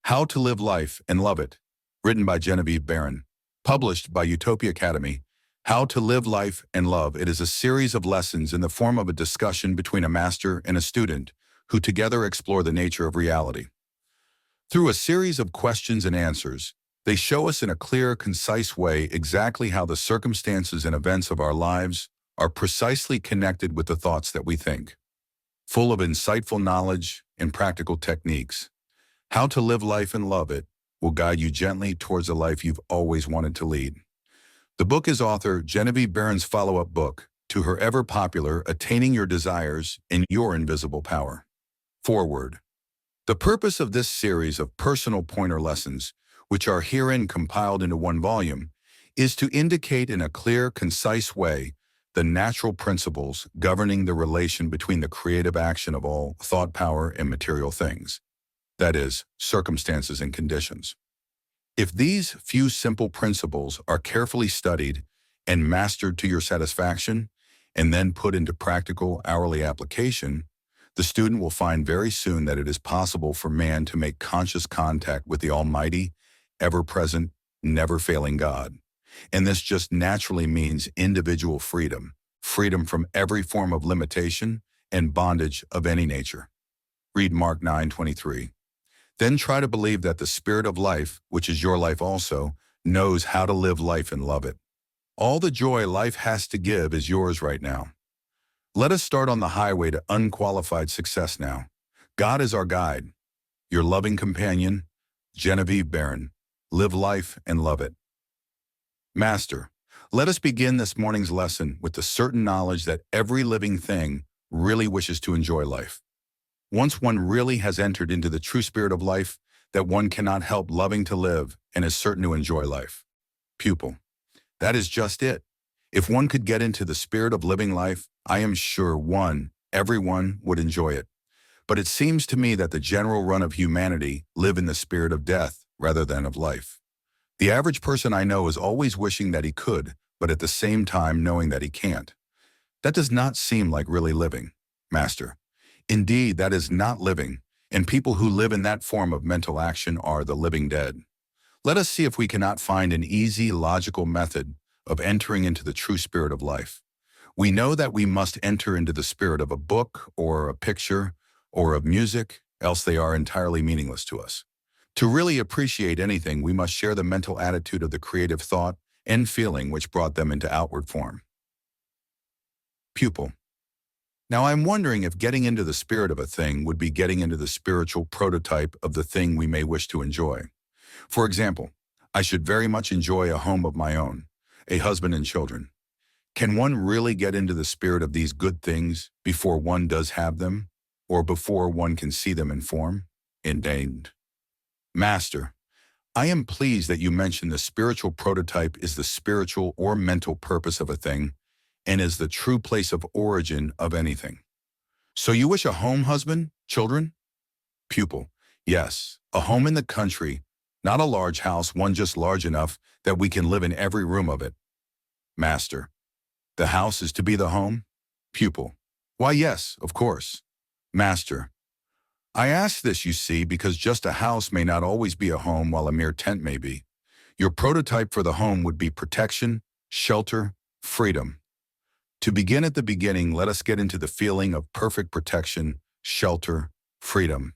How to Live Life and Love It, written by Genevieve Behrend, published by Utopia Academy. How to Live Life and Love It is a series of lessons in the form of a discussion between a master and a student who together explore the nature of reality. Through a series of questions and answers, they show us in a clear, concise way exactly how the circumstances and events of our lives are precisely connected with the thoughts that we think. Full of insightful knowledge and practical techniques, How to Live Life and Love It will guide you gently towards a life you've always wanted to lead. The book is author Genevieve Behrend's follow-up book to her ever-popular Attaining Your Desires in Your Invisible Power. Foreword. The purpose of this series of personal pointer lessons, which are herein compiled into one volume, is to indicate in a clear, concise way the natural principles governing the relation between the creative action of all thought power and material things. That is, circumstances and conditions. If these few simple principles are carefully studied and mastered to your satisfaction, and then put into practical hourly application, the student will find very soon that it is possible for man to make conscious contact with the almighty, ever-present, never-failing God. And this just naturally means individual freedom, freedom from every form of limitation and bondage of any nature. Read Mark 9:23. Then try to believe that the Spirit of life, which is your life also, knows how to live life and love it. All the joy life has to give is yours right now. Let us start on the highway to unqualified success now. God is our guide. Your loving companion, Genevieve Behrend. Live life and love it. Master, let us begin this morning's lesson with the certain knowledge that every living thing really wishes to enjoy life. Once one really has entered into the true spirit of life, that one cannot help loving to live and is certain to enjoy life. Pupil. That is just it. If one could get into the spirit of living life, I am sure everyone would enjoy it. But it seems to me that the general run of humanity live in the spirit of death rather than of life. The average person I know is always wishing that he could, but at the same time knowing that he can't. That does not seem like really living, Master. Indeed, that is not living, and people who live in that form of mental action are the living dead. Let us see if we cannot find an easy, logical method of entering into the true spirit of life. We know that we must enter into the spirit of a book or a picture or of music, else they are entirely meaningless to us. To really appreciate anything, we must share the mental attitude of the creative thought and feeling which brought them into outward form. Pupil. Now I'm wondering if getting into the spirit of a thing would be getting into the spiritual prototype of the thing we may wish to enjoy. For example, I should very much enjoy a home of my own, a husband and children. Can one really get into the spirit of these good things before one does have them, or before one can see them in form? Indeed. Master, I am pleased that you mentioned the spiritual prototype is the spiritual or mental purpose of a thing, and is the true place of origin of anything. So you wish a home, husband, children? Pupil. Yes, a home in the country, not a large house, one just large enough that we can live in every room of it. Master. The house is to be the home? Pupil. Why, yes, of course. Master. I ask this, you see, because just a house may not always be a home while a mere tent may be. Your prototype for the home would be protection, shelter, freedom. To begin at the beginning, let us get into the feeling of perfect protection, shelter, freedom.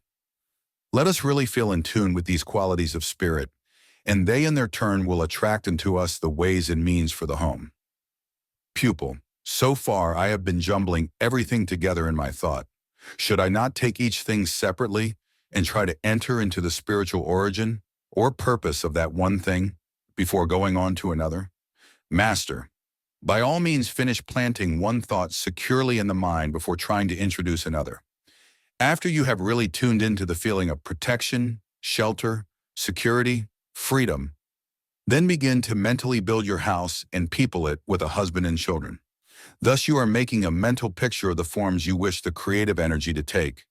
Let us really feel in tune with these qualities of spirit, and they in their turn will attract into us the ways and means for the home. Pupil. So far I have been jumbling everything together in my thought. Should I not take each thing separately and try to enter into the spiritual origin or purpose of that one thing before going on to another? Master. By all means, finish planting one thought securely in the mind before trying to introduce another. After you have really tuned into the feeling of protection, shelter, security, freedom, then begin to mentally build your house and people it with a husband and children. Thus you are making a mental picture of the forms you wish the creative energy to take.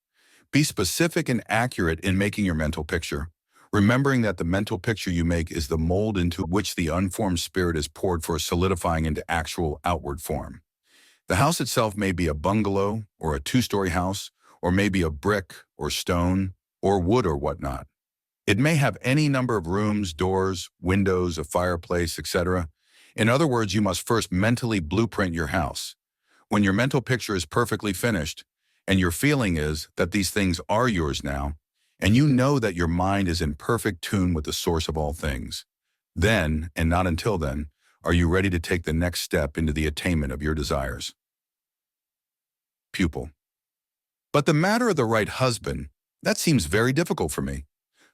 Be specific and accurate in making your mental picture, remembering that the mental picture you make is the mold into which the unformed spirit is poured for solidifying into actual outward form. The house itself may be a bungalow or a two-story house, or maybe a brick or stone or wood or whatnot. It may have any number of rooms, doors, windows, a fireplace, etc. In other words, you must first mentally blueprint your house. When your mental picture is perfectly finished, and your feeling is that these things are yours now, and you know that your mind is in perfect tune with the source of all things, then, and not until then, are you ready to take the next step into the attainment of your desires. Pupil. But the matter of the right husband, that seems very difficult for me.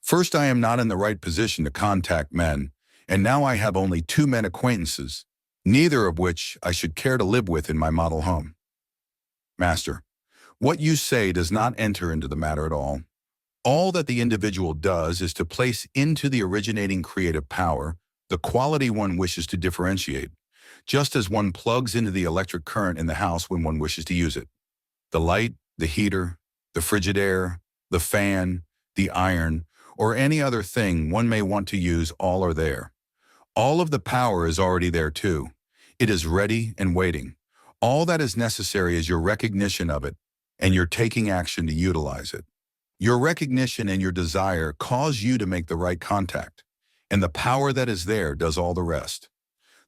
First, I am not in the right position to contact men, and now I have only 2 men acquaintances, neither of which I should care to live with in my model home. Master, what you say does not enter into the matter at all. All that the individual does is to place into the originating creative power the quality one wishes to differentiate, just as one plugs into the electric current in the house when one wishes to use it. The light, the heater, the Frigidaire, the fan, the iron, or any other thing one may want to use, all are there. All of the power is already there too. It is ready and waiting. All that is necessary is your recognition of it and your taking action to utilize it. Your recognition and your desire cause you to make the right contact, and the power that is there does all the rest.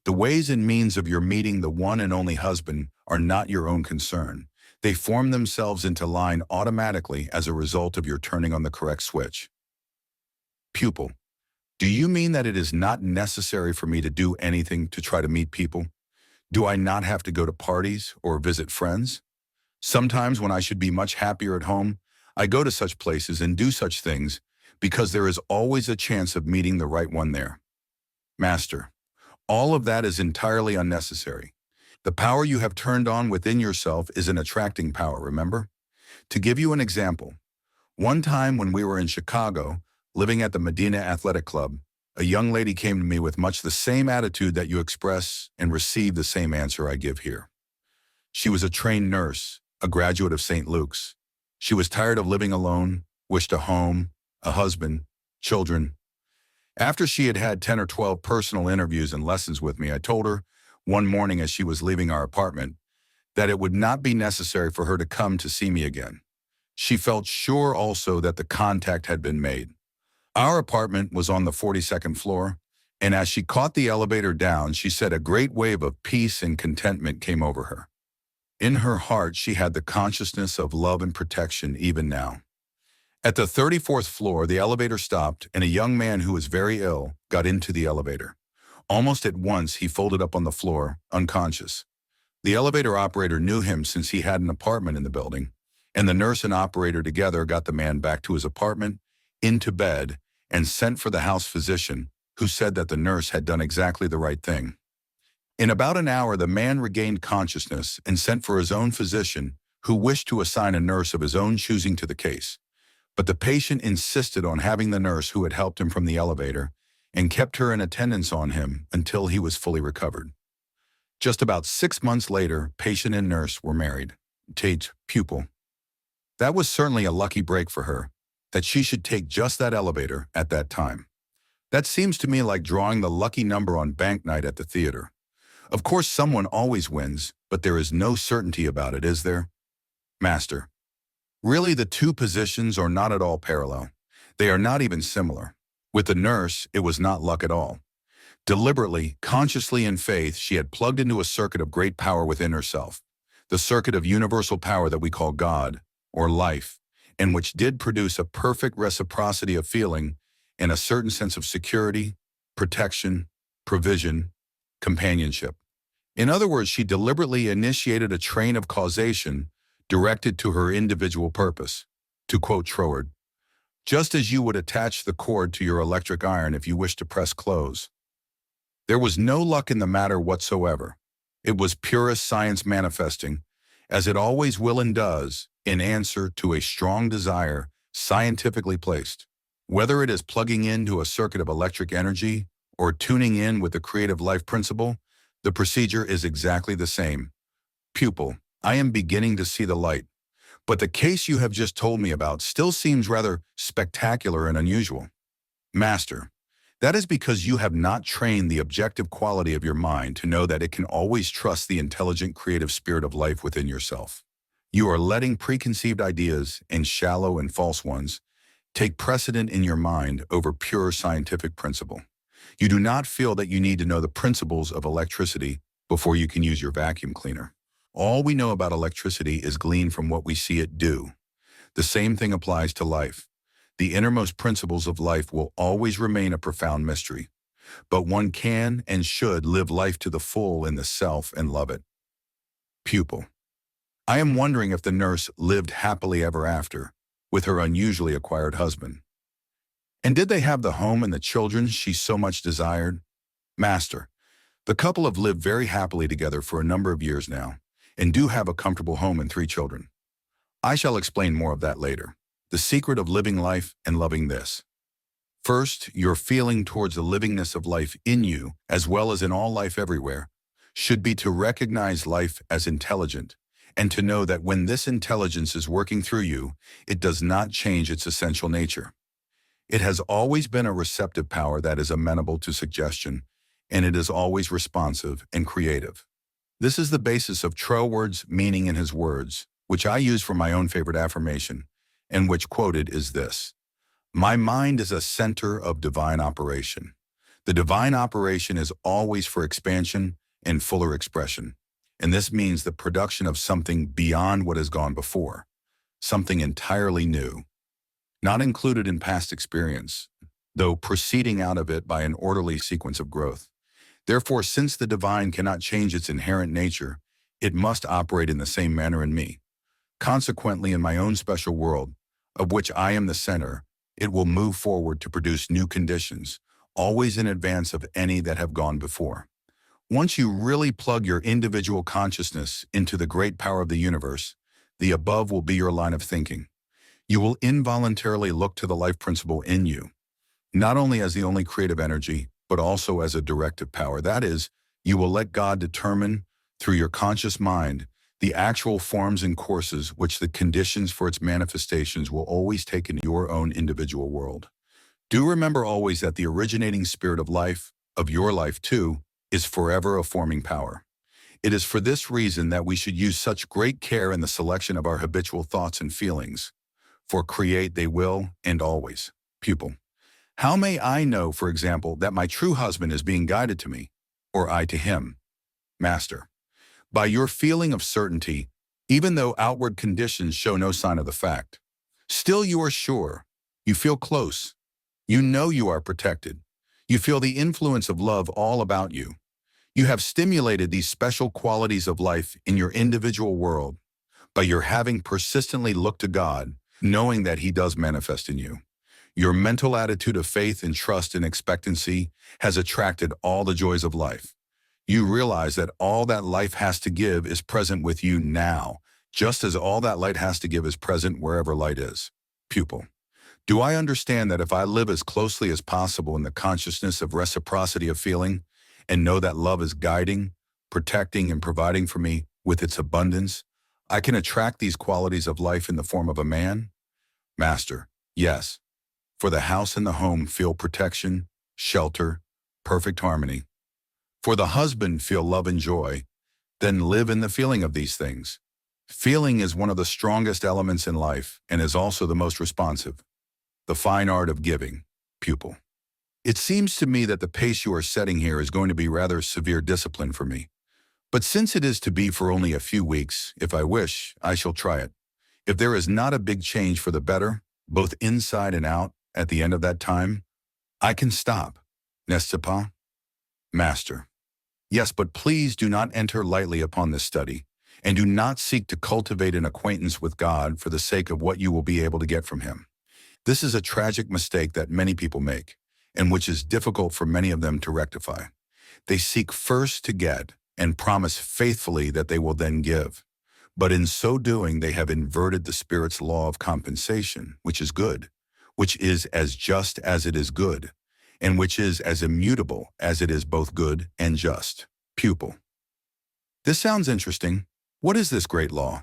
The ways and means of your meeting the one and only husband are not your own concern. They form themselves into line automatically as a result of your turning on the correct switch. Pupil. Do you mean that it is not necessary for me to do anything to try to meet people? Do I not have to go to parties or visit friends? Sometimes when I should be much happier at home, I go to such places and do such things because there is always a chance of meeting the right one there. Master, all of that is entirely unnecessary. The power you have turned on within yourself is an attracting power, remember? To give you an example, one time when we were in Chicago, living at the Medina Athletic Club, a young lady came to me with much the same attitude that you express and received the same answer I give here. She was a trained nurse, a graduate of St. Luke's. She was tired of living alone, wished a home, a husband, children. After she had had 10 or 12 personal interviews and lessons with me, I told her one morning as she was leaving our apartment that it would not be necessary for her to come to see me again. She felt sure also that the contact had been made. Our apartment was on the 42nd floor, and as she caught the elevator down, she said a great wave of peace and contentment came over her. In her heart, she had the consciousness of love and protection even now. At the 34th floor, the elevator stopped, and a young man who was very ill got into the elevator. Almost at once, he folded up on the floor, unconscious. The elevator operator knew him since he had an apartment in the building, and the nurse and operator together got the man back to his apartment, into bed, and sent for the house physician, who said that the nurse had done exactly the right thing. In about an hour, the man regained consciousness and sent for his own physician, who wished to assign a nurse of his own choosing to the case. But the patient insisted on having the nurse who had helped him from the elevator and kept her in attendance on him until he was fully recovered. Just about 6 months later, patient and nurse were married. Tate, pupil. That was certainly a lucky break for her, that she should take just that elevator at that time. That seems to me like drawing the lucky number on bank night at the theater. Of course, someone always wins, but there is no certainty about it, is there? Master. Really, the two positions are not at all parallel. They are not even similar. With the nurse, it was not luck at all. Deliberately, consciously in faith, she had plugged into a circuit of great power within herself, the circuit of universal power that we call God, or life, and which did produce a perfect reciprocity of feeling and a certain sense of security, protection, provision, companionship. In other words, she deliberately initiated a train of causation directed to her individual purpose. To quote Troward, just as you would attach the cord to your electric iron if you wish to press clothes. There was no luck in the matter whatsoever. It was purest science manifesting, as it always will and does, in answer to a strong desire scientifically placed. Whether it is plugging into a circuit of electric energy or tuning in with the creative life principle, the procedure is exactly the same. Pupil, I am beginning to see the light, but the case you have just told me about still seems rather spectacular and unusual. Master, that is because you have not trained the objective quality of your mind to know that it can always trust the intelligent creative spirit of life within yourself. You are letting preconceived ideas and shallow and false ones take precedent in your mind over pure scientific principle. You do not feel that you need to know the principles of electricity before you can use your vacuum cleaner. All we know about electricity is gleaned from what we see it do. The same thing applies to life. The innermost principles of life will always remain a profound mystery, but one can and should live life to the full in the self and love it. Pupil. I am wondering if the nurse lived happily ever after with her unusually acquired husband. And did they have the home and the children she so much desired? Master. The couple have lived very happily together for a number of years now, and do have a comfortable home and 3 children. I shall explain more of that later. The secret of living life and loving this. First, your feeling towards the livingness of life in you, as well as in all life everywhere, should be to recognize life as intelligent, and to know that when this intelligence is working through you, it does not change its essential nature. It has always been a receptive power that is amenable to suggestion, and it is always responsive and creative. This is the basis of Troward's meaning in his words, which I use for my own favorite affirmation, and which quoted is this: "My mind is a center of divine operation. The divine operation is always for expansion and fuller expression, and this means the production of something beyond what has gone before, something entirely new, not included in past experience, though proceeding out of it by an orderly sequence of growth. Therefore, since the divine cannot change its inherent nature, it must operate in the same manner in me. Consequently, in my own special world, of which I am the center, it will move forward to produce new conditions, always in advance of any that have gone before. Once you really plug your individual consciousness into the great power of the universe, the above will be your line of thinking. You will involuntarily look to the life principle in you, not only as the only creative energy, but also as a directive power. That is, you will let God determine, through your conscious mind, the actual forms and courses which the conditions for its manifestations will always take in your own individual world. Do remember always that the originating spirit of life, of your life too, is forever a forming power. It is for this reason that we should use such great care in the selection of our habitual thoughts and feelings, for create they will and always. Pupil. How may I know, for example, that my true husband is being guided to me, or I to him? Master. By your feeling of certainty, even though outward conditions show no sign of the fact. Still you are sure. You feel close. You know you are protected. You feel the influence of love all about you. You have stimulated these special qualities of life in your individual world by your having persistently looked to God, knowing that He does manifest in you. Your mental attitude of faith and trust and expectancy has attracted all the joys of life. You realize that all that life has to give is present with you now, just as all that light has to give is present wherever light is. Pupil. Do I understand that if I live as closely as possible in the consciousness of reciprocity of feeling, and know that love is guiding, protecting, and providing for me with its abundance, I can attract these qualities of life in the form of a man? Master. Yes. For the house and the home feel protection, shelter, perfect harmony. For the husband feel love and joy, then live in the feeling of these things. Feeling is one of the strongest elements in life and is also the most responsive. The fine art of giving. Pupil. It seems to me that the pace you are setting here is going to be rather severe discipline for me. But since it is to be for only a few weeks, if I wish, I shall try it. If there is not a big change for the better, both inside and out, at the end of that time, I can stop. N'est-ce pas? Master. Yes, but please do not enter lightly upon this study, and do not seek to cultivate an acquaintance with God for the sake of what you will be able to get from Him. This is a tragic mistake that many people make, and which is difficult for many of them to rectify. They seek first to get, and promise faithfully that they will then give. But in so doing, they have inverted the Spirit's law of compensation, which is good, which is as just as it is good, and which is as immutable as it is both good and just. Pupil. This sounds interesting. What is this great law?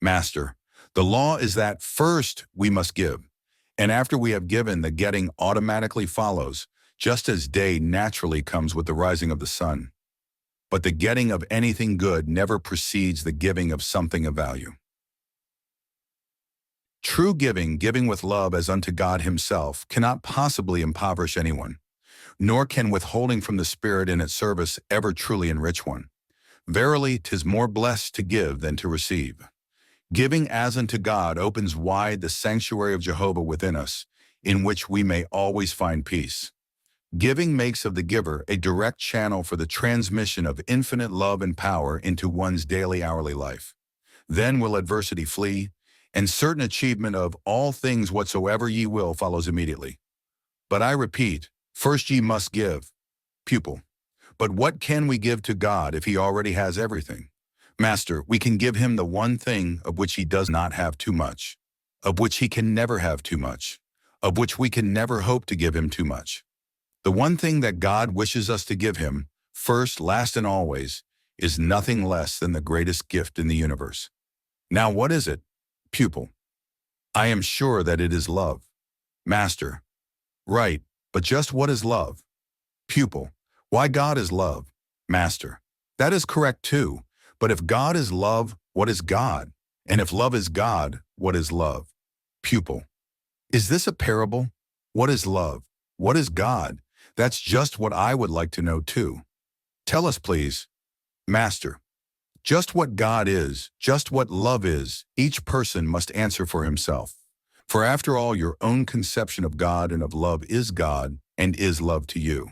Master. The law is that first we must give, and after we have given, the getting automatically follows, just as day naturally comes with the rising of the sun. But the getting of anything good never precedes the giving of something of value. True giving, giving with love as unto God himself, cannot possibly impoverish anyone, nor can withholding from the Spirit in its service ever truly enrich one. Verily, 'tis more blessed to give than to receive. Giving as unto God opens wide the sanctuary of Jehovah within us, in which we may always find peace. Giving makes of the giver a direct channel for the transmission of infinite love and power into one's daily hourly life. Then will adversity flee, and certain achievement of all things whatsoever ye will follows immediately. But I repeat, first ye must give. Pupil. But what can we give to God if he already has everything? Master, we can give him the one thing of which he does not have too much, of which he can never have too much, of which we can never hope to give him too much. The one thing that God wishes us to give him, first, last, and always, is nothing less than the greatest gift in the universe. Now what is it? Pupil. I am sure that it is love. Master. Right, but just what is love? Pupil. Why, God is love. Master. That is correct too, but if God is love, what is God? And if love is God, what is love? Pupil. Is this a parable? What is love? What is God? That's just what I would like to know too. Tell us, please. Master. Just what God is, just what love is, each person must answer for himself. For after all, your own conception of God and of love is God and is love to you.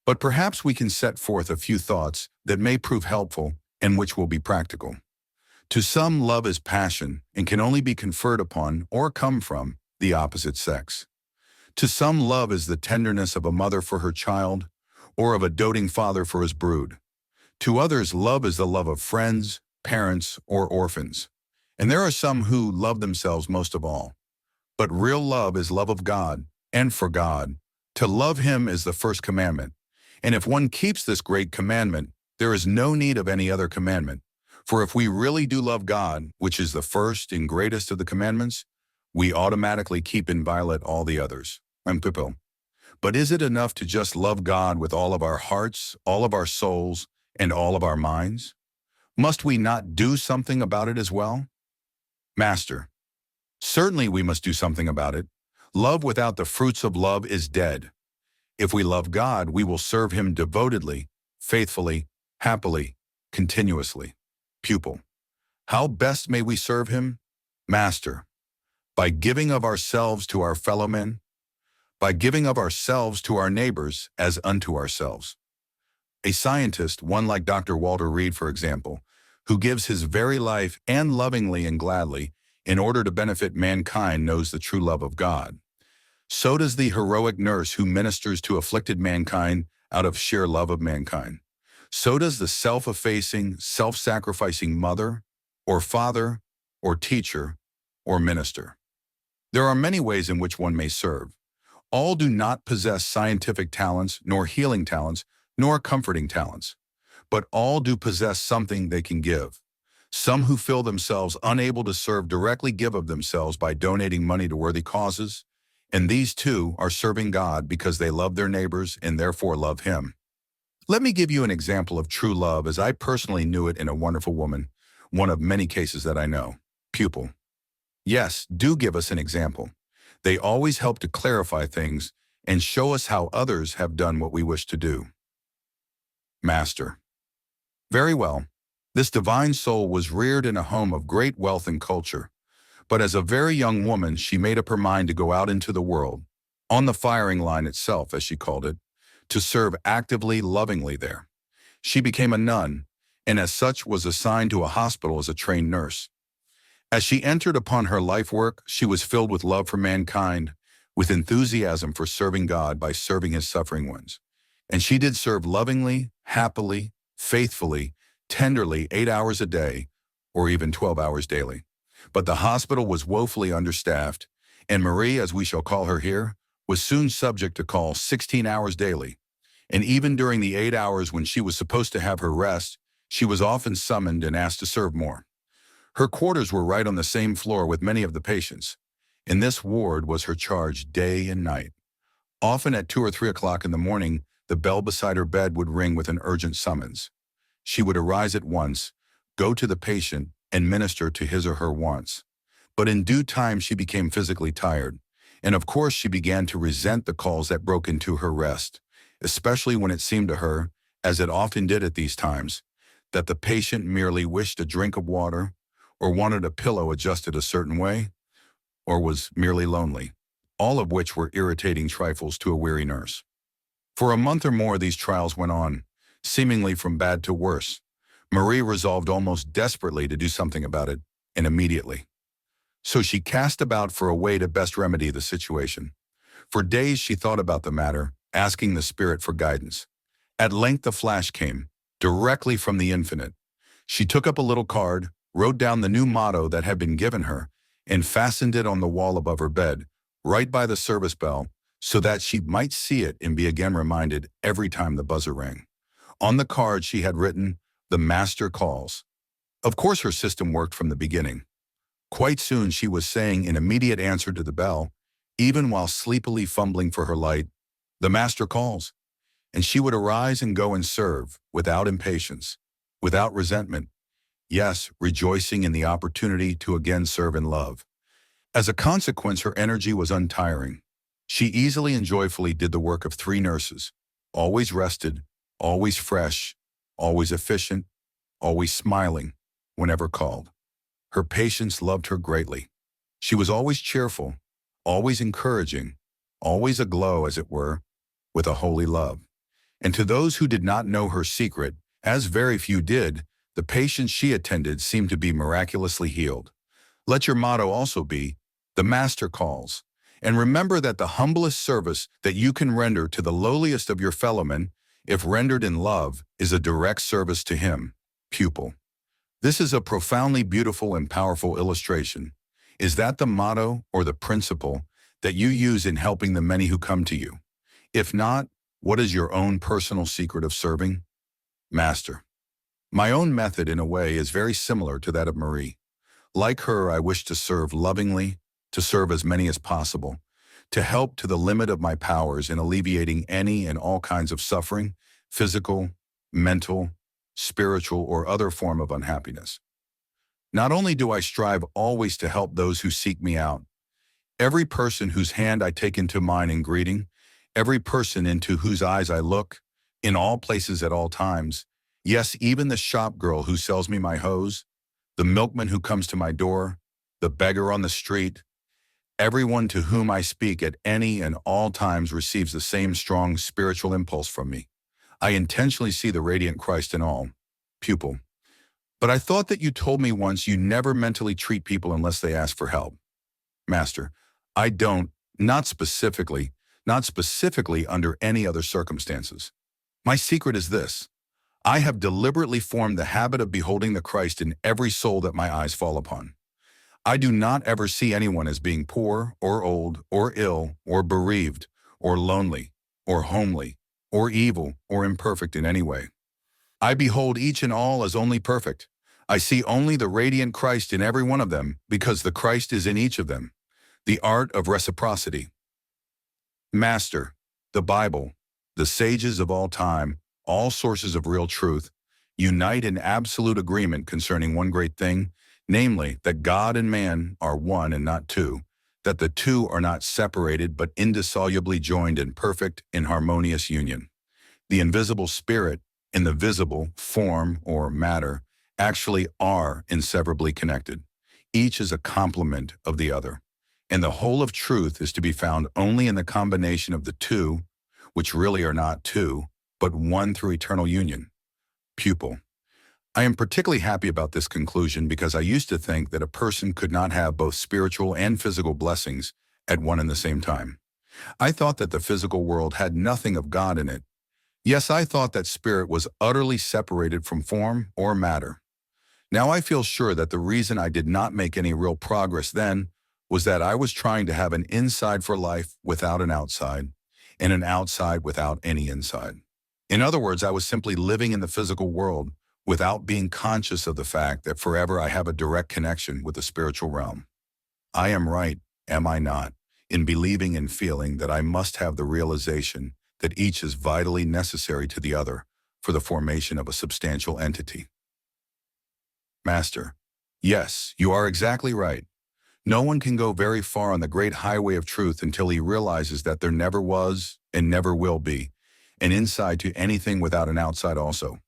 But perhaps we can set forth a few thoughts that may prove helpful and which will be practical. To some, love is passion and can only be conferred upon or come from the opposite sex. To some, love is the tenderness of a mother for her child or of a doting father for his brood. To others, love is the love of friends, parents, or orphans. And there are some who love themselves most of all. But real love is love of God and for God. To love him is the first commandment. And if one keeps this great commandment, there is no need of any other commandment. For if we really do love God, which is the first and greatest of the commandments, we automatically keep inviolate all the others. Pupil. But is it enough to just love God with all of our hearts, all of our souls, and all of our minds? Must we not do something about it as well? Master. Certainly we must do something about it. Love without the fruits of love is dead. If we love God, we will serve him devotedly, faithfully, happily, continuously. Pupil. How best may we serve him? Master. By giving of ourselves to our fellow men, by giving of ourselves to our neighbors as unto ourselves. A scientist, one like Dr. Walter Reed, for example, who gives his very life and lovingly and gladly in order to benefit mankind, knows the true love of God. So does the heroic nurse who ministers to afflicted mankind out of sheer love of mankind. So does the self-effacing, self-sacrificing mother, or father, or teacher, or minister. There are many ways in which one may serve. All do not possess scientific talents, nor healing talents, nor comforting talents, but all do possess something they can give. Some who feel themselves unable to serve directly give of themselves by donating money to worthy causes, and these too are serving God because they love their neighbors and therefore love him. Let me give you an example of true love as I personally knew it in a wonderful woman, one of many cases that I know. Pupil. Yes, do give us an example. They always help to clarify things and show us how others have done what we wish to do. Master. Very well. This divine soul was reared in a home of great wealth and culture, but as a very young woman, she made up her mind to go out into the world, on the firing line itself, as she called it, to serve actively, lovingly there. She became a nun, and as such was assigned to a hospital as a trained nurse. As she entered upon her life work, she was filled with love for mankind, with enthusiasm for serving God by serving his suffering ones. And she did serve lovingly, happily, faithfully, tenderly 8 hours a day, or even 12 hours daily. But the hospital was woefully understaffed, and Marie, as we shall call her here, was soon subject to call 16 hours daily. And even during the 8 hours when she was supposed to have her rest, she was often summoned and asked to serve more. Her quarters were right on the same floor with many of the patients, and this ward was her charge day and night. Often at 2 or 3 o'clock in the morning, the bell beside her bed would ring with an urgent summons. She would arise at once, go to the patient, and minister to his or her wants. But in due time she became physically tired, and of course she began to resent the calls that broke into her rest, especially when it seemed to her, as it often did at these times, that the patient merely wished a drink of water, or wanted a pillow adjusted a certain way, or was merely lonely, all of which were irritating trifles to a weary nurse. For a month or more these trials went on, seemingly from bad to worse. Marie resolved almost desperately to do something about it, and immediately. So she cast about for a way to best remedy the situation. For days she thought about the matter, asking the Spirit for guidance. At length a flash came, directly from the infinite. She took up a little card, wrote down the new motto that had been given her, and fastened it on the wall above her bed, right by the service bell, so that she might see it and be again reminded every time the buzzer rang. On the card she had written, "The Master calls." Of course her system worked from the beginning. Quite soon she was saying in immediate answer to the bell, even while sleepily fumbling for her light, "The Master calls." And she would arise and go and serve, without impatience, without resentment, yes, rejoicing in the opportunity to again serve in love. As a consequence, her energy was untiring. She easily and joyfully did the work of 3 nurses, always rested, always fresh, always efficient, always smiling, whenever called. Her patients loved her greatly. She was always cheerful, always encouraging, always aglow, as it were, with a holy love. And to those who did not know her secret, as very few did, the patients she attended seemed to be miraculously healed. Let your motto also be, "The Master calls." And remember that the humblest service that you can render to the lowliest of your fellowmen, if rendered in love, is a direct service to him, pupil. This is a profoundly beautiful and powerful illustration. Is that the motto or the principle that you use in helping the many who come to you? If not, what is your own personal secret of serving? Master. My own method, in a way, is very similar to that of Marie. Like her, I wish to serve lovingly, to serve as many as possible, to help to the limit of my powers in alleviating any and all kinds of suffering, physical, mental, spiritual, or other form of unhappiness. Not only do I strive always to help those who seek me out, every person whose hand I take into mine in greeting, every person into whose eyes I look, in all places at all times, yes, even the shop girl who sells me my hose, the milkman who comes to my door, the beggar on the street, everyone to whom I speak at any and all times receives the same strong spiritual impulse from me. I intentionally see the radiant Christ in all. Pupil. But I thought that you told me once you never mentally treat people unless they ask for help. Master. I don't, not specifically under any other circumstances. My secret is this. I have deliberately formed the habit of beholding the Christ in every soul that my eyes fall upon. I do not ever see anyone as being poor or old or ill or bereaved or lonely or homely or evil or imperfect in any way. I behold each and all as only perfect. I see only the radiant Christ in every one of them because the Christ is in each of them. The art of reciprocity. Master, the Bible, the sages of all time, all sources of real truth, unite in absolute agreement concerning one great thing, namely, that God and man are one and not two, that the two are not separated but indissolubly joined in perfect and harmonious union. The invisible spirit and the visible form or matter actually are inseparably connected. Each is a complement of the other. And the whole of truth is to be found only in the combination of the two, which really are not two, but one through eternal union. Pupil. I am particularly happy about this conclusion because I used to think that a person could not have both spiritual and physical blessings at one and the same time. I thought that the physical world had nothing of God in it. Yes, I thought that spirit was utterly separated from form or matter. Now I feel sure that the reason I did not make any real progress then was that I was trying to have an inside for life without an outside, and an outside without any inside. In other words, I was simply living in the physical world without being conscious of the fact that forever I have a direct connection with the spiritual realm. I am right, am I not, in believing and feeling that I must have the realization that each is vitally necessary to the other for the formation of a substantial entity. Master. Yes, you are exactly right. No one can go very far on the great highway of truth until he realizes that there never was and never will be an inside to anything without an outside also.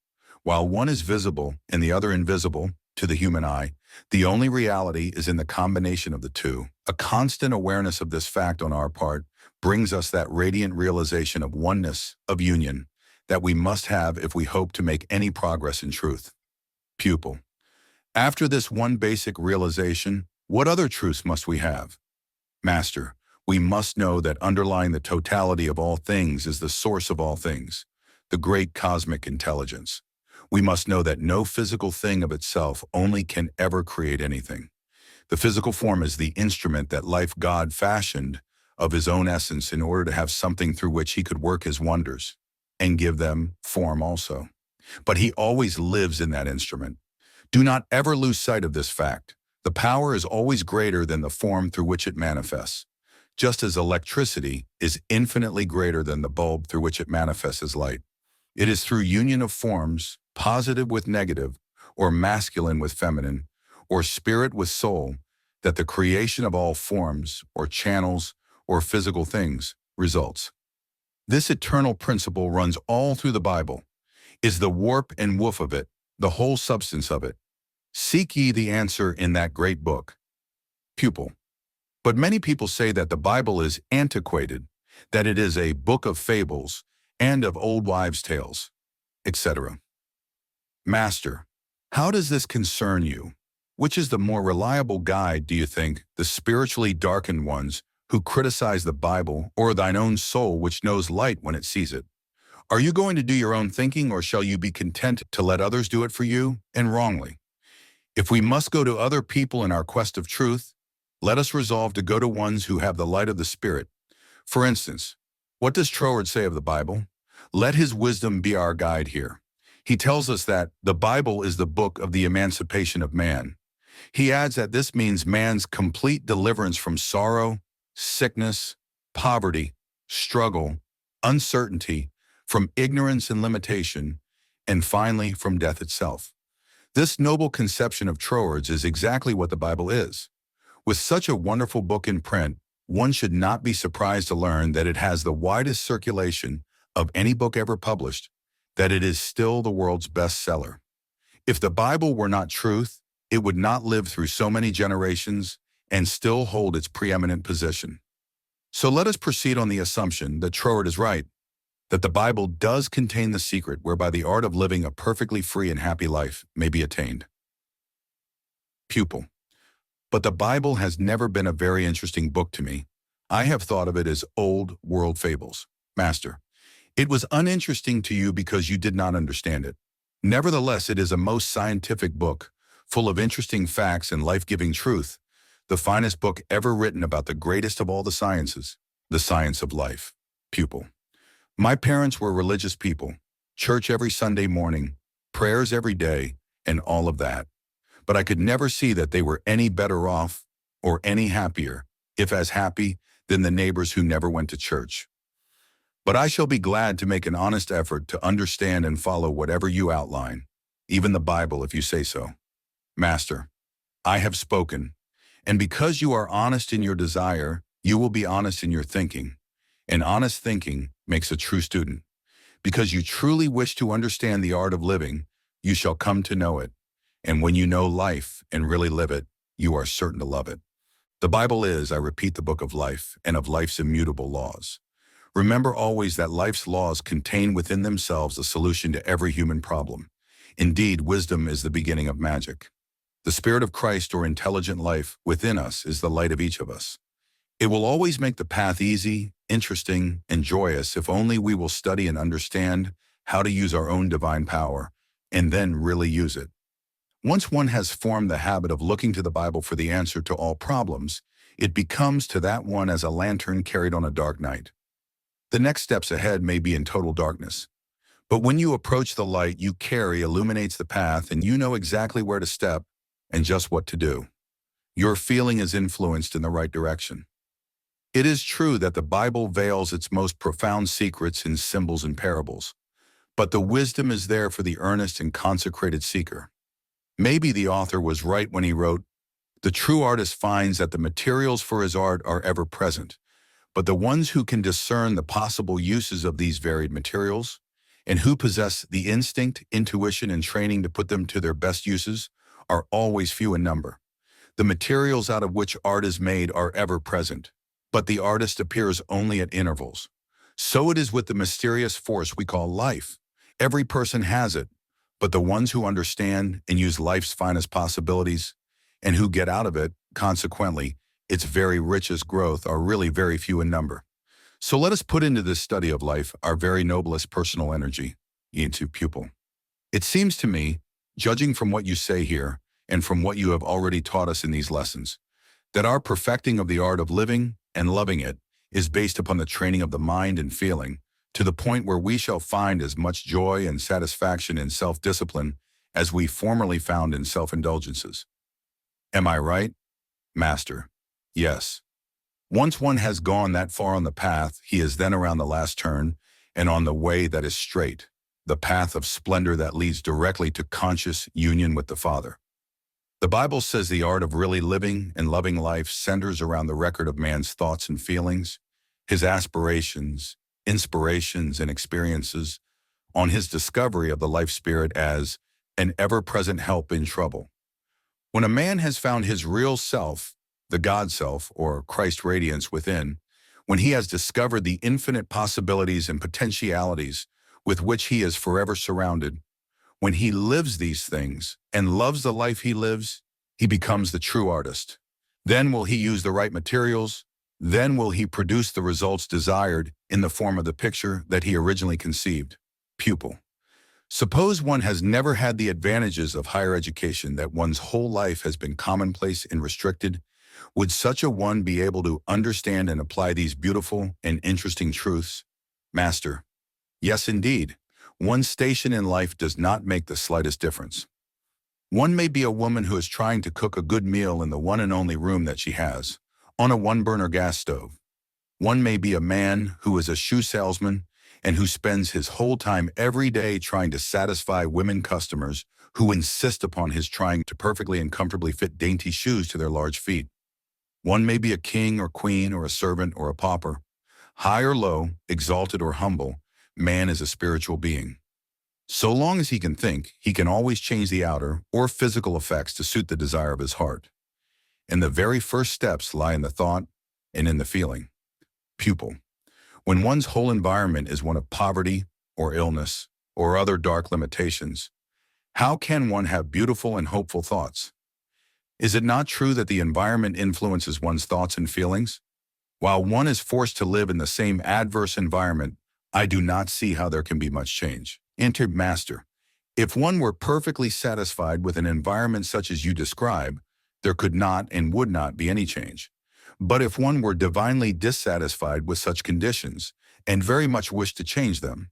While one is visible and the other invisible to the human eye, the only reality is in the combination of the two. A constant awareness of this fact on our part brings us that radiant realization of oneness, of union, that we must have if we hope to make any progress in truth. Pupil. After this one basic realization, what other truths must we have? Master, we must know that underlying the totality of all things is the source of all things, the great cosmic intelligence. We must know that no physical thing of itself only can ever create anything. The physical form is the instrument that life God fashioned of his own essence in order to have something through which he could work his wonders and give them form also. But he always lives in that instrument. Do not ever lose sight of this fact. The power is always greater than the form through which it manifests, just as electricity is infinitely greater than the bulb through which it manifests as light. It is through union of forms, positive with negative, or masculine with feminine, or spirit with soul, that the creation of all forms, or channels, or physical things results. This eternal principle runs all through the Bible, is the warp and woof of it, the whole substance of it. Seek ye the answer in that great book. Pupil. But many people say that the Bible is antiquated, that it is a book of fables and of old wives' tales, etc. Master, how does this concern you? Which is the more reliable guide, do you think, the spiritually darkened ones who criticize the Bible, or thine own soul which knows light when it sees it? Are you going to do your own thinking, or shall you be content to let others do it for you, and wrongly? If we must go to other people in our quest of truth, let us resolve to go to ones who have the light of the Spirit. For instance, what does Troward say of the Bible? Let his wisdom be our guide here. He tells us that the Bible is the book of the emancipation of man. He adds that this means man's complete deliverance from sorrow, sickness, poverty, struggle, uncertainty, from ignorance and limitation, and finally from death itself. This noble conception of Troward's is exactly what the Bible is. With such a wonderful book in print, one should not be surprised to learn that it has the widest circulation of any book ever published, that it is still the world's bestseller. If the Bible were not truth, it would not live through so many generations and still hold its preeminent position. So let us proceed on the assumption that Troward is right, that the Bible does contain the secret whereby the art of living a perfectly free and happy life may be attained. Pupil. But the Bible has never been a very interesting book to me. I have thought of it as old world fables. Master, it was uninteresting to you because you did not understand it. Nevertheless, it is a most scientific book, full of interesting facts and life-giving truth, the finest book ever written about the greatest of all the sciences, the science of life. Pupil. My parents were religious people, church every Sunday morning, prayers every day, and all of that. But I could never see that they were any better off or any happier, if as happy, than the neighbors who never went to church. But I shall be glad to make an honest effort to understand and follow whatever you outline, even the Bible if you say so. Master, I have spoken, and because you are honest in your desire, you will be honest in your thinking. And honest thinking makes a true student. Because you truly wish to understand the art of living, you shall come to know it. And when you know life and really live it, you are certain to love it. The Bible is, I repeat, the book of life and of life's immutable laws. Remember always that life's laws contain within themselves a solution to every human problem. Indeed, wisdom is the beginning of magic. The Spirit of Christ or intelligent life within us is the light of each of us. It will always make the path easy, interesting, and joyous if only we will study and understand how to use our own divine power, and then really use it. Once one has formed the habit of looking to the Bible for the answer to all problems, it becomes to that one as a lantern carried on a dark night. The next steps ahead may be in total darkness. But when you approach the light you carry illuminates the path and you know exactly where to step and just what to do. Your feeling is influenced in the right direction. It is true that the Bible veils its most profound secrets in symbols and parables, but the wisdom is there for the earnest and consecrated seeker. Maybe the author was right when he wrote, The true artist finds that the materials for his art are ever present, but the ones who can discern the possible uses of these varied materials and who possess the instinct, intuition, and training to put them to their best uses are always few in number. The materials out of which art is made are ever present, but the artist appears only at intervals. So it is with the mysterious force we call life. Every person has it, but the ones who understand and use life's finest possibilities and who get out of it, consequently, its very richest growth are really very few in number. So let us put into this study of life our very noblest personal energy, into pupil. It seems to me, judging from what you say here and from what you have already taught us in these lessons, that our perfecting of the art of living and loving it is based upon the training of the mind and feeling to the point where we shall find as much joy and satisfaction in self-discipline as we formerly found in self-indulgences. Am I right, Master? Yes. Once one has gone that far on the path, he is then around the last turn and on the way that is straight, the path of splendor that leads directly to conscious union with the Father. The Bible says the art of really living and loving life centers around the record of man's thoughts and feelings, his aspirations, inspirations, and experiences, on his discovery of the life spirit as an ever-present help in trouble. When a man has found his real self, the God self, or Christ radiance within, when he has discovered the infinite possibilities and potentialities with which he is forever surrounded, when he lives these things and loves the life he lives, he becomes the true artist. Then will he use the right materials. Then will he produce the results desired in the form of the picture that he originally conceived. Pupil. Suppose one has never had the advantages of higher education, that one's whole life has been commonplace and restricted. Would such a one be able to understand and apply these beautiful and interesting truths? Master. Yes, indeed. One's station in life does not make the slightest difference. One may be a woman who is trying to cook a good meal in the one and only room that she has, on a one-burner gas stove. One may be a man who is a shoe salesman and who spends his whole time every day trying to satisfy women customers who insist upon his trying to perfectly and comfortably fit dainty shoes to their large feet. One may be a king or queen or a servant or a pauper. High or low, exalted or humble, man is a spiritual being. So long as he can think, he can always change the outer or physical effects to suit the desire of his heart. And the very first steps lie in the thought and in the feeling. Pupil. When one's whole environment is one of poverty or illness or other dark limitations, how can one have beautiful and hopeful thoughts? Is it not true that the environment influences one's thoughts and feelings? While one is forced to live in the same adverse environment, I do not see how there can be much change. Enter Master. If one were perfectly satisfied with an environment such as you describe, there could not and would not be any change. But if one were divinely dissatisfied with such conditions and very much wished to change them,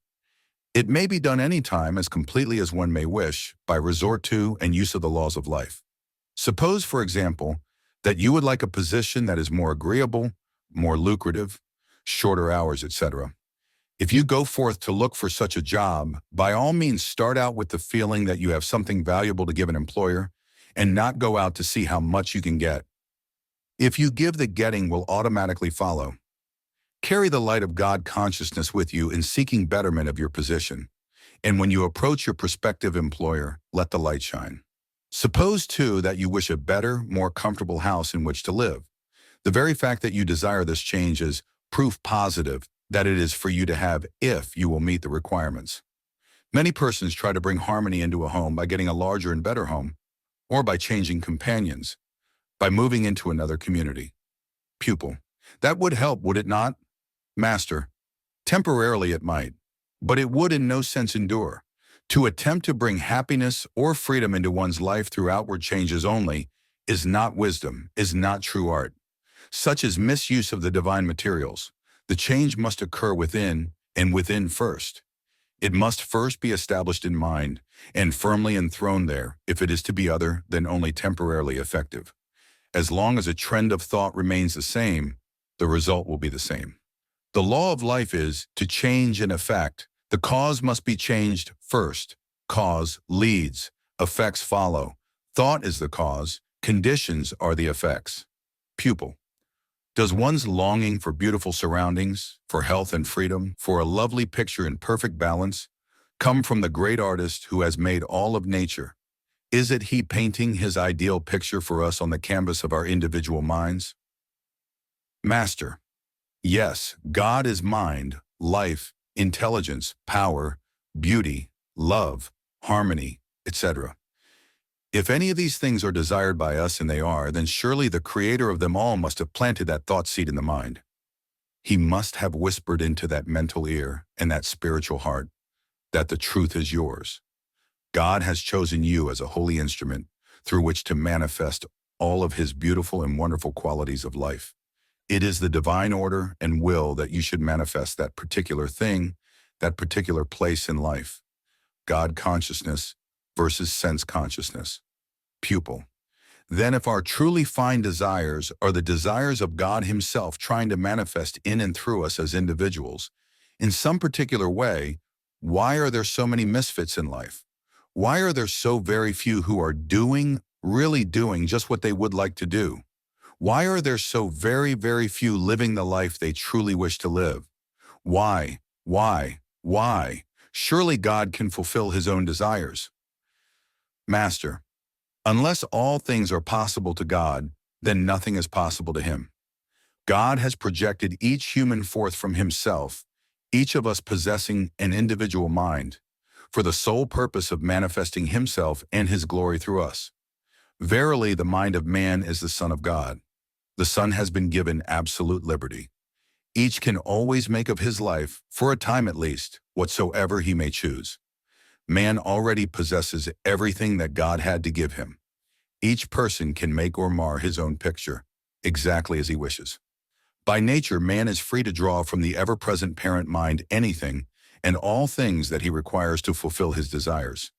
it may be done any time as completely as one may wish by resort to and use of the laws of life. Suppose, for example, that you would like a position that is more agreeable, more lucrative, shorter hours, etc. If you go forth to look for such a job, by all means start out with the feeling that you have something valuable to give an employer and not go out to see how much you can get. If you give, the getting will automatically follow. Carry the light of God consciousness with you in seeking betterment of your position. And when you approach your prospective employer, let the light shine. Suppose, too, that you wish a better, more comfortable house in which to live. The very fact that you desire this change is proof positive that it is for you to have if you will meet the requirements. Many persons try to bring harmony into a home by getting a larger and better home, or by changing companions, by moving into another community. Pupil. That would help, would it not? Master. Temporarily it might, but it would in no sense endure. To attempt to bring happiness or freedom into one's life through outward changes only is not wisdom, is not true art. Such is misuse of the divine materials. The change must occur within, and within first. It must first be established in mind, and firmly enthroned there, if it is to be other than only temporarily effective. As long as a trend of thought remains the same, the result will be the same. The law of life is to change and effect. The cause must be changed first. Cause leads, effects follow. Thought is the cause, Conditions are the effects. Pupil. Does one's longing for beautiful surroundings, for health and freedom, for a lovely picture in perfect balance, come from the great artist who has made all of nature? Is it he painting his ideal picture for us on the canvas of our individual minds? Master. Yes, God is mind, life, intelligence, power, beauty, love, harmony, etc. If any of these things are desired by us, and they are, then surely the creator of them all must have planted that thought seed in the mind. He must have whispered into that mental ear and that spiritual heart that the truth is yours. God has chosen you as a holy instrument through which to manifest all of his beautiful and wonderful qualities of life. It is the divine order and will that you should manifest that particular thing, that particular place in life. God consciousness versus sense consciousness. Pupil. Then if our truly fine desires are the desires of God himself trying to manifest in and through us as individuals, in some particular way, why are there so many misfits in life? Why are there so very few who are really doing just what they would like to do? Why are there so very, very few living the life they truly wish to live? Why? Why? Surely God can fulfill his own desires. Master. Unless all things are possible to God, then nothing is possible to him. God has projected each human forth from himself, each of us possessing an individual mind, for the sole purpose of manifesting himself and his glory through us. Verily, the mind of man is the Son of God. The Son has been given absolute liberty. Each can always make of his life, for a time at least, whatsoever he may choose. Man already possesses everything that God had to give him. Each person can make or mar his own picture, exactly as he wishes. By nature, man is free to draw from the ever-present parent mind anything and all things that he requires to fulfill his desires.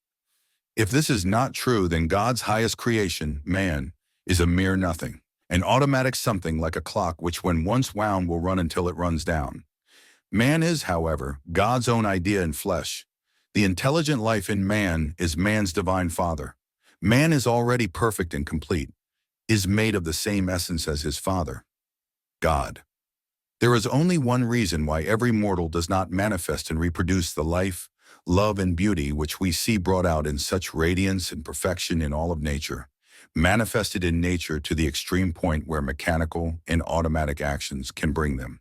If this is not true, then God's highest creation, man, is a mere nothing, an automatic something like a clock which when once wound will run until it runs down. Man is, however, God's own idea in flesh. The intelligent life in man is man's divine Father. Man is already perfect and complete, is made of the same essence as his Father, God. There is only one reason why every mortal does not manifest and reproduce the life, love, and beauty which we see brought out in such radiance and perfection in all of nature, manifested in nature to the extreme point where mechanical and automatic actions can bring them.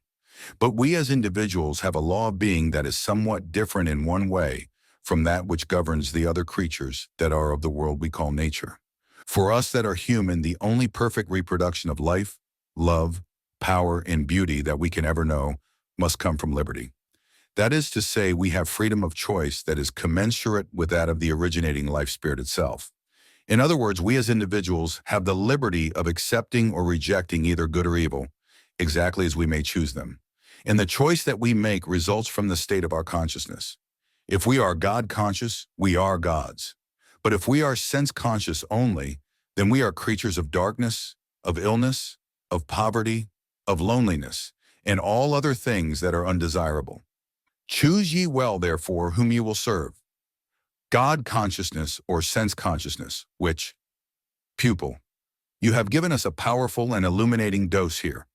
But we as individuals have a law of being that is somewhat different in one way from that which governs the other creatures that are of the world we call nature. For us that are human, the only perfect reproduction of life, love, power, and beauty that we can ever know must come from liberty. That is to say, we have freedom of choice that is commensurate with that of the originating life spirit itself. In other words, we as individuals have the liberty of accepting or rejecting either good or evil, exactly as we may choose them. And the choice that we make results from the state of our consciousness. If we are God-conscious, we are gods. But if we are sense-conscious only, then we are creatures of darkness, of illness, of poverty, of loneliness, and all other things that are undesirable. Choose ye well, therefore, whom ye will serve. God-consciousness or sense-consciousness, which, pupil, you have given us a powerful and illuminating dose here.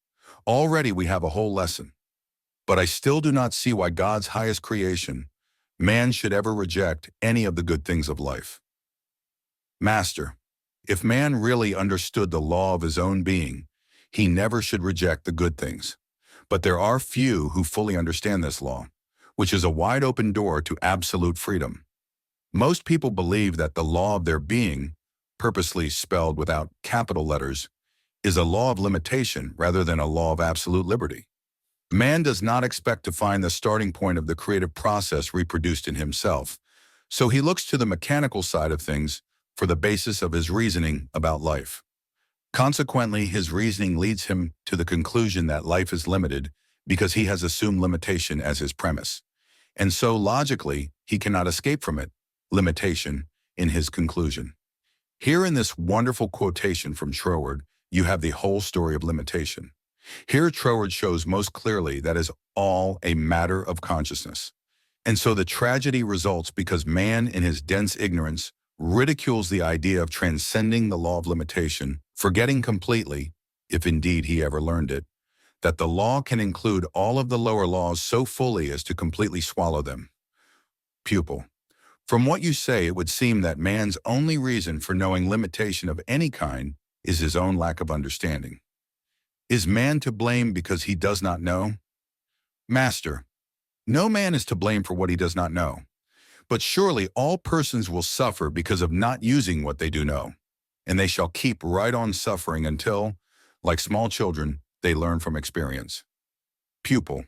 Already we have a whole lesson. But I still do not see why God's highest creation, man, should ever reject any of the good things of life. Master, if man really understood the law of his own being, he never should reject the good things. But there are few who fully understand this law, which is a wide open door to absolute freedom. Most people believe that the law of their being, purposely spelled without capital letters, is a law of limitation rather than a law of absolute liberty. Man does not expect to find the starting point of the creative process reproduced in himself, so he looks to the mechanical side of things for the basis of his reasoning about life. Consequently, his reasoning leads him to the conclusion that life is limited because he has assumed limitation as his premise. And so, logically, he cannot escape from it, limitation, in his conclusion. Here in this wonderful quotation from Troward, you have the whole story of limitation. Here Troward shows most clearly that is all a matter of consciousness. And so the tragedy results because man in his dense ignorance ridicules the idea of transcending the law of limitation, forgetting completely, if indeed he ever learned it, that the law can include all of the lower laws so fully as to completely swallow them. Pupil. From what you say, it would seem that man's only reason for knowing limitation of any kind is his own lack of understanding. Is man to blame because he does not know? Master. No man is to blame for what he does not know. But surely all persons will suffer because of not using what they do know, and they shall keep right on suffering until, like small children, they learn from experience. Pupil.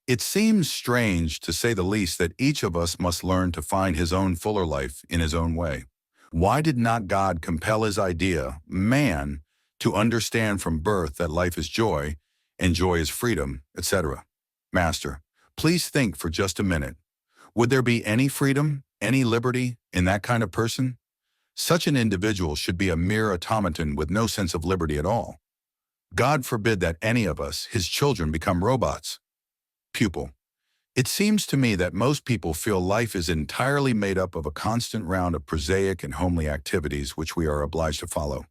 It seems strange, to say the least, that each of us must learn to find his own fuller life in his own way. Why did not God compel his idea, man, to understand from birth that life is joy, and joy is freedom, etc.? Master, please think for just a minute. Would there be any freedom, any liberty in that kind of person? Such an individual should be a mere automaton with no sense of liberty at all. God forbid that any of us, his children, become robots. Pupil. It seems to me that most people feel life is entirely made up of a constant round of prosaic and homely activities which we are obliged to follow.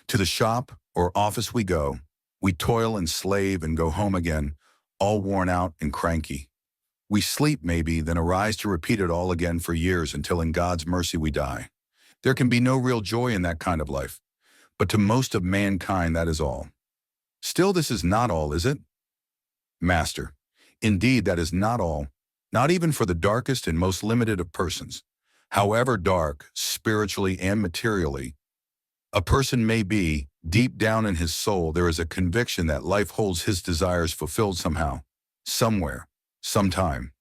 To the shop or office we go, we toil and slave and go home again, all worn out and cranky. We sleep maybe, then arise to repeat it all again for years until in God's mercy we die. There can be no real joy in that kind of life, but to most of mankind that is all. Still, this is not all, is it? Master. Indeed, that is not all, not even for the darkest and most limited of persons. However dark, spiritually and materially, a person may be, deep down in his soul there is a conviction that life holds his desires fulfilled somehow, somewhere, sometime.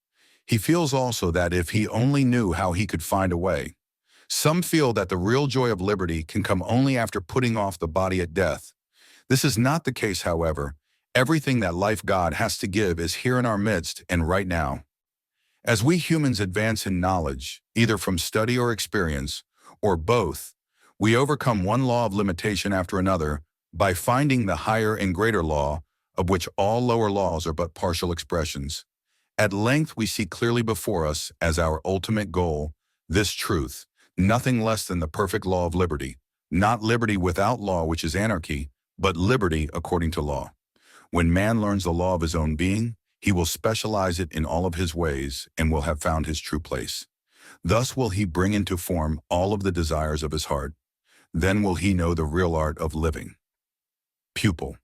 He feels also that if he only knew how he could find a way. Some feel that the real joy of liberty can come only after putting off the body at death. This is not the case, however. Everything that life God has to give is here in our midst and right now. As we humans advance in knowledge, either from study or experience, or both, we overcome one law of limitation after another by finding the higher and greater law, of which all lower laws are but partial expressions. At length we see clearly before us as our ultimate goal this truth, nothing less than the perfect law of liberty, not liberty without law, which is anarchy, but liberty according to law. When man learns the law of his own being, he will specialize it in all of his ways and will have found his true place. Thus will he bring into form all of the desires of his heart. Then will he know the real art of living. Pupil.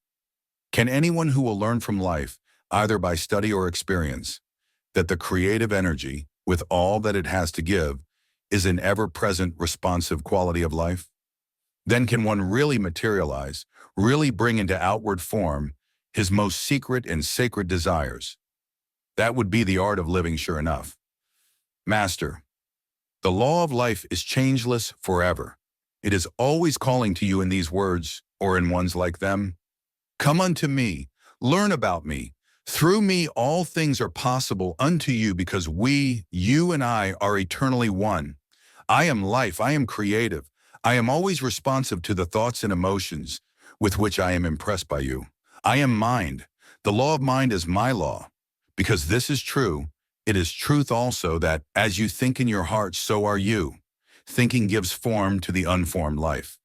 Can anyone who will learn from life, either by study or experience, that the creative energy, with all that it has to give, is an ever-present responsive quality of life? Then can one really materialize, really bring into outward form, his most secret and sacred desires? That would be the art of living, sure enough. Master, the law of life is changeless forever. It is always calling to you in these words, or in ones like them. Come unto me, learn about me. Through me all things are possible unto you because we, you and I, are eternally one. I am life, I am creative. I am always responsive to the thoughts and emotions with which I am impressed by you. I am mind. The law of mind is my law. Because this is true, it is truth also that as you think in your heart, so are you. Thinking gives form to the unformed life.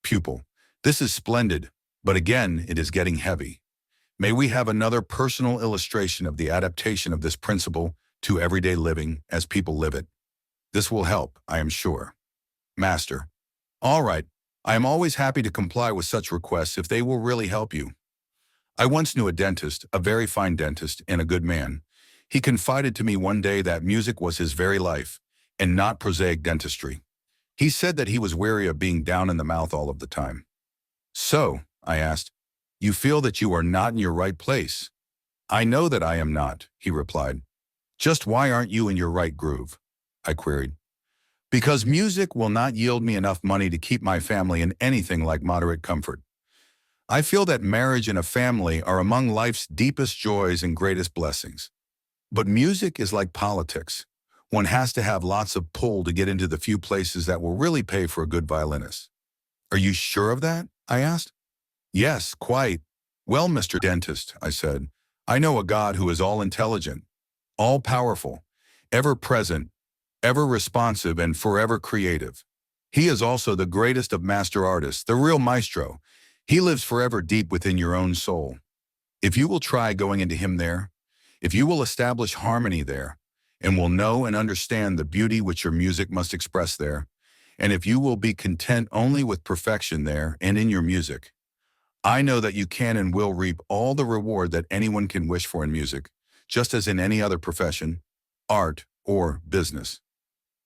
Pupil. This is splendid, but again it is getting heavy. May we have another personal illustration of the adaptation of this principle to everyday living as people live it. This will help, I am sure. Master. All right, I am always happy to comply with such requests if they will really help you. I once knew a dentist, a very fine dentist and a good man. He confided to me one day that music was his very life, and not prosaic dentistry. He said that he was weary of being down in the mouth all of the time. So, I asked, you feel that you are not in your right place? I know that I am not, he replied. Just why aren't you in your right groove? I queried. Because music will not yield me enough money to keep my family in anything like moderate comfort. I feel that marriage and a family are among life's deepest joys and greatest blessings. But music is like politics. One has to have lots of pull to get into the few places that will really pay for a good violinist. Are you sure of that? I asked. Yes, quite. Well, Mr. Dentist, I said, I know a God who is all-intelligent, all-powerful, ever-present, ever responsive and forever creative. He is also the greatest of master artists, the real maestro. He lives forever deep within your own soul. If you will try going into him there, if you will establish harmony there, and will know and understand the beauty which your music must express there, and if you will be content only with perfection there and in your music, I know that you can and will reap all the reward that anyone can wish for in music, just as in any other profession, art, or business.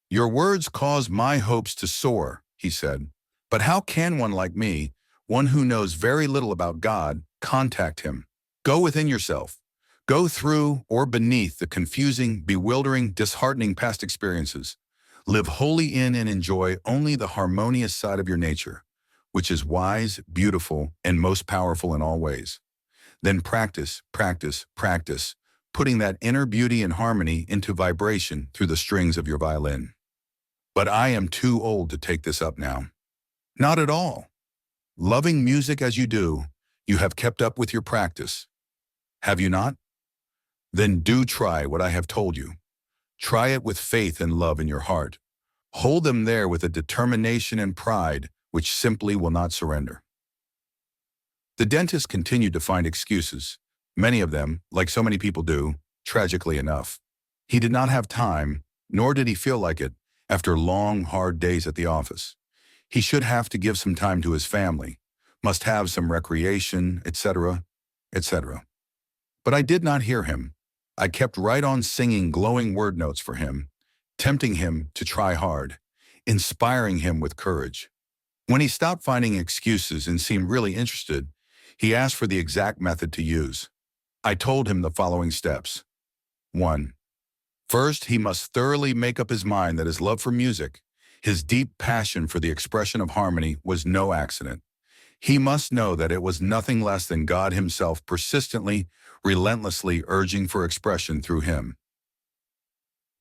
Your words cause my hopes to soar, he said. But how can one like me, one who knows very little about God, contact him? Go within yourself. Go through or beneath the confusing, bewildering, disheartening past experiences. Live wholly in and enjoy only the harmonious side of your nature, which is wise, beautiful, and most powerful in all ways. Then practice, practice, practice, putting that inner beauty and harmony into vibration through the strings of your violin. But I am too old to take this up now. Not at all. Loving music as you do, you have kept up with your practice. Have you not? Then do try what I have told you. Try it with faith and love in your heart. Hold them there with a determination and pride which simply will not surrender. The dentist continued to find excuses, many of them, like so many people do, tragically enough. He did not have time, nor did he feel like it, after long, hard days at the office. He should have to give some time to his family, must have some recreation, etc., etc. But I did not hear him. I kept right on singing glowing word notes for him, tempting him to try hard, inspiring him with courage. When he stopped finding excuses and seemed really interested, he asked for the exact method to use. I told him the following steps. 1. First, he must thoroughly make up his mind that his love for music, his deep passion for the expression of harmony, was no accident. He must know that it was nothing less than God himself persistently, relentlessly urging for expression through him.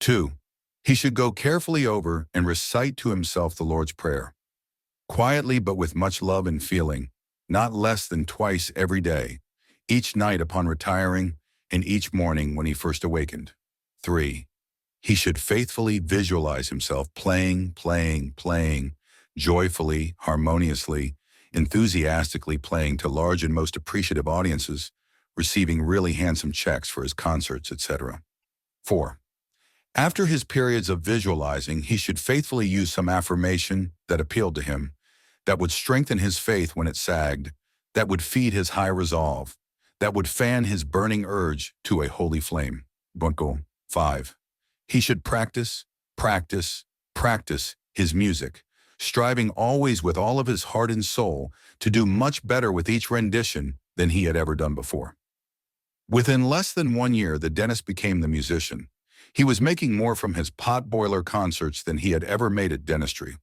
2. He should go carefully over and recite to himself the Lord's Prayer, quietly but with much love and feeling, not less than twice every day, each night upon retiring and each morning when he first awakened. 3. He should faithfully visualize himself playing, joyfully, harmoniously, enthusiastically playing to large and most appreciative audiences, receiving really handsome checks for his concerts, etc. 4. After his periods of visualizing, he should faithfully use some affirmation that appealed to him, that would strengthen his faith when it sagged, that would feed his high resolve, that would fan his burning urge to a holy flame. 5. He should practice his music, striving always with all of his heart and soul to do much better with each rendition than he had ever done before. Within less than 1 year, the dentist became the musician. He was making more from his potboiler concerts than he had ever made at dentistry.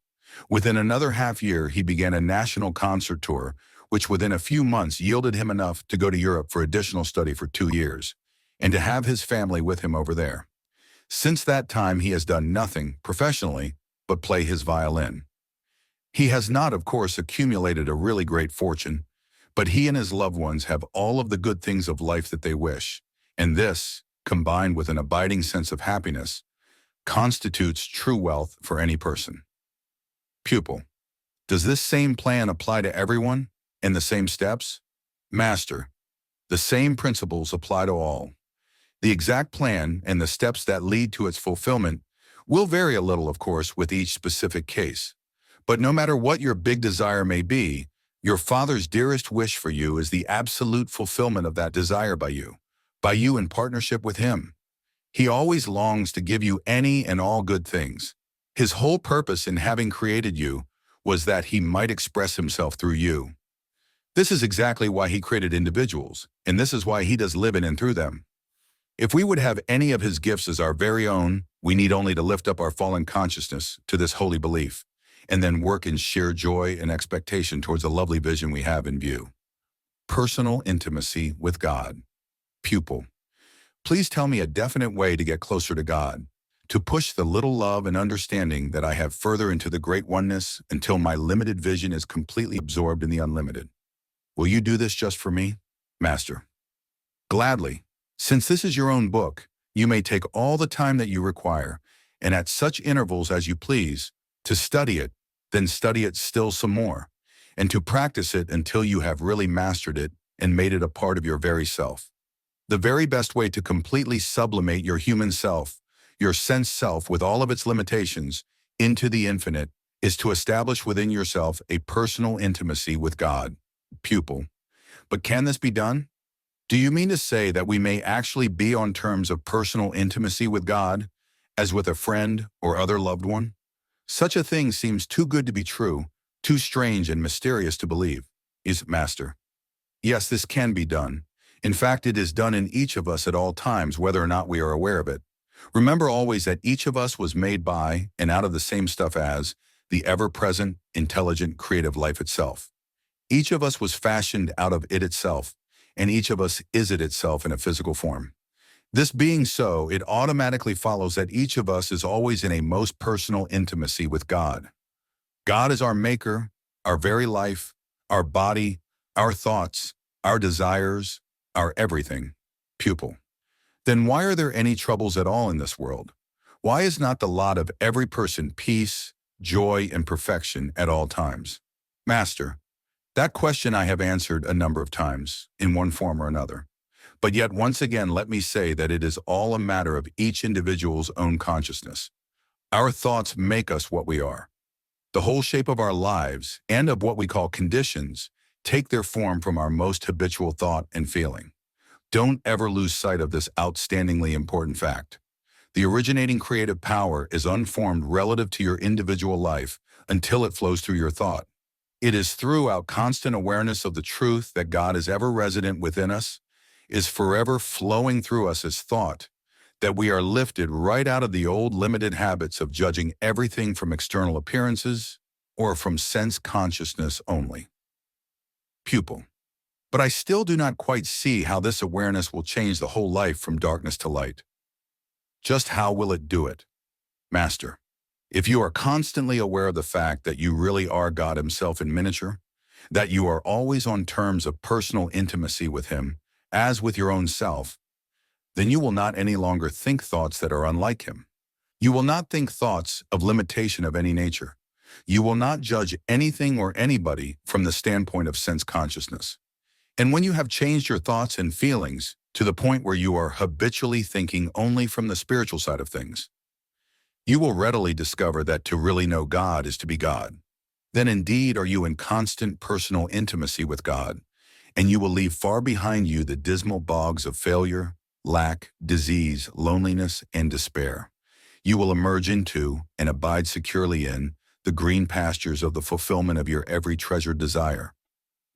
Within another half year, he began a national concert tour, which within a few months yielded him enough to go to Europe for additional study for 2 years, and to have his family with him over there. Since that time, he has done nothing, professionally, but play his violin. He has not, of course, accumulated a really great fortune, but he and his loved ones have all of the good things of life that they wish, and this, combined with an abiding sense of happiness, constitutes true wealth for any person. Pupil. Does this same plan apply to everyone, and the same steps? Master. The same principles apply to all. The exact plan and the steps that lead to its fulfillment will vary a little, of course, with each specific case. But no matter what your big desire may be, your Father's dearest wish for you is the absolute fulfillment of that desire by you in partnership with Him. He always longs to give you any and all good things. His whole purpose in having created you was that He might express Himself through you. This is exactly why He created individuals, and this is why He does live in and through them. If we would have any of His gifts as our very own, we need only to lift up our fallen consciousness to this holy belief, and then work in sheer joy and expectation towards the lovely vision we have in view. Personal intimacy with God. Pupil. Please tell me a definite way to get closer to God, to push the little love and understanding that I have further into the great oneness until my limited vision is completely absorbed in the unlimited. Will you do this just for me? Master. Gladly. Since this is your own book, you may take all the time that you require, and at such intervals as you please, to study it, then study it still some more, and to practice it until you have really mastered it and made it a part of your very self. The very best way to completely sublimate your human self, your sense self with all of its limitations, into the infinite, is to establish within yourself a personal intimacy with God. Pupil. But can this be done? Do you mean to say that we may actually be on terms of personal intimacy with God, as with a friend or other loved one? Such a thing seems too good to be true, too strange and mysterious to believe. Is Master? Yes, this can be done. In fact, it is done in each of us at all times, whether or not we are aware of it. Remember always that each of us was made by and out of the same stuff as the ever-present, intelligent, creative life itself. Each of us was fashioned out of it itself, and each of us is it itself in a physical form. This being so, it automatically follows that each of us is always in a most personal intimacy with God. God is our maker, our very life, our body, our thoughts, our desires, our everything. Pupil. Then why are there any troubles at all in this world? Why is not the lot of every person peace, joy, and perfection at all times? Master. That question I have answered a number of times, in one form or another. But yet once again let me say that it is all a matter of each individual's own consciousness. Our thoughts make us what we are. The whole shape of our lives, and of what we call conditions, take their form from our most habitual thought and feeling. Don't ever lose sight of this outstandingly important fact. The originating creative power is unformed relative to your individual life until it flows through your thought. It is through our constant awareness of the truth that God is ever resident within us, is forever flowing through us as thought, that we are lifted right out of the old limited habits of judging everything from external appearances or from sense consciousness only. Pupil. But I still do not quite see how this awareness will change the whole life from darkness to light. Just how will it do it? Master. If you are constantly aware of the fact that you really are God Himself in miniature, that you are always on terms of personal intimacy with Him, as with your own self, then you will not any longer think thoughts that are unlike Him. You will not think thoughts of limitation of any nature. You will not judge anything or anybody from the standpoint of sense consciousness. And when you have changed your thoughts and feelings to the point where you are habitually thinking only from the spiritual side of things, you will readily discover that to really know God is to be God. Then indeed are you in constant personal intimacy with God, and you will leave far behind you the dismal bogs of failure, lack, disease, loneliness, and despair. You will emerge into, and abide securely in, the green pastures of the fulfillment of your every treasured desire.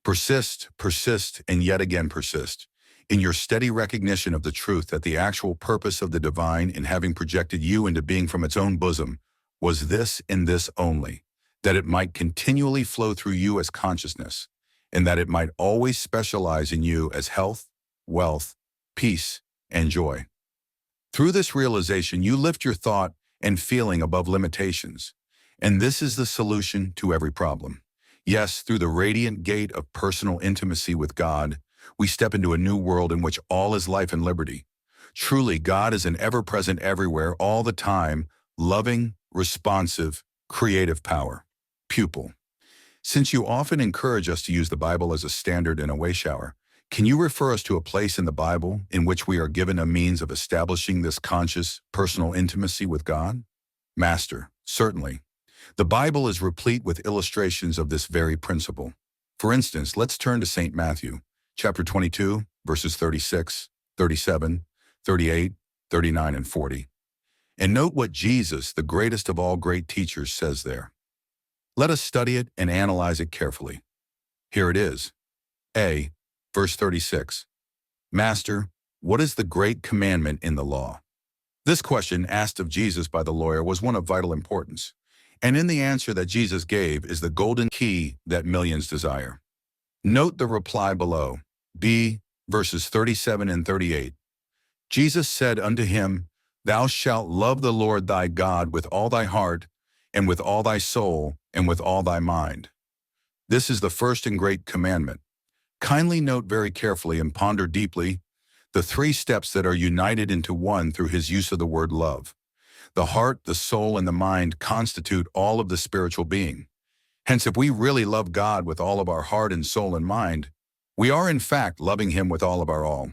Persist, persist, and yet again persist, in your steady recognition of the truth that the actual purpose of the divine in having projected you into being from its own bosom was this and this only, that it might continually flow through you as consciousness, and that it might always specialize in you as health, wealth, peace, and joy. Through this realization, you lift your thought and feeling above limitations, and this is the solution to every problem. Yes, through the radiant gate of personal intimacy with God, we step into a new world in which all is life and liberty. Truly, God is an ever-present everywhere, all the time, loving, responsive, creative power. Pupil. Since you often encourage us to use the Bible as a standard and a way shower, can you refer us to a place in the Bible in which we are given a means of establishing this conscious, personal intimacy with God? Master, certainly. The Bible is replete with illustrations of this very principle. For instance, let's turn to St. Matthew, chapter 22, verses 36, 37, 38, 39, and 40. And note what Jesus, the greatest of all great teachers, says there. Let us study it and analyze it carefully. Here it is. A. Verse 36. Master, what is the great commandment in the law? This question, asked of Jesus by the lawyer, was one of vital importance. And in the answer that Jesus gave is the golden key that millions desire. Note the reply below. B. Verses 37 and 38. Jesus said unto him, Thou shalt love the Lord thy God with all thy heart, and with all thy soul, and with all thy mind. This is the first and great commandment. Kindly note very carefully and ponder deeply the three steps that are united into one through his use of the word love. The heart, the soul, and the mind constitute all of the spiritual being. Hence, if we really love God with all of our heart and soul and mind, we are in fact loving Him with all of our all.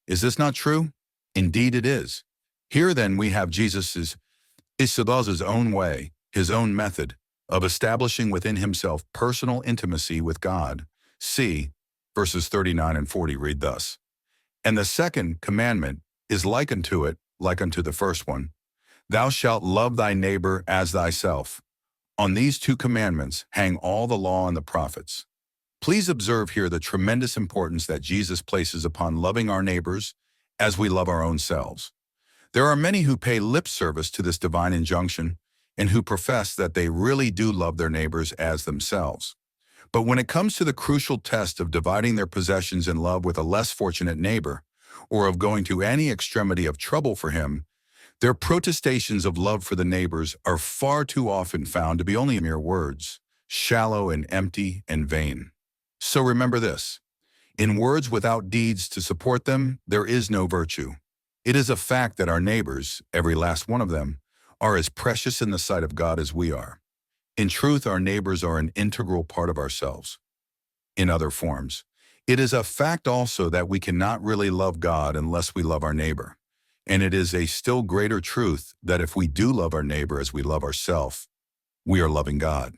Is this not true? Indeed it is. Here then we have Jesus's own way, His own method, of establishing within Himself personal intimacy with God. See, verses 39 and 40 read thus. And the second commandment is like unto it, like unto the first one. Thou shalt love thy neighbor as thyself. On these two commandments hang all the law and the prophets. Please observe here the tremendous importance that Jesus places upon loving our neighbors as we love our own selves. There are many who pay lip service to this divine injunction and who profess that they really do love their neighbors as themselves. But when it comes to the crucial test of dividing their possessions in love with a less fortunate neighbor, or of going to any extremity of trouble for him, their protestations of love for the neighbors are far too often found to be only mere words, shallow and empty and vain. So remember this: in words without deeds to support them, there is no virtue. It is a fact that our neighbors, every last one of them, are as precious in the sight of God as we are. In truth, our neighbors are an integral part of ourselves. In other forms, it is a fact also that we cannot really love God unless we love our neighbor. And it is a still greater truth that if we do love our neighbor as we love ourselves, we are loving God.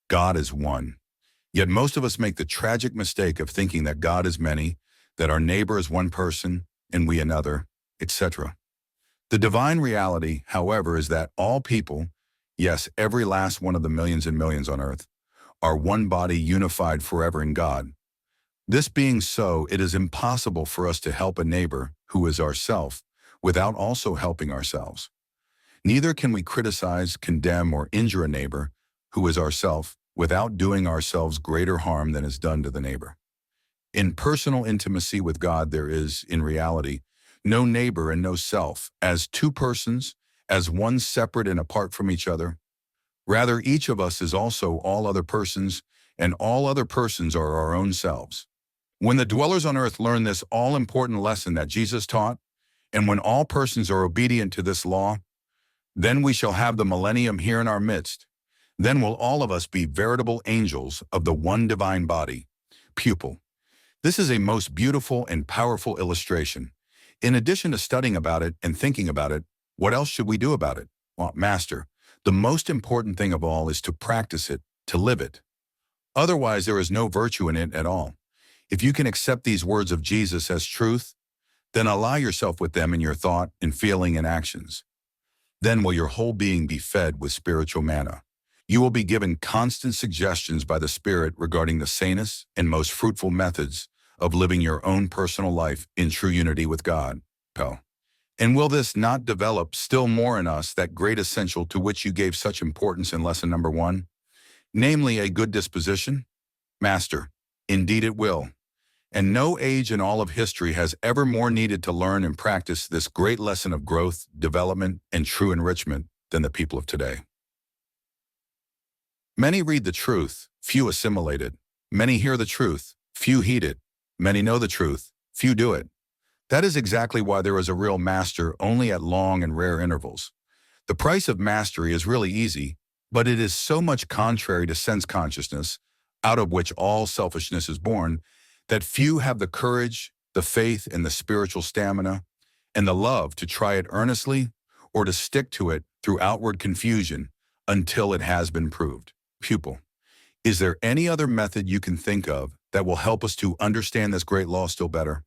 God is one. Yet most of us make the tragic mistake of thinking that God is many, that our neighbor is one person, and we another, etc. The divine reality, however, is that all people, yes, every last one of the millions and millions on earth, are one body unified forever in God. This being so, it is impossible for us to help a neighbor, who is ourself, without also helping ourselves. Neither can we criticize, condemn, or injure a neighbor, who is ourself, without doing ourselves greater harm than is done to the neighbor. In personal intimacy with God, there is, in reality, no neighbor and no self, as two persons, as one separate and apart from each other. Rather, each of us is also all other persons, and all other persons are our own selves. When the dwellers on earth learn this all-important lesson that Jesus taught, and when all persons are obedient to this law, then we shall have the millennium here in our midst. Then will all of us be veritable angels of the one divine body. Pupil. This is a most beautiful and powerful illustration. In addition to studying about it and thinking about it, what else should we do about it? Well, Master, the most important thing of all is to practice it, to live it. Otherwise, there is no virtue in it at all. If you can accept these words of Jesus as truth, then ally yourself with them in your thought and feeling and actions. Then will your whole being be fed with spiritual manna. You will be given constant suggestions by the Spirit regarding the sanest and most fruitful methods of living your own personal life in true unity with God. And will this not develop still more in us that great essential to which you gave such importance in lesson number 1, namely a good disposition? Master, indeed it will. And no age in all of history has ever more needed to learn and practice this great lesson of growth, development, and true enrichment than the people of today. Many read the truth, few assimilate it. Many hear the truth, few heed it. Many know the truth, few do it. That is exactly why there is a real master only at long and rare intervals. The price of mastery is really easy, but it is so much contrary to sense consciousness, out of which all selfishness is born, that few have the courage, the faith, and the spiritual stamina, and the love to try it earnestly or to stick to it through outward confusion until it has been proved. Pupil, is there any other method you can think of that will help us to understand this great law still better?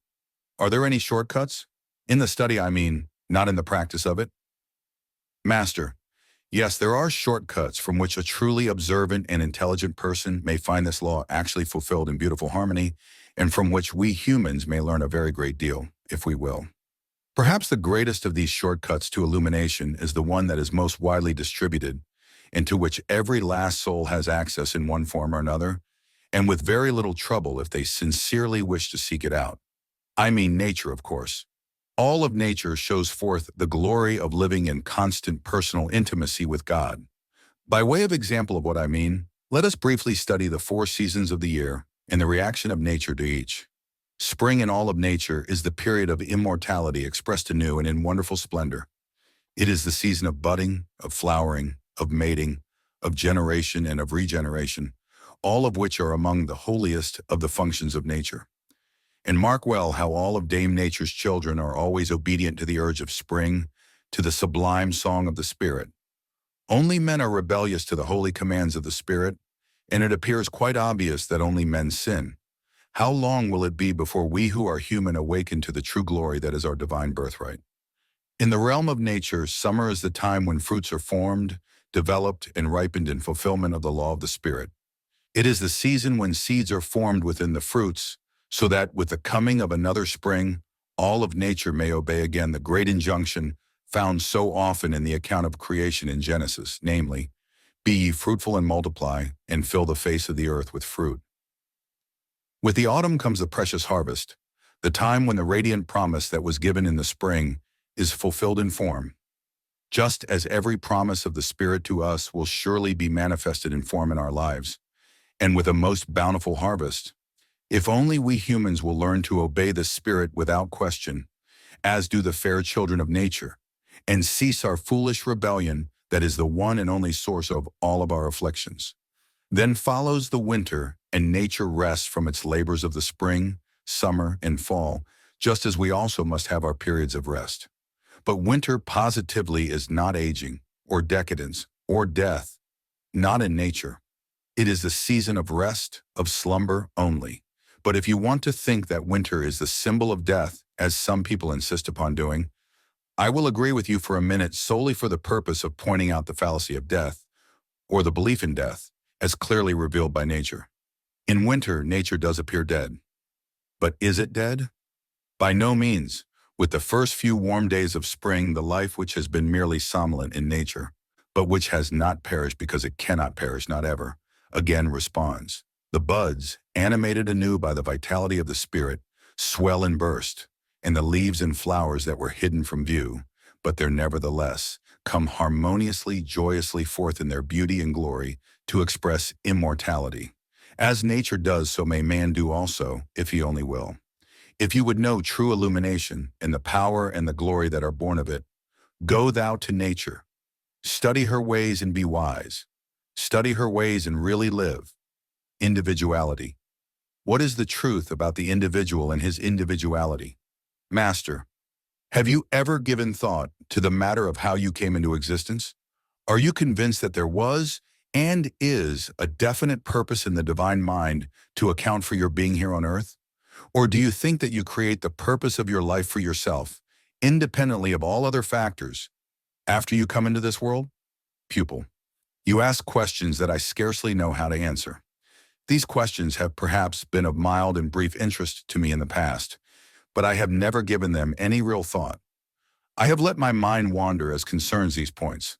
Are there any shortcuts? In the study, I mean, not in the practice of it? Master, yes, there are shortcuts from which a truly observant and intelligent person may find this law actually fulfilled in beautiful harmony, and from which we humans may learn a very great deal, if we will. Perhaps the greatest of these shortcuts to illumination is the one that is most widely distributed, and to which every last soul has access in one form or another, and with very little trouble if they sincerely wish to seek it out. I mean nature, of course. All of nature shows forth the glory of living in constant personal intimacy with God. By way of example of what I mean, let us briefly study the 4 seasons of the year and the reaction of nature to each. Spring in all of nature is the period of immortality expressed anew and in wonderful splendor. It is the season of budding, of flowering, of mating, of generation and of regeneration, all of which are among the holiest of the functions of nature. And mark well how all of Dame Nature's children are always obedient to the urge of spring, to the sublime song of the Spirit. Only men are rebellious to the holy commands of the Spirit, and it appears quite obvious that only men sin. How long will it be before we who are human awaken to the true glory that is our divine birthright? In the realm of nature, summer is the time when fruits are formed, developed, and ripened in fulfillment of the law of the Spirit. It is the season when seeds are formed within the fruits, so that with the coming of another spring, all of nature may obey again the great injunction found so often in the account of creation in Genesis, namely, "Be ye fruitful and multiply, and fill the face of the earth with fruit." With the autumn comes the precious harvest, the time when the radiant promise that was given in the spring is fulfilled in form. Just as every promise of the Spirit to us will surely be manifested in form in our lives, and with a most bountiful harvest, if only we humans will learn to obey the Spirit without question, as do the fair children of nature, and cease our foolish rebellion that is the one and only source of all of our afflictions. Then follows the winter, and nature rests from its labors of the spring, summer, and fall, just as we also must have our periods of rest. But winter positively is not aging, or decadence, or death, not in nature. It is the season of rest, of slumber only. But if you want to think that winter is the symbol of death, as some people insist upon doing, I will agree with you for a minute solely for the purpose of pointing out the fallacy of death, or the belief in death, as clearly revealed by nature. In winter, nature does appear dead. But is it dead? By no means. With the first few warm days of spring, the life which has been merely somnolent in nature, but which has not perished because it cannot perish, not ever, again responds. The buds, animated anew by the vitality of the Spirit, swell and burst, and the leaves and flowers that were hidden from view, but they're nevertheless, come harmoniously, joyously forth in their beauty and glory to express immortality. As nature does, so may man do also, if he only will. If you would know true illumination and the power and the glory that are born of it, go thou to nature. Study her ways and be wise. Study her ways and really live. Individuality. What is the truth about the individual and his individuality? Master, have you ever given thought to the matter of how you came into existence? Are you convinced that there was and is a definite purpose in the divine mind to account for your being here on earth? Or do you think that you create the purpose of your life for yourself, independently of all other factors, after you come into this world? Pupil, you ask questions that I scarcely know how to answer. These questions have perhaps been of mild and brief interest to me in the past, but I have never given them any real thought. I have let my mind wander as concerns these points.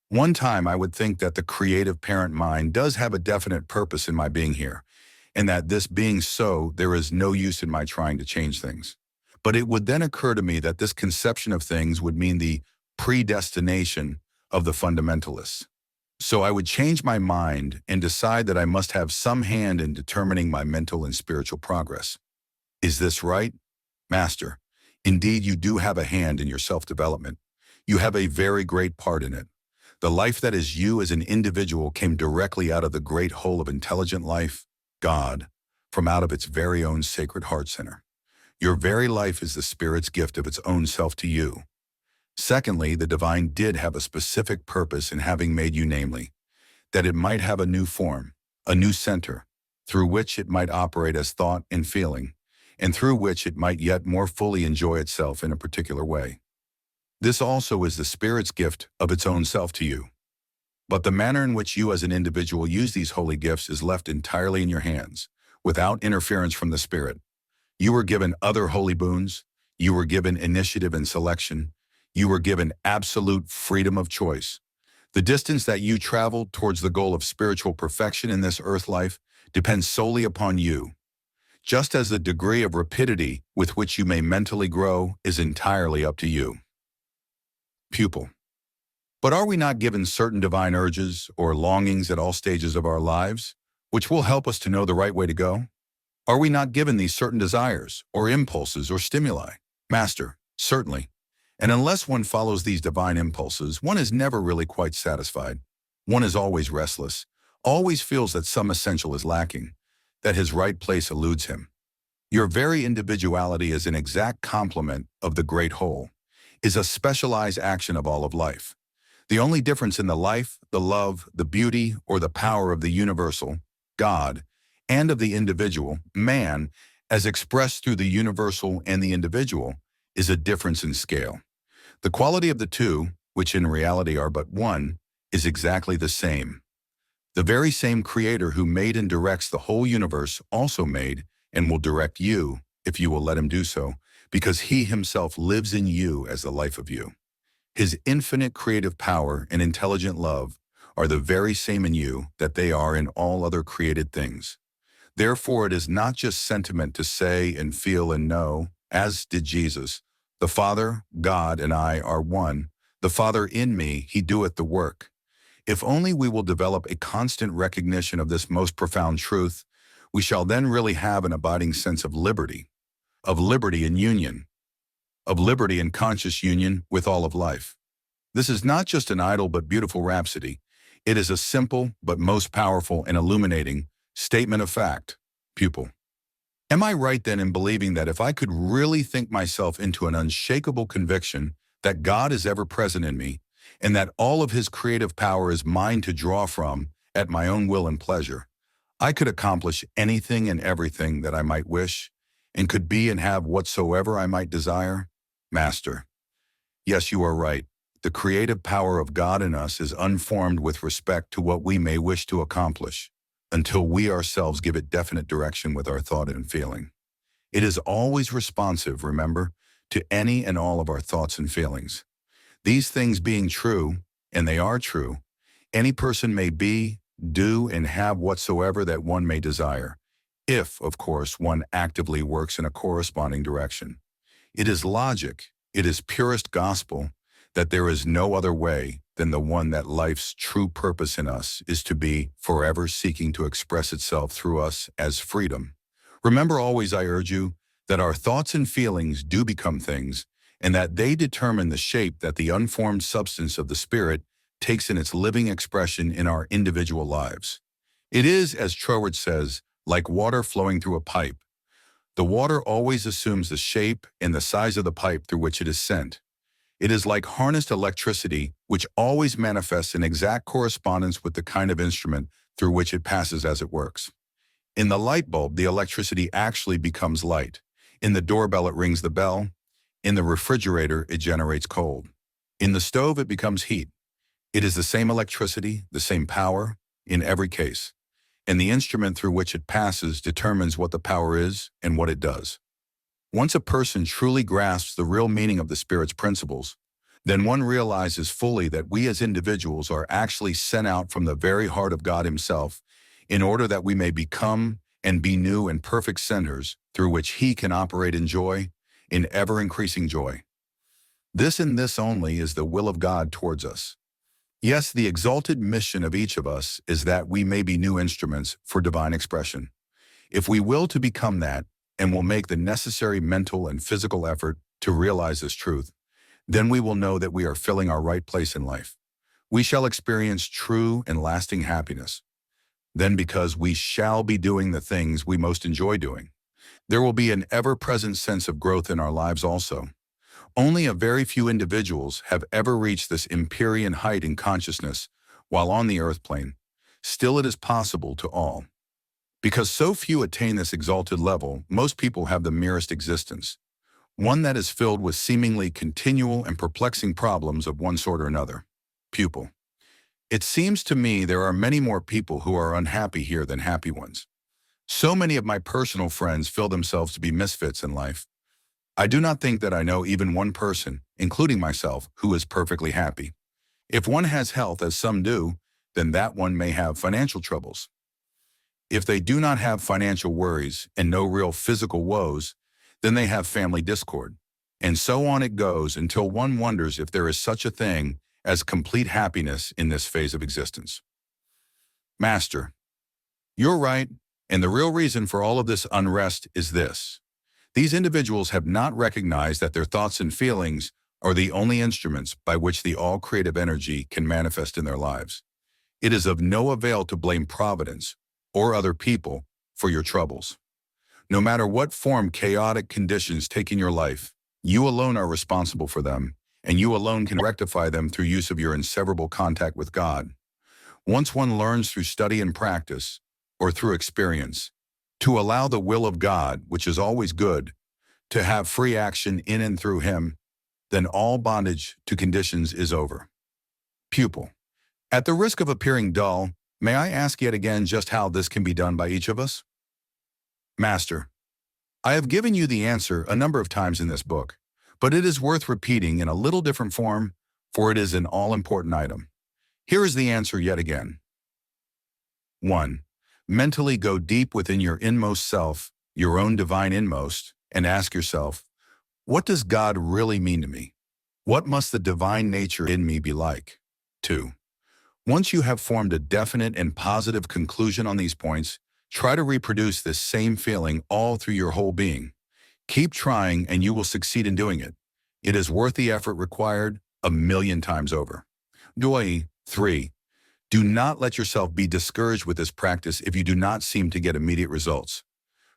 One time I would think that the creative parent mind does have a definite purpose in my being here, and that this being so, there is no use in my trying to change things. But it would then occur to me that this conception of things would mean the predestination of the fundamentalists. So I would change my mind and decide that I must have some hand in determining my mental and spiritual progress. Is this right? Master, indeed you do have a hand in your self-development. You have a very great part in it. The life that is you as an individual came directly out of the great whole of intelligent life, God, from out of its very own sacred heart center. Your very life is the Spirit's gift of its own self to you. Secondly, the divine did have a specific purpose in having made you, namely, that it might have a new form, a new center, through which it might operate as thought and feeling, and through which it might yet more fully enjoy itself in a particular way. This also is the Spirit's gift of its own self to you. But the manner in which you as an individual use these holy gifts is left entirely in your hands, without interference from the Spirit. You were given other holy boons, you were given initiative and selection, you were given absolute freedom of choice. The distance that you travel towards the goal of spiritual perfection in this earth life depends solely upon you, just as the degree of rapidity with which you may mentally grow is entirely up to you. Pupil. But are we not given certain divine urges or longings at all stages of our lives, which will help us to know the right way to go? Are we not given these certain desires or impulses or stimuli? Master, certainly. And unless one follows these divine impulses, one is never really quite satisfied. One is always restless, always feels that some essential is lacking, that his right place eludes him. Your very individuality is an exact complement of the great whole, is a specialized action of all of life. The only difference in the life, the love, the beauty, or the power of the universal, God, and of the individual, man, as expressed through the universal and the individual, is a difference in scale. The quality of the two, which in reality are but one, is exactly the same. The very same Creator who made and directs the whole universe also made and will direct you, if you will let him do so, because he himself lives in you as the life of you. His infinite creative power and intelligent love are the very same in you that they are in all other created things. Therefore, it is not just sentiment to say and feel and know, as did Jesus, the Father, God, and I are one. The Father in me, he doeth the work. If only we will develop a constant recognition of this most profound truth, we shall then really have an abiding sense of liberty in union, of liberty in conscious union with all of life. This is not just an idle but beautiful rhapsody. It is a simple but most powerful and illuminating statement of fact. Pupil. Am I right then in believing that if I could really think myself into an unshakable conviction that God is ever present in me, and that all of his creative power is mine to draw from at my own will and pleasure, I could accomplish anything and everything that I might wish, and could be and have whatsoever I might desire? Master. Yes, you are right. The creative power of God in us is unformed with respect to what we may wish to accomplish, until we ourselves give it definite direction with our thought and feeling. It is always responsive, remember, to any and all of our thoughts and feelings. These things being true, and they are true, any person may be, do, and have whatsoever that one may desire, if, of course, one actively works in a corresponding direction. It is logic, it is purest gospel, that there is no other way than the one that life's true purpose in us is to be forever seeking to express itself through us as freedom. Remember always, I urge you, that our thoughts and feelings do become things, and that they determine the shape that the unformed substance of the Spirit takes in its living expression in our individual lives. It is, as Troward says, like water flowing through a pipe. The water always assumes the shape and the size of the pipe through which it is sent. It is like harnessed electricity, which always manifests in exact correspondence with the kind of instrument through which it passes as it works. In the light bulb, the electricity actually becomes light. In the doorbell, it rings the bell. In the refrigerator, it generates cold. In the stove, it becomes heat. It is the same electricity, the same power, in every case. And the instrument through which it passes determines what the power is and what it does. Once a person truly grasps the real meaning of the Spirit's principles, then one realizes fully that we as individuals are actually sent out from the very heart of God himself in order that we may become and be new and perfect centers through which he can operate in joy, in ever-increasing joy. This and this only is the will of God towards us. Yes, the exalted mission of each of us is that we may be new instruments for divine expression. If we will to become that, and will make the necessary mental and physical effort to realize this truth, then we will know that we are filling our right place in life. We shall experience true and lasting happiness. Then, because we shall be doing the things we most enjoy doing, there will be an ever-present sense of growth in our lives also. Only a very few individuals have ever reached this empyrean height in consciousness while on the earth plane. Still, it is possible to all. Because so few attain this exalted level, most people have the merest existence, one that is filled with seemingly continual and perplexing problems of one sort or another. Pupil. It seems to me there are many more people who are unhappy here than happy ones. So many of my personal friends feel themselves to be misfits in life. I do not think that I know even one person, including myself, who is perfectly happy. If one has health, as some do, then that one may have financial troubles. If they do not have financial worries and no real physical woes, then they have family discord. And so on it goes until one wonders if there is such a thing as complete happiness in this phase of existence. Master, you're right, and the real reason for all of this unrest is this. These individuals have not recognized that their thoughts and feelings are the only instruments by which the all-creative energy can manifest in their lives. It is of no avail to blame Providence or other people for your troubles. No matter what form chaotic conditions take in your life, you alone are responsible for them, and you alone can rectify them through use of your inseparable contact with God. Once one learns through study and practice, or through experience, to allow the will of God, which is always good, to have free action in and through him, then all bondage to conditions is over. Pupil. At the risk of appearing dull, may I ask yet again just how this can be done by each of us? Master. I have given you the answer a number of times in this book, but it is worth repeating in a little different form, for it is an all-important item. Here is the answer yet again. 1. Mentally go deep within your inmost self, your own divine inmost, and ask yourself, what does God really mean to me? What must the divine nature in me be like? 2. Once you have formed a definite and positive conclusion on these points, try to reproduce this same feeling all through your whole being. Keep trying and you will succeed in doing it. It is worth the effort required 1,000,000 times over. 3. Do not let yourself be discouraged with this practice if you do not seem to get immediate results.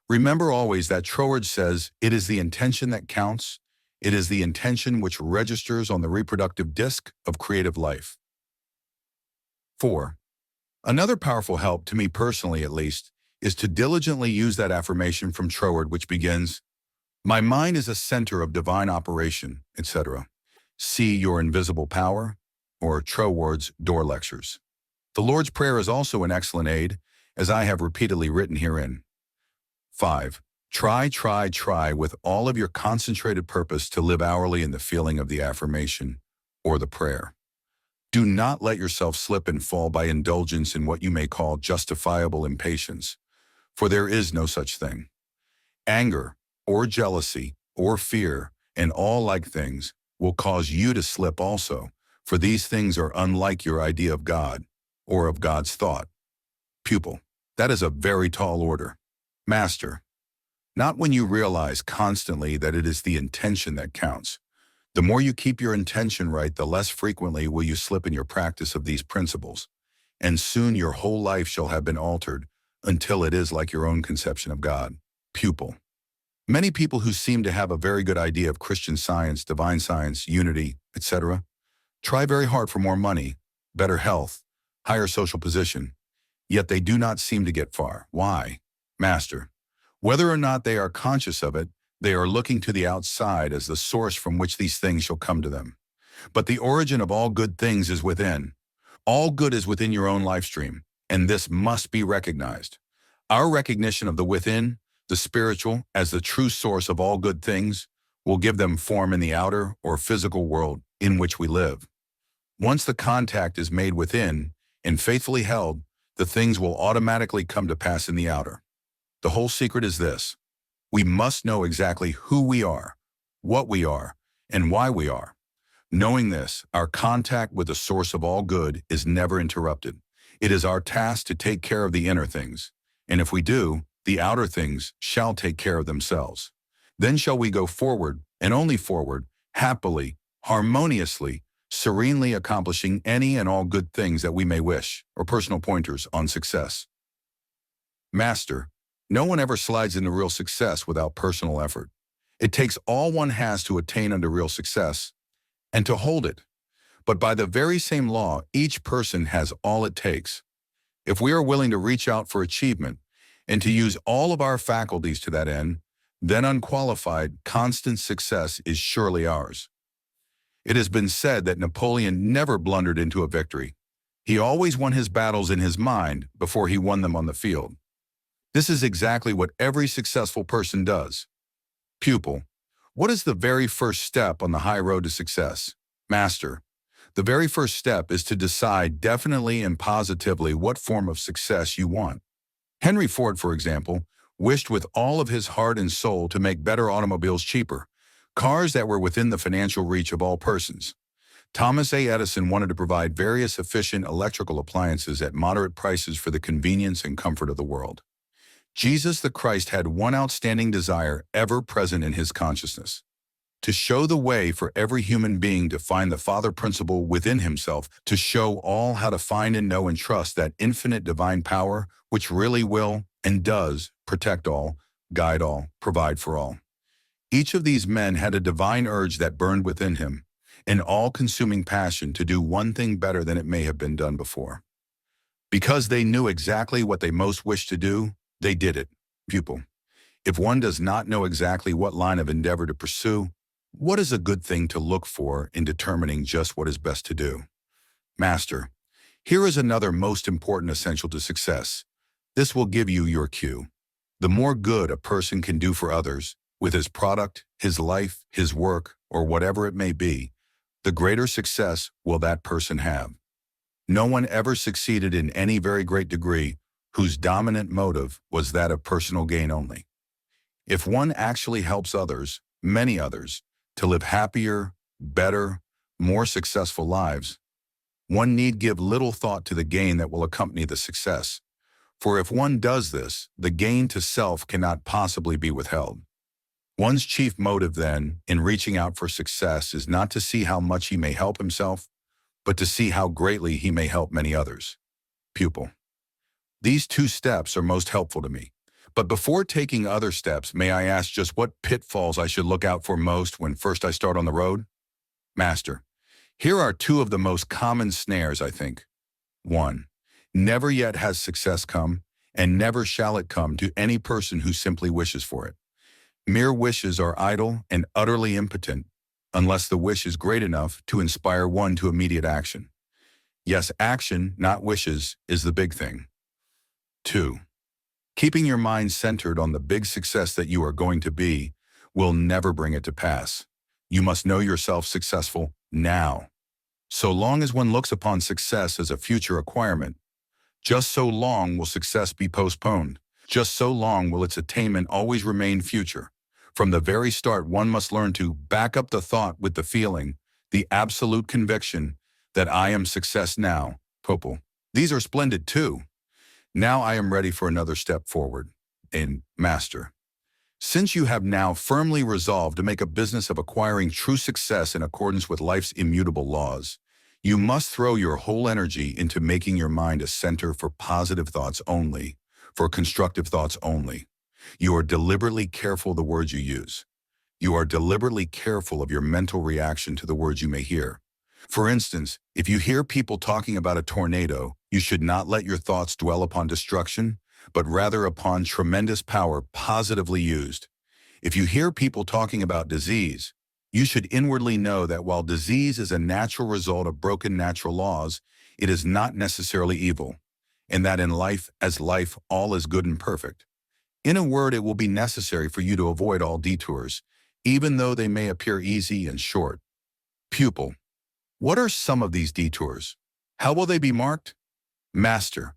Remember always that Troward says, it is the intention that counts. It is the intention which registers on the reproductive disc of creative life. 4. Another powerful help, to me personally at least, is to diligently use that affirmation from Troward which begins, my mind is a center of divine operation, etc. See Your Invisible Power, or Troward's Door Lectures. The Lord's Prayer is also an excellent aid, as I have repeatedly written herein. 5. Try with all of your concentrated purpose to live hourly in the feeling of the affirmation or the prayer. Do not let yourself slip and fall by indulgence in what you may call justifiable impatience, for there is no such thing. Anger, or jealousy, or fear, and all like things will cause you to slip also, for these things are unlike your idea of God, or of God's thought. Pupil. That is a very tall order. Master. Not when you realize constantly that it is the intention that counts. The more you keep your intention right, the less frequently will you slip in your practice of these principles, and soon your whole life shall have been altered until it is like your own conception of God. Pupil. Many people who seem to have a very good idea of Christian Science, divine science, unity, etc., try very hard for more money, better health, higher social position, yet they do not seem to get far. Why? Master. Whether or not they are conscious of it, they are looking to the outside as the source from which these things shall come to them. But the origin of all good things is within. All good is within your own life stream, and this must be recognized. Our recognition of the within, the spiritual, as the true source of all good things, will give them form in the outer or physical world in which we live. Once the contact is made within and faithfully held, the things will automatically come to pass in the outer. The whole secret is this. We must know exactly who we are, what we are, and why we are. Knowing this, our contact with the source of all good is never interrupted. It is our task to take care of the inner things, and if we do, the outer things shall take care of themselves. Then shall we go forward, and only forward, happily, harmoniously, serenely accomplishing any and all good things that we may wish, or personal pointers on success. Master, no one ever slides into real success without personal effort. It takes all one has to attain unto real success, and to hold it. But by the very same law, each person has all it takes. If we are willing to reach out for achievement, and to use all of our faculties to that end, then unqualified, constant success is surely ours. It has been said that Napoleon never blundered into a victory. He always won his battles in his mind before he won them on the field. This is exactly what every successful person does. Pupil. What is the very first step on the high road to success? Master. The very first step is to decide definitely and positively what form of success you want. Henry Ford, for example, wished with all of his heart and soul to make better automobiles cheaper, cars that were within the financial reach of all persons. Thomas A. Edison wanted to provide various efficient electrical appliances at moderate prices for the convenience and comfort of the world. Jesus the Christ had one outstanding desire ever present in his consciousness. to show the way for every human being to find the Father principle within himself, to show all how to find and know and trust that infinite divine power, which really will and does protect all, guide all, provide for all. Each of these men had a divine urge that burned within him, an all-consuming passion to do one thing better than it may have been done before. Because they knew exactly what they most wished to do, they did it. Pupil. If one does not know exactly what line of endeavor to pursue, what is a good thing to look for in determining just what is best to do? Master. Here is another most important essential to success. This will give you your cue. The more good a person can do for others, with his product, his life, his work, or whatever it may be, the greater success will that person have. No one ever succeeded in any very great degree whose dominant motive was that of personal gain only. If one actually helps others, many others, to live happier, better, more successful lives, one need give little thought to the gain that will accompany the success. For if one does this, the gain to self cannot possibly be withheld. One's chief motive, then, in reaching out for success is not to see how much he may help himself, but to see how greatly he may help many others. Pupil. These two steps are most helpful to me. But before taking other steps, may I ask just what pitfalls I should look out for most when first I start on the road? Master. Here are two of the most common snares, I think. 1. Never yet has success come, and never shall it come to any person who simply wishes for it. Mere wishes are idle and utterly impotent, unless the wish is great enough to inspire one to immediate action. Yes, action, not wishes, is the big thing. 2. Keeping your mind centered on the big success that you are going to be will never bring it to pass. You must know yourself successful now. So long as one looks upon success as a future acquirement, just so long will success be postponed. Just so long will its attainment always remain future. From the very start, one must learn to back up the thought with the feeling, the absolute conviction that I am success now. Pupil. These are splendid too. Now I am ready for another step forward. And Master. Since you have now firmly resolved to make a business of acquiring true success in accordance with life's immutable laws, you must throw your whole energy into making your mind a center for positive thoughts only, for constructive thoughts only. You are deliberately careful the words you use. You are deliberately careful of your mental reaction to the words you may hear. For instance, if you hear people talking about a tornado, you should not let your thoughts dwell upon destruction, but rather upon tremendous power positively used. If you hear people talking about disease, you should inwardly know that while disease is a natural result of broken natural laws, it is not necessarily evil, and that in life as life all is good and perfect. In a word, it will be necessary for you to avoid all detours, even though they may appear easy and short. Pupil. What are some of these detours? How will they be marked? Master.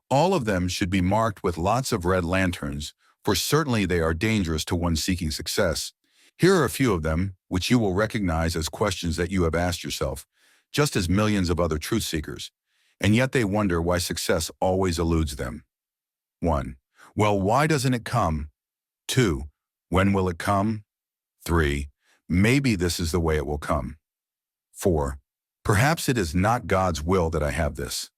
All of them should be marked with lots of red lanterns, for certainly they are dangerous to one seeking success. Here are a few of them, which you will recognize as questions that you have asked yourself, just as millions of other truth seekers, and yet they wonder why success always eludes them. 1. Well, why doesn't it come? 2. When will it come? 3. Maybe this is the way it will come. 4. Perhaps it is not God's will that I have this.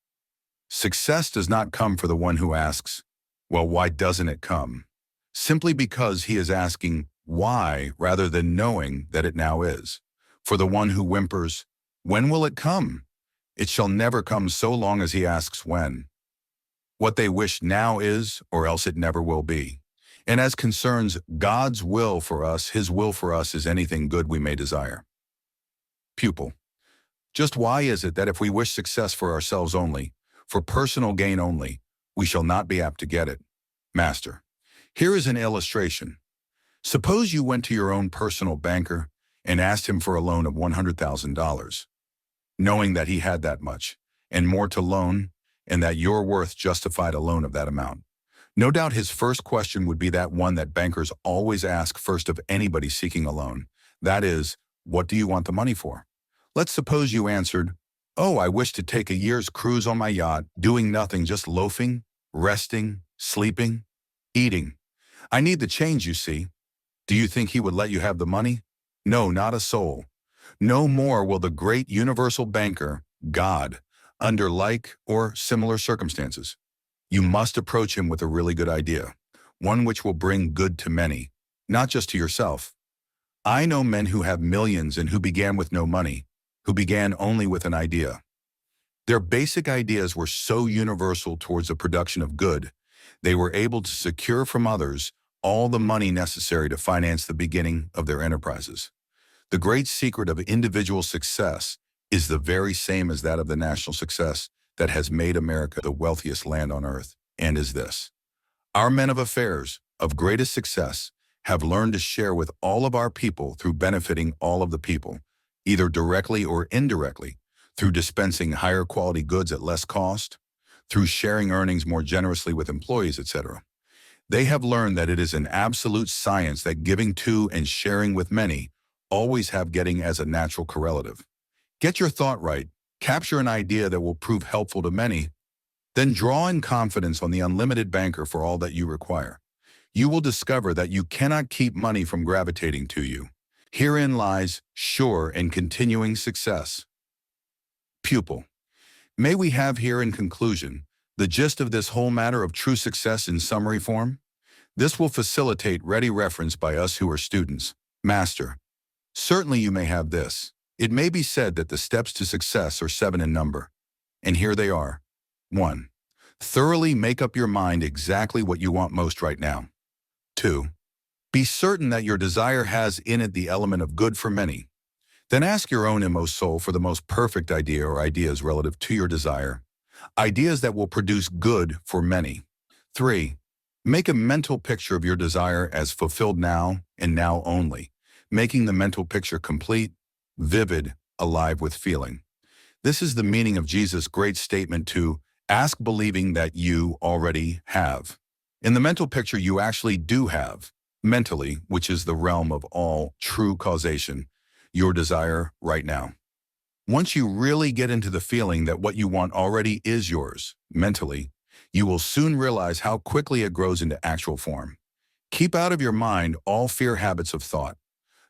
Success does not come for the one who asks, well, why doesn't it come? Simply because he is asking why rather than knowing that it now is. For the one who whimpers, when will it come? It shall never come so long as he asks when. What they wish now is, or else it never will be. And as concerns God's will for us, his will for us is anything good we may desire. Pupil. Just why is it that if we wish success for ourselves only, for personal gain only, we shall not be apt to get it? Master. Here is an illustration. Suppose you went to your own personal banker and asked him for a loan of $100,000, knowing that he had that much, and more to loan, and that your worth justified a loan of that amount. No doubt his first question would be that one that bankers always ask first of anybody seeking a loan. That is, what do you want the money for? Let's suppose you answered, oh, I wish to take a year's cruise on my yacht, doing nothing, just loafing, resting, sleeping, eating. I need the change, you see. Do you think he would let you have the money? No, not a soul. No more will the great universal banker, God, under like or similar circumstances. You must approach him with a really good idea, one which will bring good to many, not just to yourself. I know men who have millions and who began with no money, who began only with an idea. Their basic ideas were so universal towards the production of good, they were able to secure from others all the money necessary to finance the beginning of their enterprises. The great secret of individual success is the very same as that of the national success that has made America the wealthiest land on earth, and is this. Our men of affairs, of greatest success, have learned to share with all of our people through benefiting all of the people, either directly or indirectly, through dispensing higher quality goods at less cost, through sharing earnings more generously with employees, etc. They have learned that it is an absolute science that giving to and sharing with many always have getting as a natural correlative. Get your thought right, capture an idea that will prove helpful to many, then draw in confidence on the unlimited banker for all that you require. You will discover that you cannot keep money from gravitating to you. Herein lies sure and continuing success. Pupil. May we have here in conclusion the gist of this whole matter of true success in summary form? This will facilitate ready reference by us who are students. Master. Certainly you may have this. It may be said that the steps to success are 7 in number. And here they are. 1. Thoroughly make up your mind exactly what you want most right now. 2. Be certain that your desire has in it the element of good for many. Then ask your own inmost soul for the most perfect idea or ideas relative to your desire. Ideas that will produce good for many. 3. Make a mental picture of your desire as fulfilled now and now only, making the mental picture complete, vivid, alive with feeling. This is the meaning of Jesus' great statement to ask believing that you already have. In the mental picture you actually do have, mentally, which is the realm of all true causation, your desire right now. Once you really get into the feeling that what you want already is yours, mentally, you will soon realize how quickly it grows into actual form. Keep out of your mind all fear habits of thought.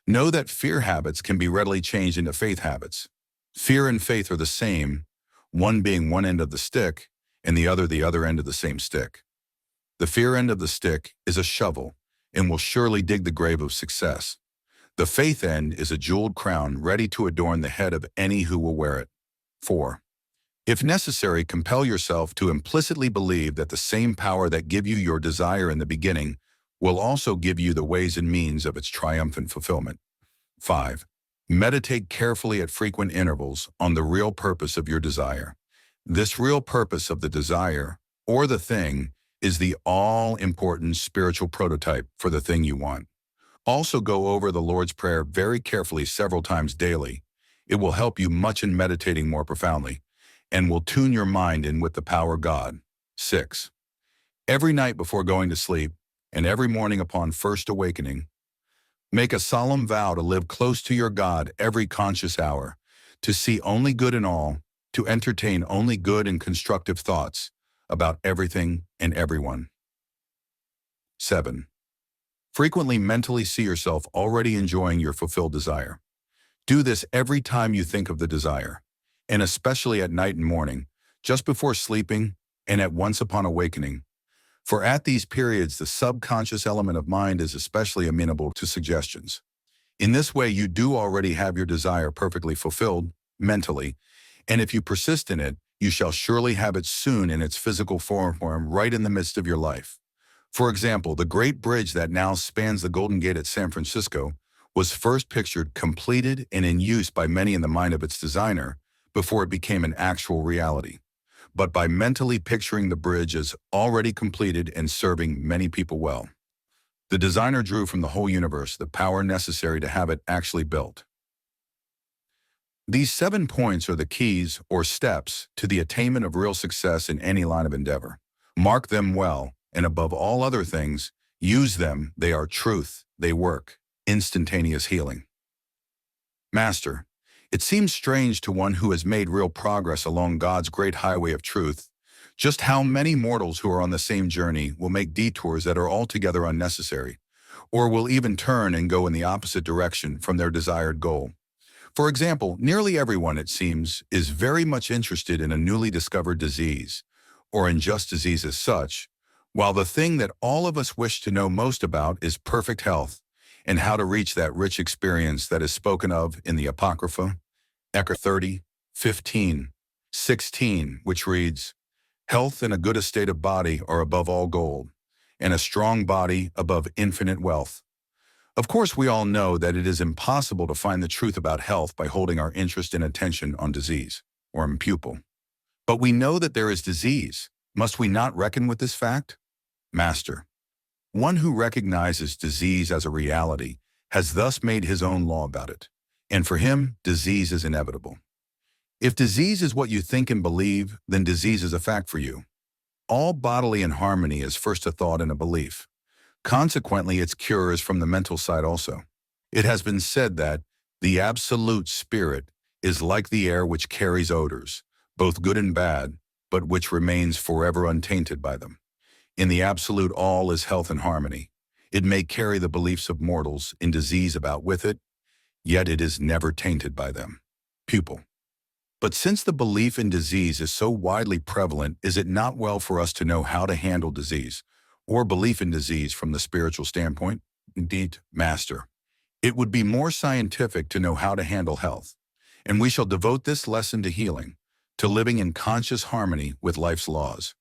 Know that fear habits can be readily changed into faith habits. Fear and faith are the same, one being one end of the stick and the other end of the same stick. The fear end of the stick is a shovel and will surely dig the grave of success. The faith end is a jeweled crown ready to adorn the head of any who will wear it. 4. If necessary, compel yourself to implicitly believe that the same power that gave you your desire in the beginning will also give you the ways and means of its triumphant fulfillment. 5. Meditate carefully at frequent intervals on the real purpose of your desire. This real purpose of the desire, or the thing, is the all-important spiritual prototype for the thing you want. Also go over the Lord's Prayer very carefully several times daily. It will help you much in meditating more profoundly, and will tune your mind in with the power of God. 6. Every night before going to sleep, and every morning upon first awakening, make a solemn vow to live close to your God every conscious hour, to see only good in all, to entertain only good and constructive thoughts about everything and everyone. 7. Frequently mentally see yourself already enjoying your fulfilled desire. Do this every time you think of the desire, and especially at night and morning, just before sleeping, and at once upon awakening. For at these periods, the subconscious element of mind is especially amenable to suggestions. In this way, you do already have your desire perfectly fulfilled, mentally, and if you persist in it, you shall surely have it soon in its physical form right in the midst of your life. For example, the great bridge that now spans the Golden Gate at San Francisco was first pictured completed and in use by many in the mind of its designer before it became an actual reality. But by mentally picturing the bridge as already completed and serving many people well, the designer drew from the whole universe the power necessary to have it actually built. These 7 points are the keys or steps to the attainment of real success in any line of endeavor. Mark them well, and above all other things, use them. They are truth. They work. Instantaneous healing. Master, it seems strange to one who has made real progress along God's great highway of truth, just how many mortals who are on the same journey will make detours that are altogether unnecessary, or will even turn and go in the opposite direction from their desired goal. For example, nearly everyone, it seems, is very much interested in a newly discovered disease, or in just disease as such, while the thing that all of us wish to know most about is perfect health and how to reach that rich experience that is spoken of in the Apocrypha, Eckhart 30, 15, 16, which reads, "Health and a good estate of body are above all gold, and a strong body above infinite wealth." Of course, we all know that it is impossible to find the truth about health by holding our interest and attention on disease, or in pupil. But we know that there is disease. Must we not reckon with this fact? Master. One who recognizes disease as a reality has thus made his own law about it, and for him, disease is inevitable. If disease is what you think and believe, then disease is a fact for you. All bodily inharmony is first a thought and a belief. Consequently, its cure is from the mental side also. It has been said that the absolute spirit is like the air which carries odors, both good and bad, but which remains forever untainted by them. In the absolute all is health and harmony. It may carry the beliefs of mortals in disease about with it, yet it is never tainted by them. Pupil. But since the belief in disease is so widely prevalent, is it not well for us to know how to handle disease, or belief in disease from the spiritual standpoint? Indeed, Master. It would be more scientific to know how to handle health, and we shall devote this lesson to healing, to living in conscious harmony with life's laws.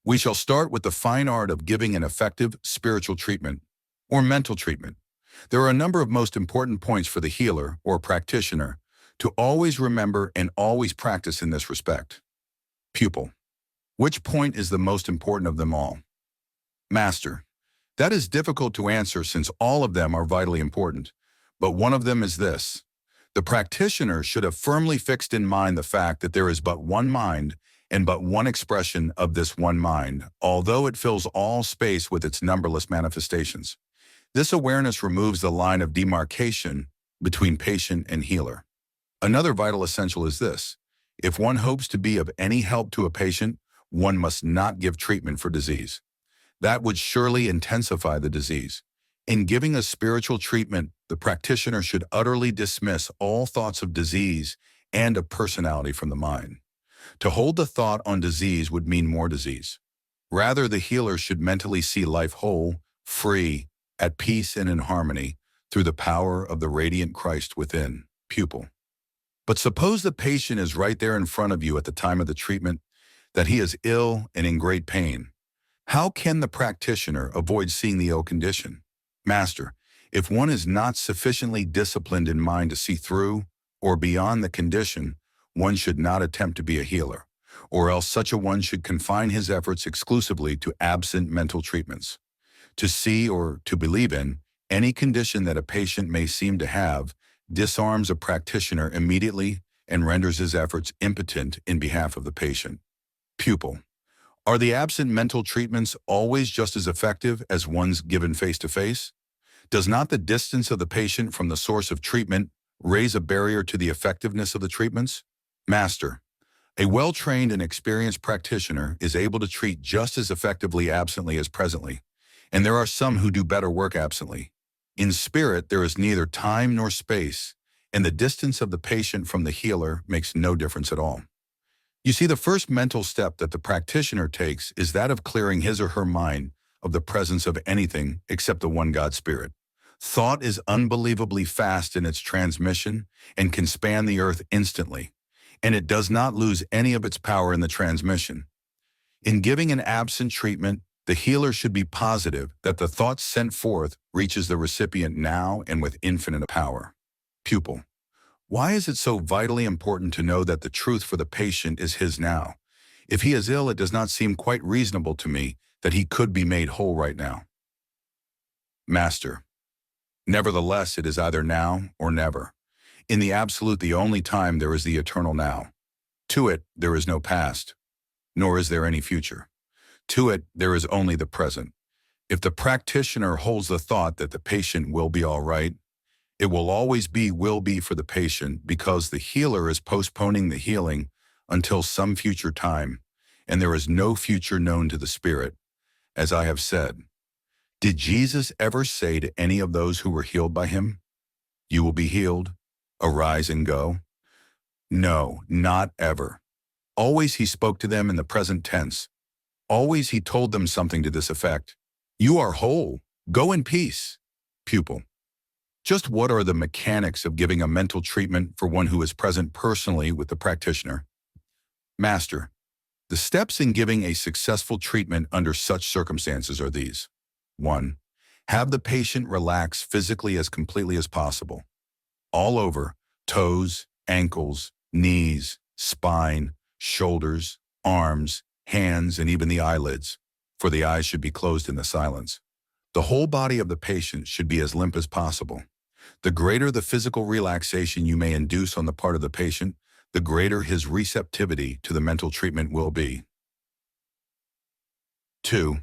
We shall start with the fine art of giving an effective spiritual treatment, or mental treatment. There are a number of most important points for the healer or practitioner to always remember and always practice in this respect. Pupil. Which point is the most important of them all? Master. That is difficult to answer since all of them are vitally important, but one of them is this. The practitioner should have firmly fixed in mind the fact that there is but one mind and but one expression of this one mind, although it fills all space with its numberless manifestations. This awareness removes the line of demarcation between patient and healer. Another vital essential is this. If one hopes to be of any help to a patient, one must not give treatment for disease. That would surely intensify the disease. In giving a spiritual treatment, the practitioner should utterly dismiss all thoughts of disease and of personality from the mind. To hold the thought on disease would mean more disease. Rather, the healer should mentally see life whole, free, at peace and in harmony through the power of the radiant Christ within. Pupil. But suppose the patient is right there in front of you at the time of the treatment, that he is ill and in great pain. How can the practitioner avoid seeing the ill condition? Master, if one is not sufficiently disciplined in mind to see through or beyond the condition, one should not attempt to be a healer, or else such a one should confine his efforts exclusively to absent mental treatments. To see or to believe in any condition that a patient may seem to have disarms a practitioner immediately and renders his efforts impotent in behalf of the patient. Pupil. Are the absent mental treatments always just as effective as ones given face-to-face? Does not the distance of the patient from the source of treatment raise a barrier to the effectiveness of the treatments? Master. A well-trained and experienced practitioner is able to treat just as effectively absently as presently, and there are some who do better work absently. In spirit, there is neither time nor space, and the distance of the patient from the healer makes no difference at all. You see, the first mental step that the practitioner takes is that of clearing his or her mind of the presence of anything except the one God Spirit. Thought is unbelievably fast in its transmission and can span the earth instantly, and it does not lose any of its power in the transmission. In giving an absent treatment, the healer should be positive that the thought sent forth reaches the recipient now and with infinite power. Pupil. Why is it so vitally important to know that the truth for the patient is his now? If he is ill, it does not seem quite reasonable to me that he could be made whole right now. Master. Nevertheless, it is either now or never. In the absolute, the only time there is the eternal now. To it, there is no past, nor is there any future. To it, there is only the present. If the practitioner holds the thought that the patient will be all right, it will always will be for the patient, because the healer is postponing the healing until some future time, and there is no future known to the spirit, as I have said. Did Jesus ever say to any of those who were healed by him, "You will be healed, arise and go"? No, not ever. Always he spoke to them in the present tense. Always he told them something to this effect. You are whole. Go in peace. Pupil. Just what are the mechanics of giving a mental treatment for one who is present personally with the practitioner? Master. The steps in giving a successful treatment under such circumstances are these. 1. Have the patient relax physically as completely as possible. All over, toes, ankles, knees, spine, shoulders, arms, hands, and even the eyelids, for the eyes should be closed in the silence. The whole body of the patient should be as limp as possible. The greater the physical relaxation you may induce on the part of the patient, the greater his receptivity to the mental treatment will be. 2.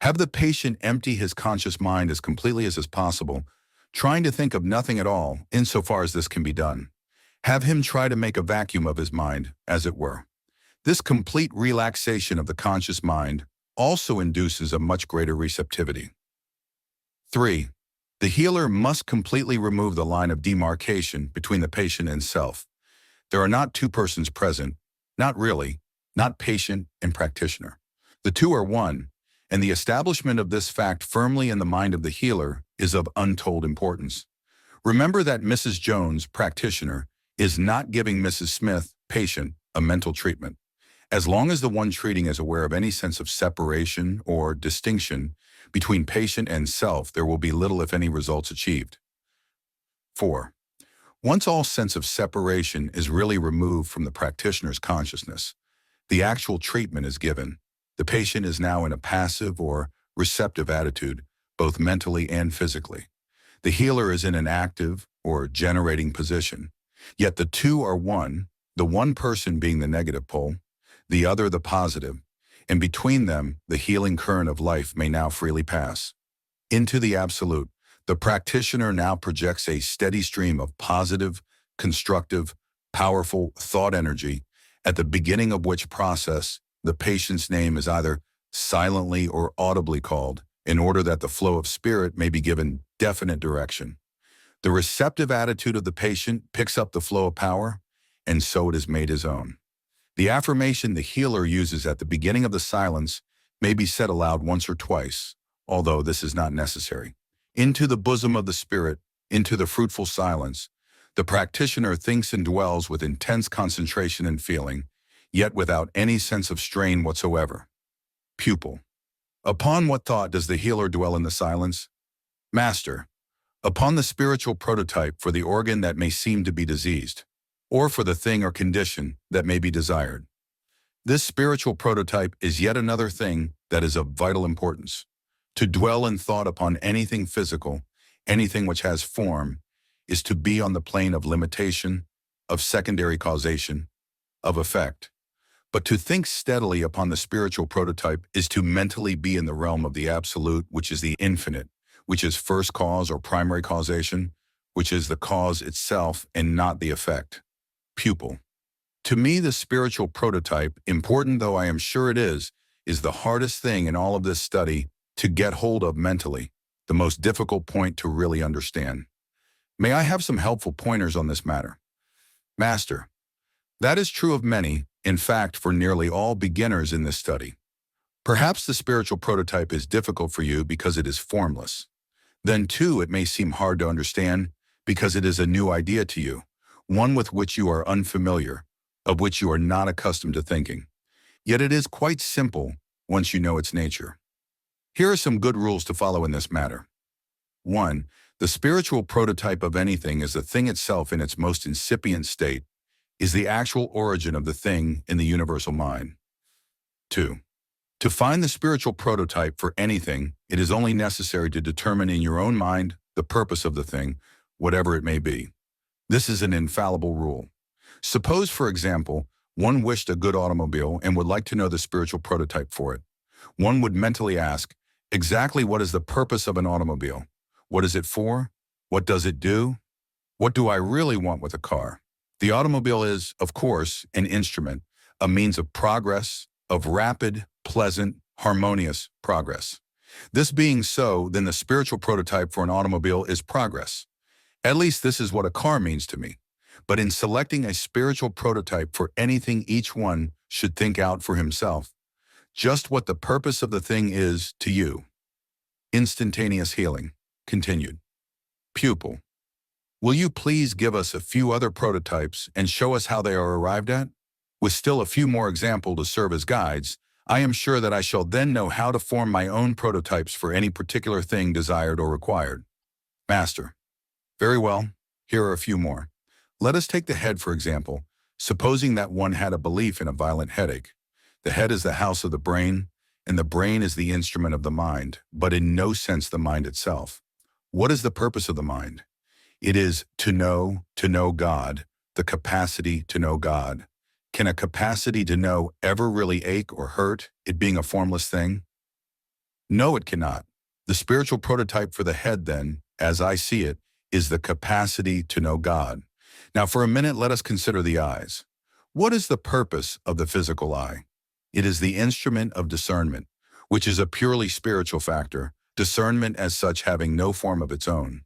Have the patient empty his conscious mind as completely as is possible, trying to think of nothing at all, insofar as this can be done. Have him try to make a vacuum of his mind, as it were. This complete relaxation of the conscious mind also induces a much greater receptivity. 3. The healer must completely remove the line of demarcation between the patient and self. There are not two persons present, not really, not patient and practitioner. The two are one, and the establishment of this fact firmly in the mind of the healer is of untold importance. Remember that Mrs. Jones, practitioner, is not giving Mrs. Smith, patient, a mental treatment. As long as the one treating is aware of any sense of separation or distinction between patient and self, there will be little if any results achieved. 4. Once all sense of separation is really removed from the practitioner's consciousness, the actual treatment is given. The patient is now in a passive or receptive attitude, both mentally and physically. The healer is in an active or generating position. Yet the two are one, the one person being the negative pole, the other the positive, and between them the healing current of life may now freely pass. Into the absolute, the practitioner now projects a steady stream of positive, constructive, powerful thought energy, at the beginning of which process the patient's name is either silently or audibly called, in order that the flow of spirit may be given definite direction. The receptive attitude of the patient picks up the flow of power, and so it is made his own. The affirmation the healer uses at the beginning of the silence may be said aloud once or twice, although this is not necessary. Into the bosom of the spirit, into the fruitful silence, the practitioner thinks and dwells with intense concentration and feeling, yet without any sense of strain whatsoever. Pupil. Upon what thought does the healer dwell in the silence? Master. Upon the spiritual prototype for the organ that may seem to be diseased, or for the thing or condition that may be desired. This spiritual prototype is yet another thing that is of vital importance. To dwell in thought upon anything physical, anything which has form, is to be on the plane of limitation, of secondary causation, of effect. But to think steadily upon the spiritual prototype is to mentally be in the realm of the absolute, which is the infinite, which is first cause or primary causation, which is the cause itself and not the effect. Pupil. To me, the spiritual prototype, important though I am sure it is the hardest thing in all of this study to get hold of mentally, the most difficult point to really understand. May I have some helpful pointers on this matter? Master. That is true of many, in fact, for nearly all beginners in this study. Perhaps the spiritual prototype is difficult for you because it is formless. Then, too, it may seem hard to understand because it is a new idea to you, one with which you are unfamiliar, of which you are not accustomed to thinking. Yet it is quite simple once you know its nature. Here are some good rules to follow in this matter. 1. The spiritual prototype of anything is the thing itself in its most incipient state, is the actual origin of the thing in the universal mind. 2. To find the spiritual prototype for anything, it is only necessary to determine in your own mind the purpose of the thing, whatever it may be. This is an infallible rule. Suppose, for example, one wished a good automobile and would like to know the spiritual prototype for it. One would mentally ask, exactly what is the purpose of an automobile? What is it for? What does it do? What do I really want with a car? The automobile is, of course, an instrument, a means of progress, of rapid, pleasant, harmonious progress. This being so, then the spiritual prototype for an automobile is progress. At least this is what a car means to me. But in selecting a spiritual prototype for anything, each one should think out for himself just what the purpose of the thing is to you. Instantaneous healing. Continued. Pupil. Will you please give us a few other prototypes and show us how they are arrived at? With still a few more examples to serve as guides, I am sure that I shall then know how to form my own prototypes for any particular thing desired or required. Master. Very well. Here are a few more. Let us take the head, for example. Supposing that one had a belief in a violent headache. The head is the house of the brain, and the brain is the instrument of the mind, but in no sense the mind itself. What is the purpose of the mind? It is to know God, the capacity to know God. Can a capacity to know ever really ache or hurt, it being a formless thing? No, it cannot. The spiritual prototype for the head, then, as I see it, is the capacity to know God. Now, for a minute, let us consider the eyes. What is the purpose of the physical eye? It is the instrument of discernment, which is a purely spiritual factor, discernment as such having no form of its own.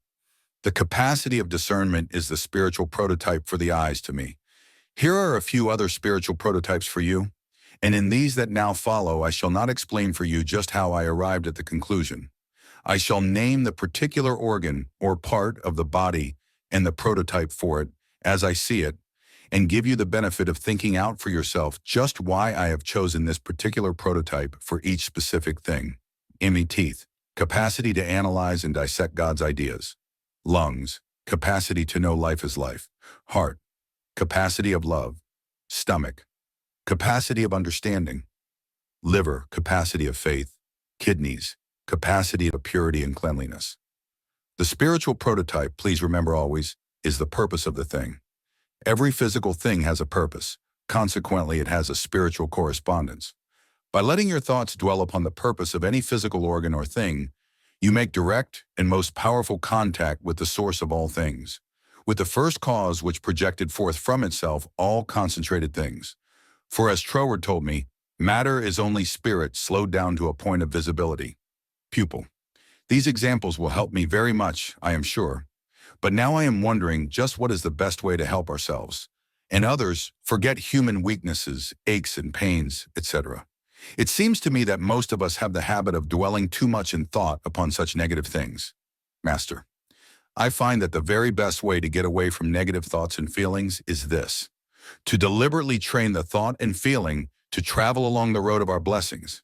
The capacity of discernment is the spiritual prototype for the eyes to me. Here are a few other spiritual prototypes for you, and in these that now follow, I shall not explain for you just how I arrived at the conclusion. I shall name the particular organ or part of the body and the prototype for it, as I see it, and give you the benefit of thinking out for yourself just why I have chosen this particular prototype for each specific thing. Teeth, capacity to analyze and dissect God's ideas. Lungs, capacity to know life is life. Heart, capacity of love. Stomach, capacity of understanding. Liver, capacity of faith. Kidneys, capacity of purity and cleanliness. The spiritual prototype, please remember always, is the purpose of the thing. Every physical thing has a purpose. Consequently, it has a spiritual correspondence. By letting your thoughts dwell upon the purpose of any physical organ or thing, you make direct and most powerful contact with the source of all things, with the first cause which projected forth from itself all concentrated things. For as Troward told me, matter is only spirit slowed down to a point of visibility. Pupil. These examples will help me very much, I am sure. But now I am wondering just what is the best way to help ourselves, and others forget human weaknesses, aches and pains, etc. It seems to me that most of us have the habit of dwelling too much in thought upon such negative things. Master. I find that the very best way to get away from negative thoughts and feelings is this: to deliberately train the thought and feeling to travel along the road of our blessings.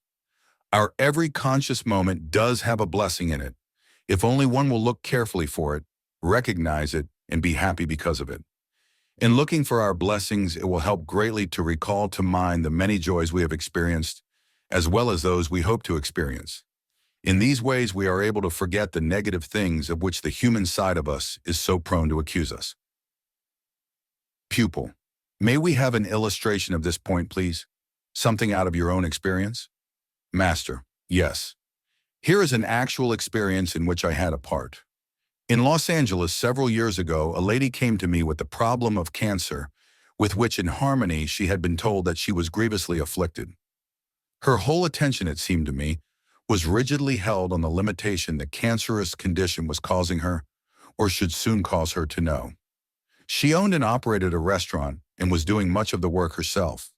Our every conscious moment does have a blessing in it, if only one will look carefully for it, recognize it, and be happy because of it. In looking for our blessings, it will help greatly to recall to mind the many joys we have experienced, as well as those we hope to experience. In these ways, we are able to forget the negative things of which the human side of us is so prone to accuse us. Pupil. May we have an illustration of this point, please? Something out of your own experience? Master. Yes. Here is an actual experience in which I had a part. In Los Angeles several years ago, a lady came to me with the problem of cancer, with which in harmony she had been told that she was grievously afflicted. Her whole attention, it seemed to me, was rigidly held on the limitation the cancerous condition was causing her, or should soon cause her to know. She owned and operated a restaurant and was doing much of the work herself.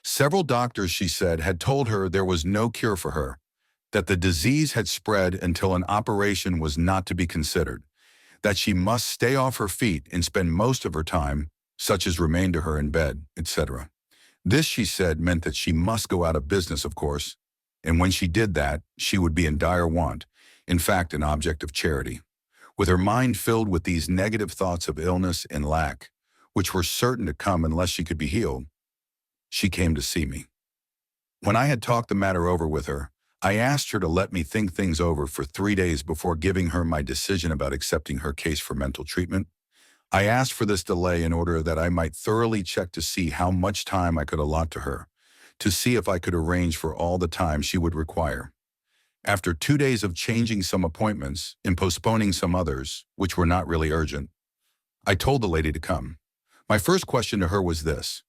Several doctors, she said, had told her there was no cure for her, that the disease had spread until an operation was not to be considered, that she must stay off her feet and spend most of her time, such as remained to her, in bed, etc. This, she said, meant that she must go out of business, of course, and when she did that, she would be in dire want, in fact, an object of charity. With her mind filled with these negative thoughts of illness and lack, which were certain to come unless she could be healed, she came to see me. When I had talked the matter over with her, I asked her to let me think things over for 3 days before giving her my decision about accepting her case for mental treatment. I asked for this delay in order that I might thoroughly check to see how much time I could allot to her, to see if I could arrange for all the time she would require. After 2 days of changing some appointments and postponing some others, which were not really urgent, I told the lady to come. My first question to her was this: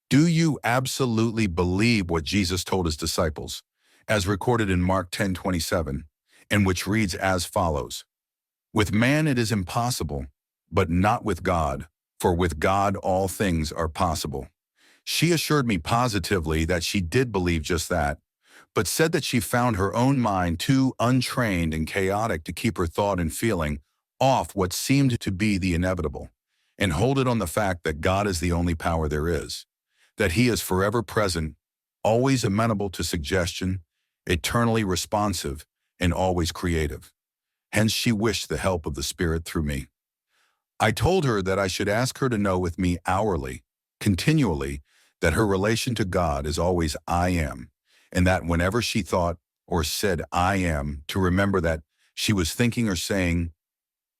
do you absolutely believe what Jesus told his disciples? as recorded in Mark 10:27, and which reads as follows: "With man it is impossible, but not with God, for with God all things are possible." She assured me positively that she did believe just that, but said that she found her own mind too untrained and chaotic to keep her thought and feeling off what seemed to be the inevitable, and hold it on the fact that God is the only power there is, that He is forever present, always amenable to suggestion, eternally responsive, and always creative. Hence she wished the help of the Spirit through me. I told her that I should ask her to know with me hourly, continually, that her relation to God is always I am, and that whenever she thought or said I am, to remember that she was thinking or saying,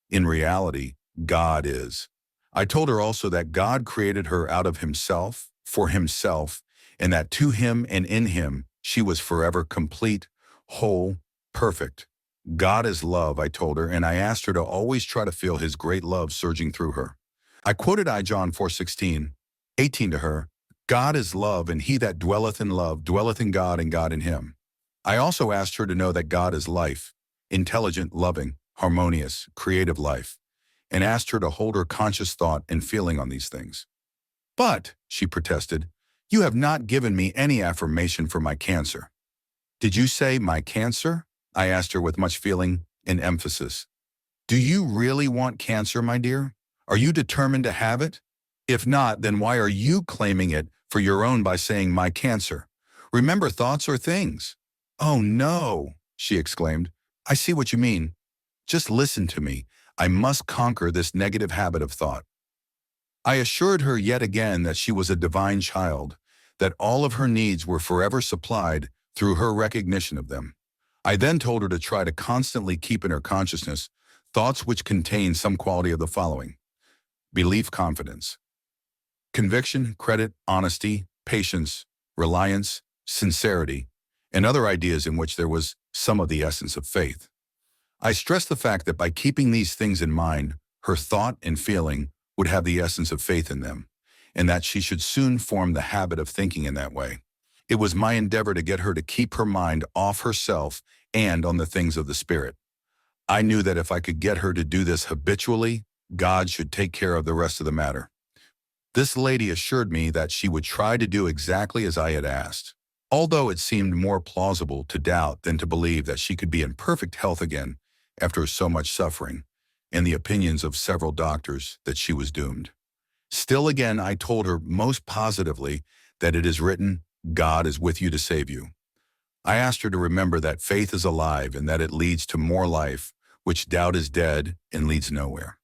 in reality, God is. I told her also that God created her out of Himself, for Himself, and that to Him and in Him she was forever complete, whole, perfect. God is love, I told her, and I asked her to always try to feel His great love surging through her. I quoted John 4:16, 18 to her: "God is love, and he that dwelleth in love dwelleth in God, and God in him." I also asked her to know that God is life, intelligent, loving, harmonious, creative life, and asked her to hold her conscious thought and feeling on these things. "But," she protested, "you have not given me any affirmation for my cancer." "Did you say my cancer?" I asked her with much feeling and emphasis. "Do you really want cancer, my dear? Are you determined to have it? If not, then why are you claiming it for your own by saying my cancer? Remember, thoughts are things." "Oh no," she exclaimed. "I see what you mean. Just listen to me. I must conquer this negative habit of thought." I assured her yet again that she was a divine child, that all of her needs were forever supplied through her recognition of them. I then told her to try to constantly keep in her consciousness thoughts which contain some quality of the following: belief, confidence, conviction, credit, honesty, patience, reliance, sincerity, and other ideas in which there was some of the essence of faith. I stressed the fact that by keeping these things in mind, her thought and feeling would have the essence of faith in them, and that she should soon form the habit of thinking in that way. It was my endeavor to get her to keep her mind off herself and on the things of the Spirit. I knew that if I could get her to do this habitually, God should take care of the rest of the matter. This lady assured me that she would try to do exactly as I had asked, although it seemed more plausible to doubt than to believe that she could be in perfect health again after so much suffering, and the opinions of several doctors that she was doomed. Still again, I told her most positively that it is written, God is with you to save you. I asked her to remember that faith is alive and that it leads to more life, which doubt is dead and leads nowhere.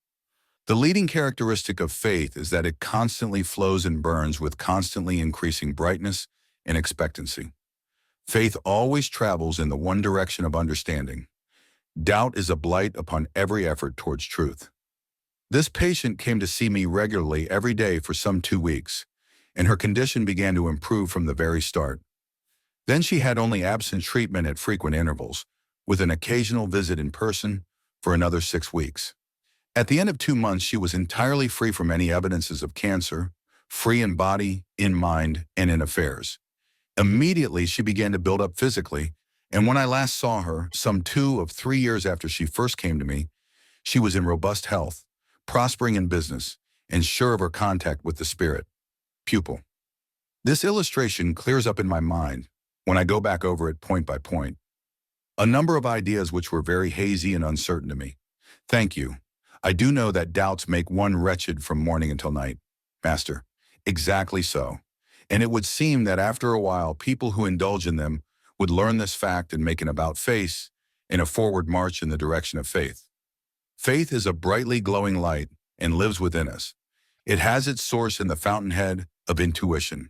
The leading characteristic of faith is that it constantly flows and burns with constantly increasing brightness and expectancy. Faith always travels in the one direction of understanding. Doubt is a blight upon every effort towards truth. This patient came to see me regularly every day for some 2 weeks, and her condition began to improve from the very start. Then she had only absent treatment at frequent intervals, with an occasional visit in person for another 6 weeks. At the end of 2 months, she was entirely free from any evidences of cancer, free in body, in mind, and in affairs. Immediately, she began to build up physically, and when I last saw her, some 2 of 3 years after she first came to me, she was in robust health, prospering in business, and sure of her contact with the Spirit. Pupil. This illustration clears up in my mind, when I go back over it point by point, a number of ideas which were very hazy and uncertain to me. Thank you. I do know that doubts make one wretched from morning until night. Master, exactly so. And it would seem that after a while, people who indulge in them would learn this fact and make an about-face in a forward march in the direction of faith. Faith is a brightly glowing light and lives within us. It has its source in the fountainhead of intuition.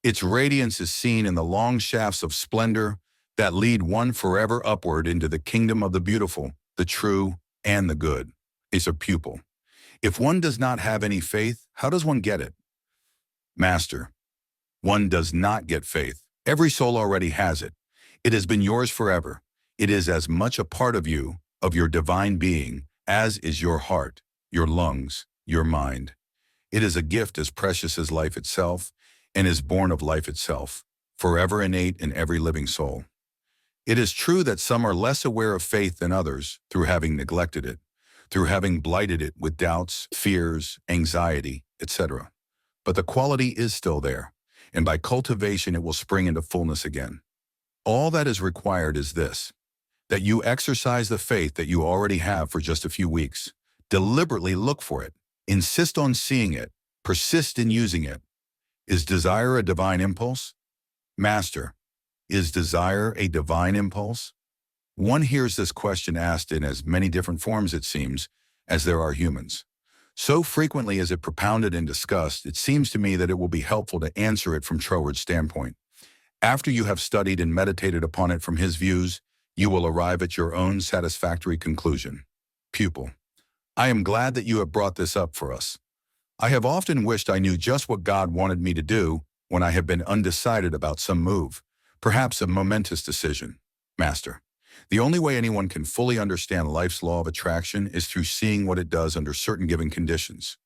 Its radiance is seen in the long shafts of splendor that lead one forever upward into the kingdom of the beautiful, the true, and the good. Is a pupil. If one does not have any faith, how does one get it? Master, one does not get faith. Every soul already has it. It has been yours forever. It is as much a part of you, of your divine being, as is your heart, your lungs, your mind. It is a gift as precious as life itself, and is born of life itself, forever innate in every living soul. It is true that some are less aware of faith than others through having neglected it, through having blighted it with doubts, fears, anxiety, etc. But the quality is still there, and by cultivation it will spring into fullness again. All that is required is this, that you exercise the faith that you already have for just a few weeks. Deliberately look for it. Insist on seeing it. Persist in using it. Is desire a divine impulse? Master, is desire a divine impulse? One hears this question asked in as many different forms, it seems, as there are humans. So frequently is it propounded and discussed, it seems to me that it will be helpful to answer it from Troward's standpoint. After you have studied and meditated upon it from his views, you will arrive at your own satisfactory conclusion. Pupil, I am glad that you have brought this up for us. I have often wished I knew just what God wanted me to do when I have been undecided about some move, perhaps a momentous decision. Master, the only way anyone can fully understand life's law of attraction is through seeing what it does under certain given conditions.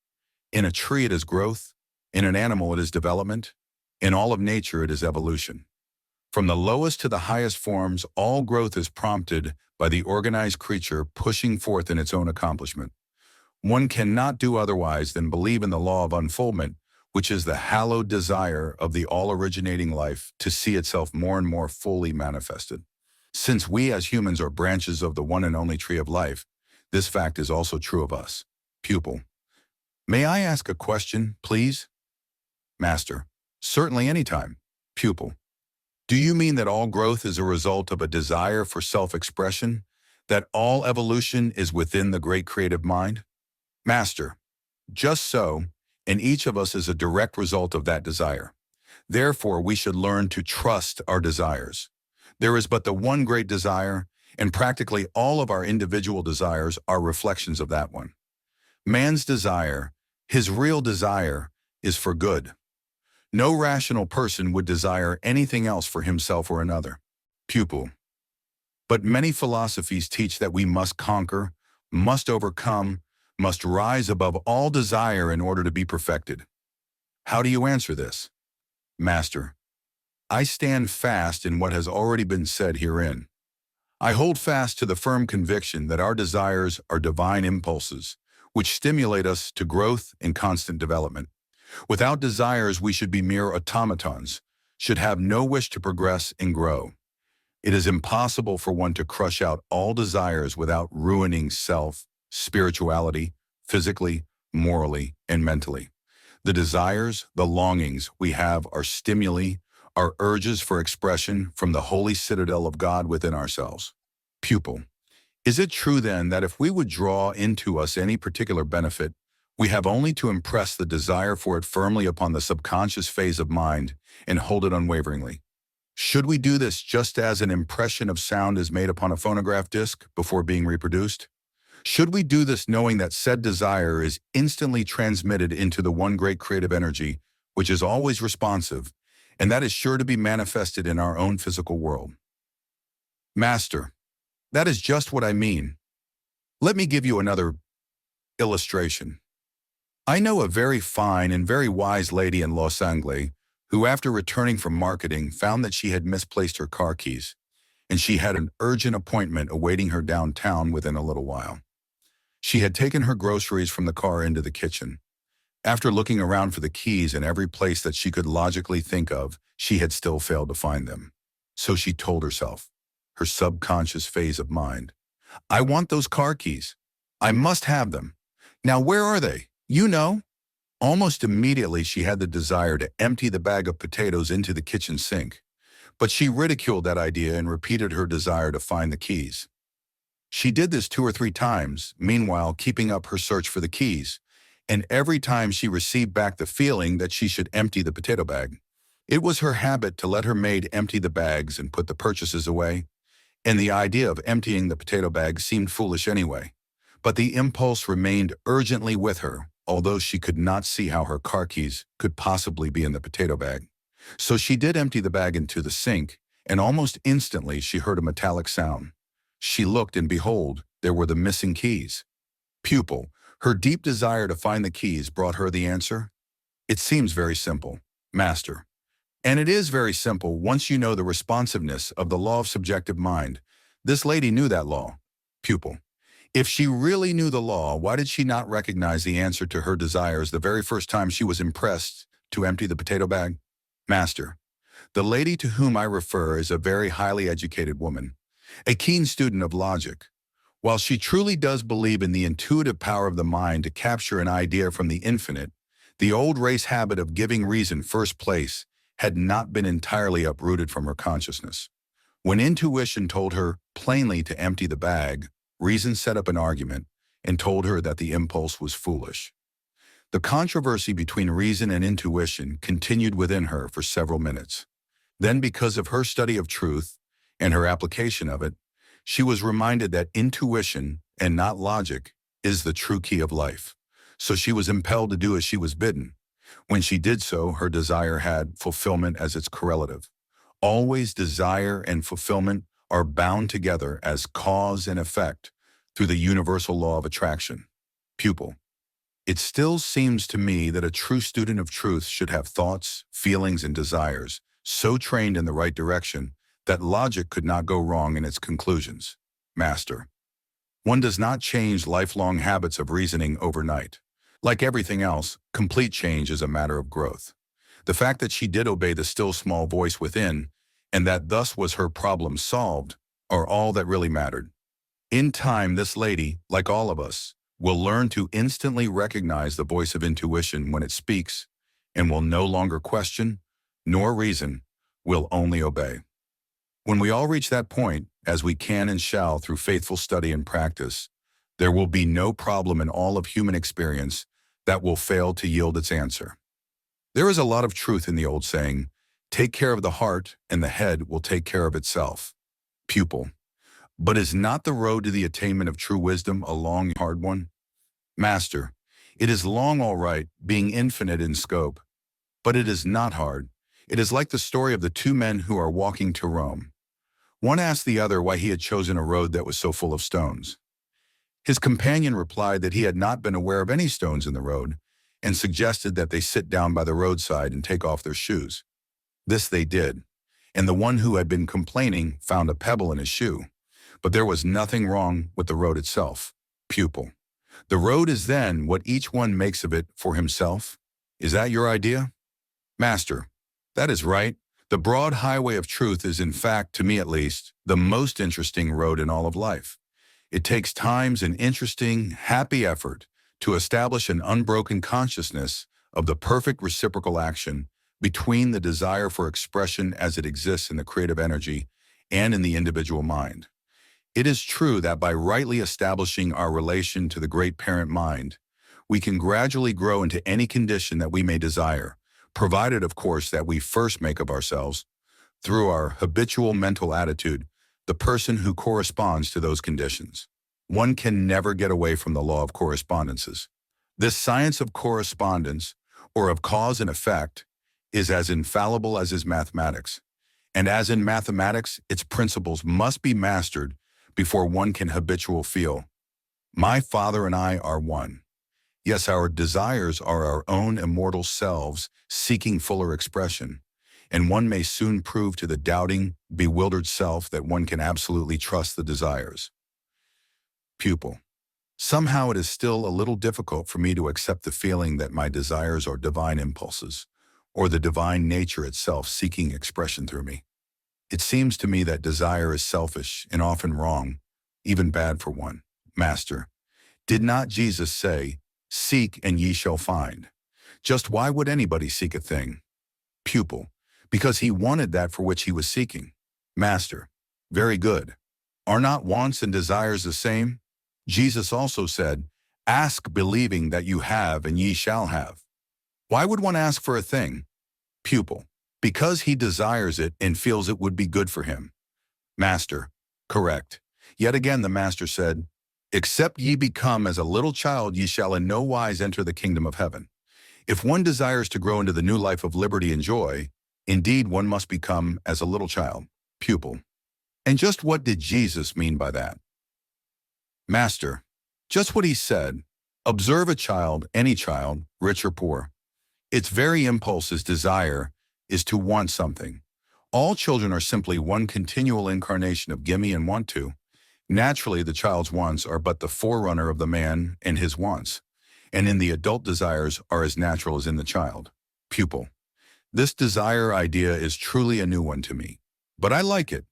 In a tree it is growth, in an animal it is development, in all of nature it is evolution. From the lowest to the highest forms, all growth is prompted by the organized creature pushing forth in its own accomplishment. One cannot do otherwise than believe in the law of unfoldment, which is the hallowed desire of the all-originating life to see itself more and more fully manifested. Since we as humans are branches of the one and only tree of life, this fact is also true of us. Pupil, may I ask a question, please? Master, certainly anytime. Pupil, do you mean that all growth is a result of a desire for self-expression? That all evolution is within the great creative mind? Master, just so, and each of us is a direct result of that desire. Therefore, we should learn to trust our desires. There is but the one great desire, and practically all of our individual desires are reflections of that one. Man's desire, his real desire, is for good. No rational person would desire anything else for himself or another. Pupil, but many philosophies teach that we must conquer, must overcome, must rise above all desire in order to be perfected. How do you answer this? Master, I stand fast in what has already been said herein. I hold fast to the firm conviction that our desires are divine impulses, which stimulate us to growth and constant development. Without desires, we should be mere automatons, should have no wish to progress and grow. It is impossible for one to crush out all desires without ruining self, spirituality, physically, morally, and mentally. The desires, the longings we have are stimuli, are urges for expression from the holy citadel of God within ourselves. Pupil, is it true then that if we would draw into us any particular benefit, we have only to impress the desire for it firmly upon the subconscious phase of mind and hold it unwaveringly? Should we do this just as an impression of sound is made upon a phonograph disc before being reproduced? Should we do this knowing that said desire is instantly transmitted into the one great creative energy, which is always responsive, and that is sure to be manifested in our own physical world? Master, that is just what I mean. Let me give you another illustration. I know a very fine and very wise lady in Los Angeles who, after returning from marketing, found that she had misplaced her car keys, and she had an urgent appointment awaiting her downtown within a little while. She had taken her groceries from the car into the kitchen. After looking around for the keys in every place that she could logically think of, she had still failed to find them. So she told herself, her subconscious phase of mind, I want those car keys. I must have them. Now where are they? You know? Almost immediately she had the desire to empty the bag of potatoes into the kitchen sink, but she ridiculed that idea and repeated her desire to find the keys. She did this 2 or 3 times, meanwhile keeping up her search for the keys, and every time she received back the feeling that she should empty the potato bag. It was her habit to let her maid empty the bags and put the purchases away, and the idea of emptying the potato bag seemed foolish anyway. But the impulse remained urgently with her, although she could not see how her car keys could possibly be in the potato bag. So she did empty the bag into the sink, and almost instantly she heard a metallic sound. She looked, and behold, there were the missing keys. Pupil, her deep desire to find the keys brought her the answer. It seems very simple. Master, And it is very simple once you know the responsiveness of the law of subjective mind. This lady knew that law. Pupil. If she really knew the law, why did she not recognize the answer to her desires the very first time she was impressed to empty the potato bag? Master. The lady to whom I refer is a very highly educated woman, a keen student of logic. While she truly does believe in the intuitive power of the mind to capture an idea from the infinite, the old race habit of giving reason first place had not been entirely uprooted from her consciousness. When intuition told her plainly to empty the bag, reason set up an argument and told her that the impulse was foolish. The controversy between reason and intuition continued within her for several minutes. Then, because of her study of truth and her application of it, she was reminded that intuition, and not logic, is the true key of life. So she was impelled to do as she was bidden. When she did so, her desire had fulfillment as its correlative. Always desire and fulfillment are bound together as cause and effect through the universal law of attraction. Pupil. It still seems to me that a true student of truth should have thoughts, feelings, and desires so trained in the right direction that logic could not go wrong in its conclusions. Master. One does not change lifelong habits of reasoning overnight. Like everything else, complete change is a matter of growth. The fact that she did obey the still small voice within, and that thus was her problem solved, are all that really mattered. In time, this lady, like all of us, will learn to instantly recognize the voice of intuition when it speaks, and will no longer question, nor reason, will only obey. When we all reach that point, as we can and shall through faithful study and practice, there will be no problem in all of human experience that will fail to yield its answer. There is a lot of truth in the old saying, take care of the heart and the head will take care of itself. Pupil. But is not the road to the attainment of true wisdom a long, hard one? Master. It is long, all right, being infinite in scope. But it is not hard. It is like the story of the two men who are walking to Rome. One asked the other why he had chosen a road that was so full of stones. His companion replied that he had not been aware of any stones in the road, and suggested that they sit down by the roadside and take off their shoes. This they did, and the one who had been complaining found a pebble in his shoe. But there was nothing wrong with the road itself. Pupil. The road is then what each one makes of it for himself. Is that your idea? Master. That is right. The broad highway of truth is, in fact, to me at least, the most interesting road in all of life. It takes times and interesting, happy effort to establish an unbroken consciousness of the perfect reciprocal action between the desire for expression as it exists in the creative energy and in the individual mind. It is true that by rightly establishing our relation to the great parent mind, we can gradually grow into any condition that we may desire, provided, of course, that we first make of ourselves, through our habitual mental attitude, the person who corresponds to those conditions. One can never get away from the law of correspondences. This science of correspondence, or of cause and effect, is as infallible as is mathematics. And as in mathematics, its principles must be mastered before one can habitually feel, my Father and I are one. Yes, our desires are our own immortal selves seeking fuller expression, and one may soon prove to the doubting, bewildered self that one can absolutely trust the desires. Pupil. Somehow it is still a little difficult for me to accept the feeling that my desires are divine impulses, or the divine nature itself seeking expression through me. It seems to me that desire is selfish and often wrong, even bad for one. Master. Did not Jesus say, seek and ye shall find? Just why would anybody seek a thing? Pupil. Because he wanted that for which he was seeking. Master. Very good. Are not wants and desires the same? Jesus also said, ask believing that you have and ye shall have. Why would one ask for a thing? Pupil. Because he desires it and feels it would be good for him. Master. Correct. Yet again the Master said, except ye become as a little child, ye shall in no wise enter the kingdom of heaven. If one desires to grow into the new life of liberty and joy, indeed one must become as a little child. Pupil. And just what did Jesus mean by that? Master. Just what he said. Observe a child, any child, rich or poor. Its very impulse is desire, is to want something. All children are simply one continual incarnation of gimme and want to. Naturally, the child's wants are but the forerunner of the man and his wants, and in the adult desires are as natural as in the child. Pupil. This desire idea is truly a new one to me, but I like it.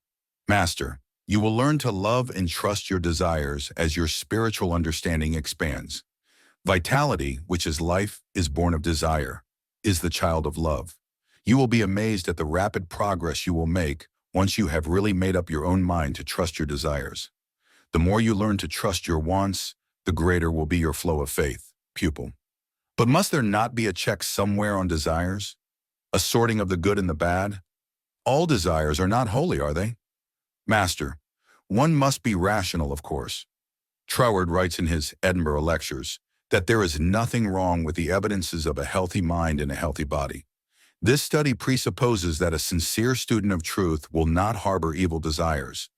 Master. You will learn to love and trust your desires as your spiritual understanding expands. Vitality, which is life, is born of desire, is the child of love. You will be amazed at the rapid progress you will make once you have really made up your own mind to trust your desires. The more you learn to trust your wants, the greater will be your flow of faith. Pupil. But must there not be a check somewhere on desires? A sorting of the good and the bad? All desires are not holy, are they? Master. One must be rational, of course. Troward writes in his Edinburgh Lectures that there is nothing wrong with the evidences of a healthy mind and a healthy body. This study presupposes that a sincere student of truth will not harbor evil desires,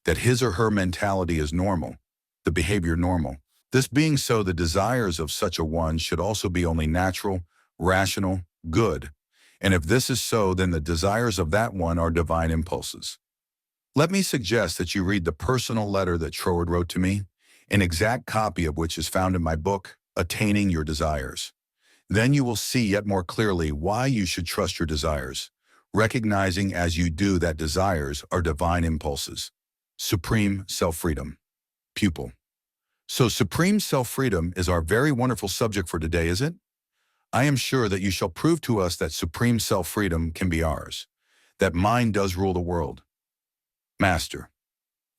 that his or her mentality is normal, the behavior normal. This being so, the desires of such a one should also be only natural, rational, good. And if this is so, then the desires of that one are divine impulses. Let me suggest that you read the personal letter that Troward wrote to me, an exact copy of which is found in my book, Attaining Your Desires. Then you will see yet more clearly why you should trust your desires, recognizing as you do that desires are divine impulses. Supreme self-freedom. Pupil. So supreme self-freedom is our very wonderful subject for today, is it? I am sure that you shall prove to us that supreme self-freedom can be ours, that mind does rule the world. Master.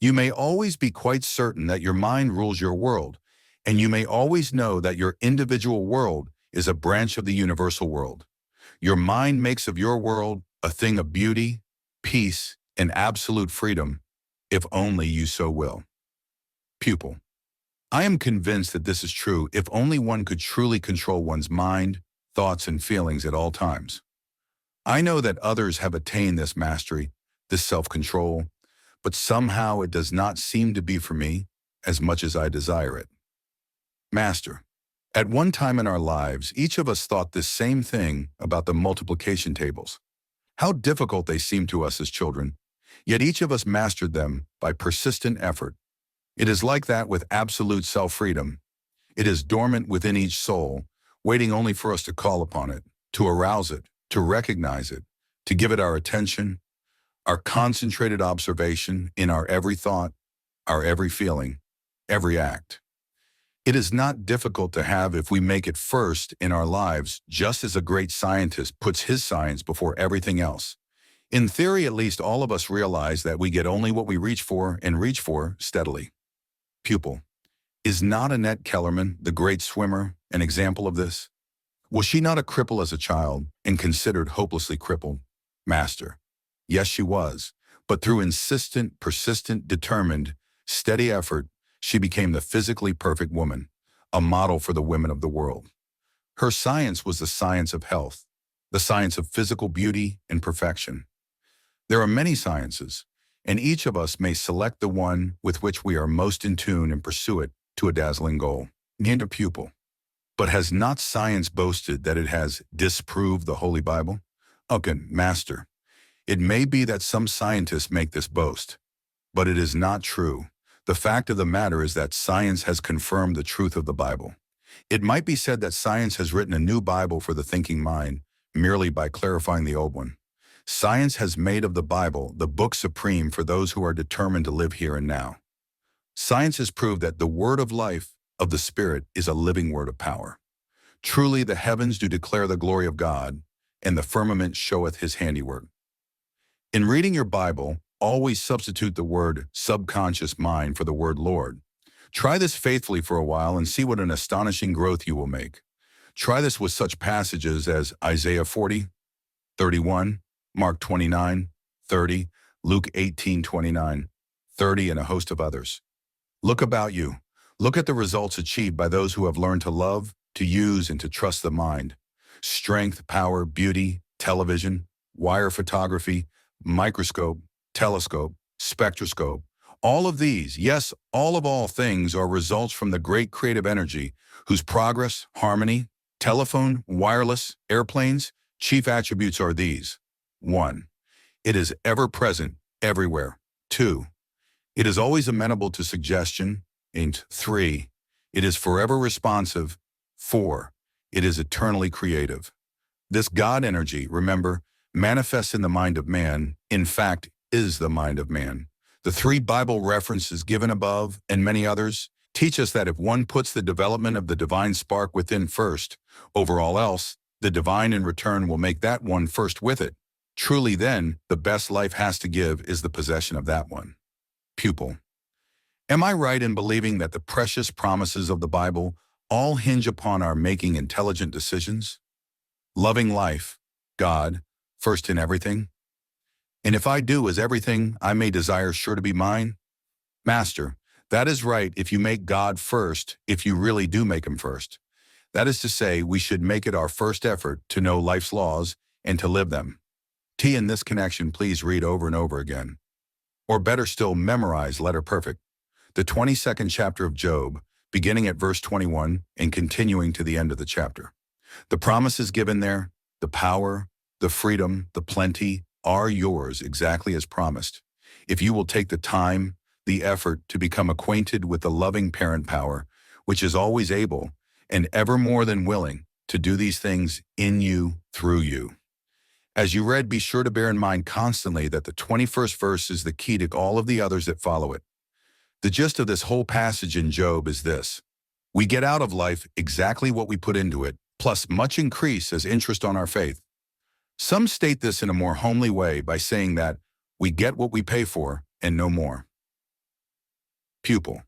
You may always be quite certain that your mind rules your world, and you may always know that your individual world is a branch of the universal world. Your mind makes of your world a thing of beauty, peace, and absolute freedom, if only you so will. Pupil. I am convinced that this is true if only one could truly control one's mind, thoughts, and feelings at all times. I know that others have attained this mastery, this self-control, but somehow it does not seem to be for me as much as I desire it. Master. At one time in our lives, each of us thought this same thing about the multiplication tables. How difficult they seemed to us as children, yet each of us mastered them by persistent effort. It is like that with absolute self-freedom. It is dormant within each soul, waiting only for us to call upon it, to arouse it, to recognize it, to give it our attention, our concentrated observation in our every thought, our every feeling, every act. It is not difficult to have if we make it first in our lives, just as a great scientist puts his science before everything else. In theory, at least, all of us realize that we get only what we reach for and reach for steadily. Pupil. Is not Annette Kellerman, the great swimmer, an example of this? Was she not a cripple as a child and considered hopelessly crippled? Master. Yes, she was, but through insistent, persistent, determined, steady effort, she became the physically perfect woman, a model for the women of the world. Her science was the science of health, the science of physical beauty and perfection. There are many sciences, and each of us may select the one with which we are most in tune and pursue it to a dazzling goal. Named a pupil. But has not science boasted that it has disproved the Holy Bible? Okay, Master. It may be that some scientists make this boast, but it is not true. The fact of the matter is that science has confirmed the truth of the Bible. It might be said that science has written a new Bible for the thinking mind, merely by clarifying the old one. Science has made of the Bible the book supreme for those who are determined to live here and now. Science has proved that the word of life, of the Spirit, is a living word of power. Truly the heavens do declare the glory of God, and the firmament showeth his handiwork. In reading your Bible, always substitute the word subconscious mind for the word Lord. Try this faithfully for a while and see what an astonishing growth you will make. Try this with such passages as Isaiah 40:31, Mark 29:30, Luke 18:29, 30, and a host of others. Look about you. Look at the results achieved by those who have learned to love, to use, and to trust the mind. Strength, power, beauty, television, wire photography, microscope, telescope, spectroscope. All of these, yes, all things are results from the great creative energy whose progress, harmony, telephone, wireless, airplanes, chief attributes are these. 1. It is ever present, everywhere. 2. It is always amenable to suggestion. And 3. It is forever responsive. 4. It is eternally creative. This God energy, remember, manifests in the mind of man, in fact, is the mind of man. The 3 Bible references given above, and many others, teach us that if one puts the development of the divine spark within first, over all else, the divine in return will make that one first with it. Truly then, the best life has to give is the possession of that one. Pupil. Am I right in believing that the precious promises of the Bible all hinge upon our making intelligent decisions? Loving life, God, first in everything? And if I do as everything I may desire sure to be mine? Master, that is right if you make God first, if you really do make him first. That is to say, we should make it our first effort to know life's laws and to live them. T in this connection, please read over and over again. Or better still, memorize letter perfect. The 22nd chapter of Job, beginning at verse 21 and continuing to the end of the chapter. The promises given there, the power, the freedom, the plenty, are yours exactly as promised. If you will take the time, the effort to become acquainted with the loving parent power, which is always able and ever more than willing to do these things in you, through you. As you read, be sure to bear in mind constantly that the 21st verse is the key to all of the others that follow it. The gist of this whole passage in Job is this: we get out of life exactly what we put into it, plus much increase as interest on our faith. Some state this in a more homely way by saying that we get what we pay for and no more. Pupil.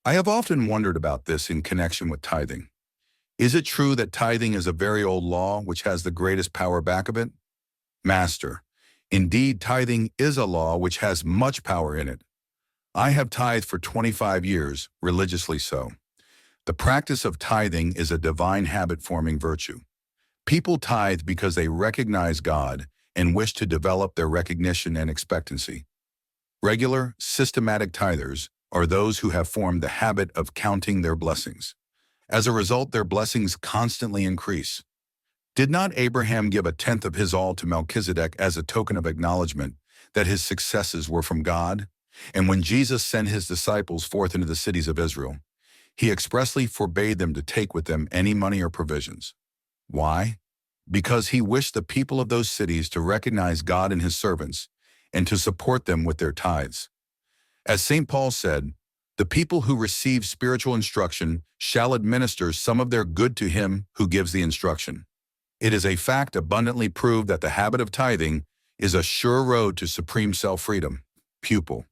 I have often wondered about this in connection with tithing. Is it true that tithing is a very old law which has the greatest power back of it? Master. Indeed, tithing is a law which has much power in it. I have tithed for 25 years, religiously so. The practice of tithing is a divine habit-forming virtue. People tithe because they recognize God and wish to develop their recognition and expectancy. Regular, systematic tithers are those who have formed the habit of counting their blessings. As a result, their blessings constantly increase. Did not Abraham give 1/10 of his all to Melchizedek as a token of acknowledgement that his successes were from God? And when Jesus sent his disciples forth into the cities of Israel, he expressly forbade them to take with them any money or provisions. Why? Because he wished the people of those cities to recognize God in his servants and to support them with their tithes. As St. Paul said, the people who receive spiritual instruction shall administer some of their good to him who gives the instruction. It is a fact abundantly proved that the habit of tithing is a sure road to supreme self-freedom. Pupil.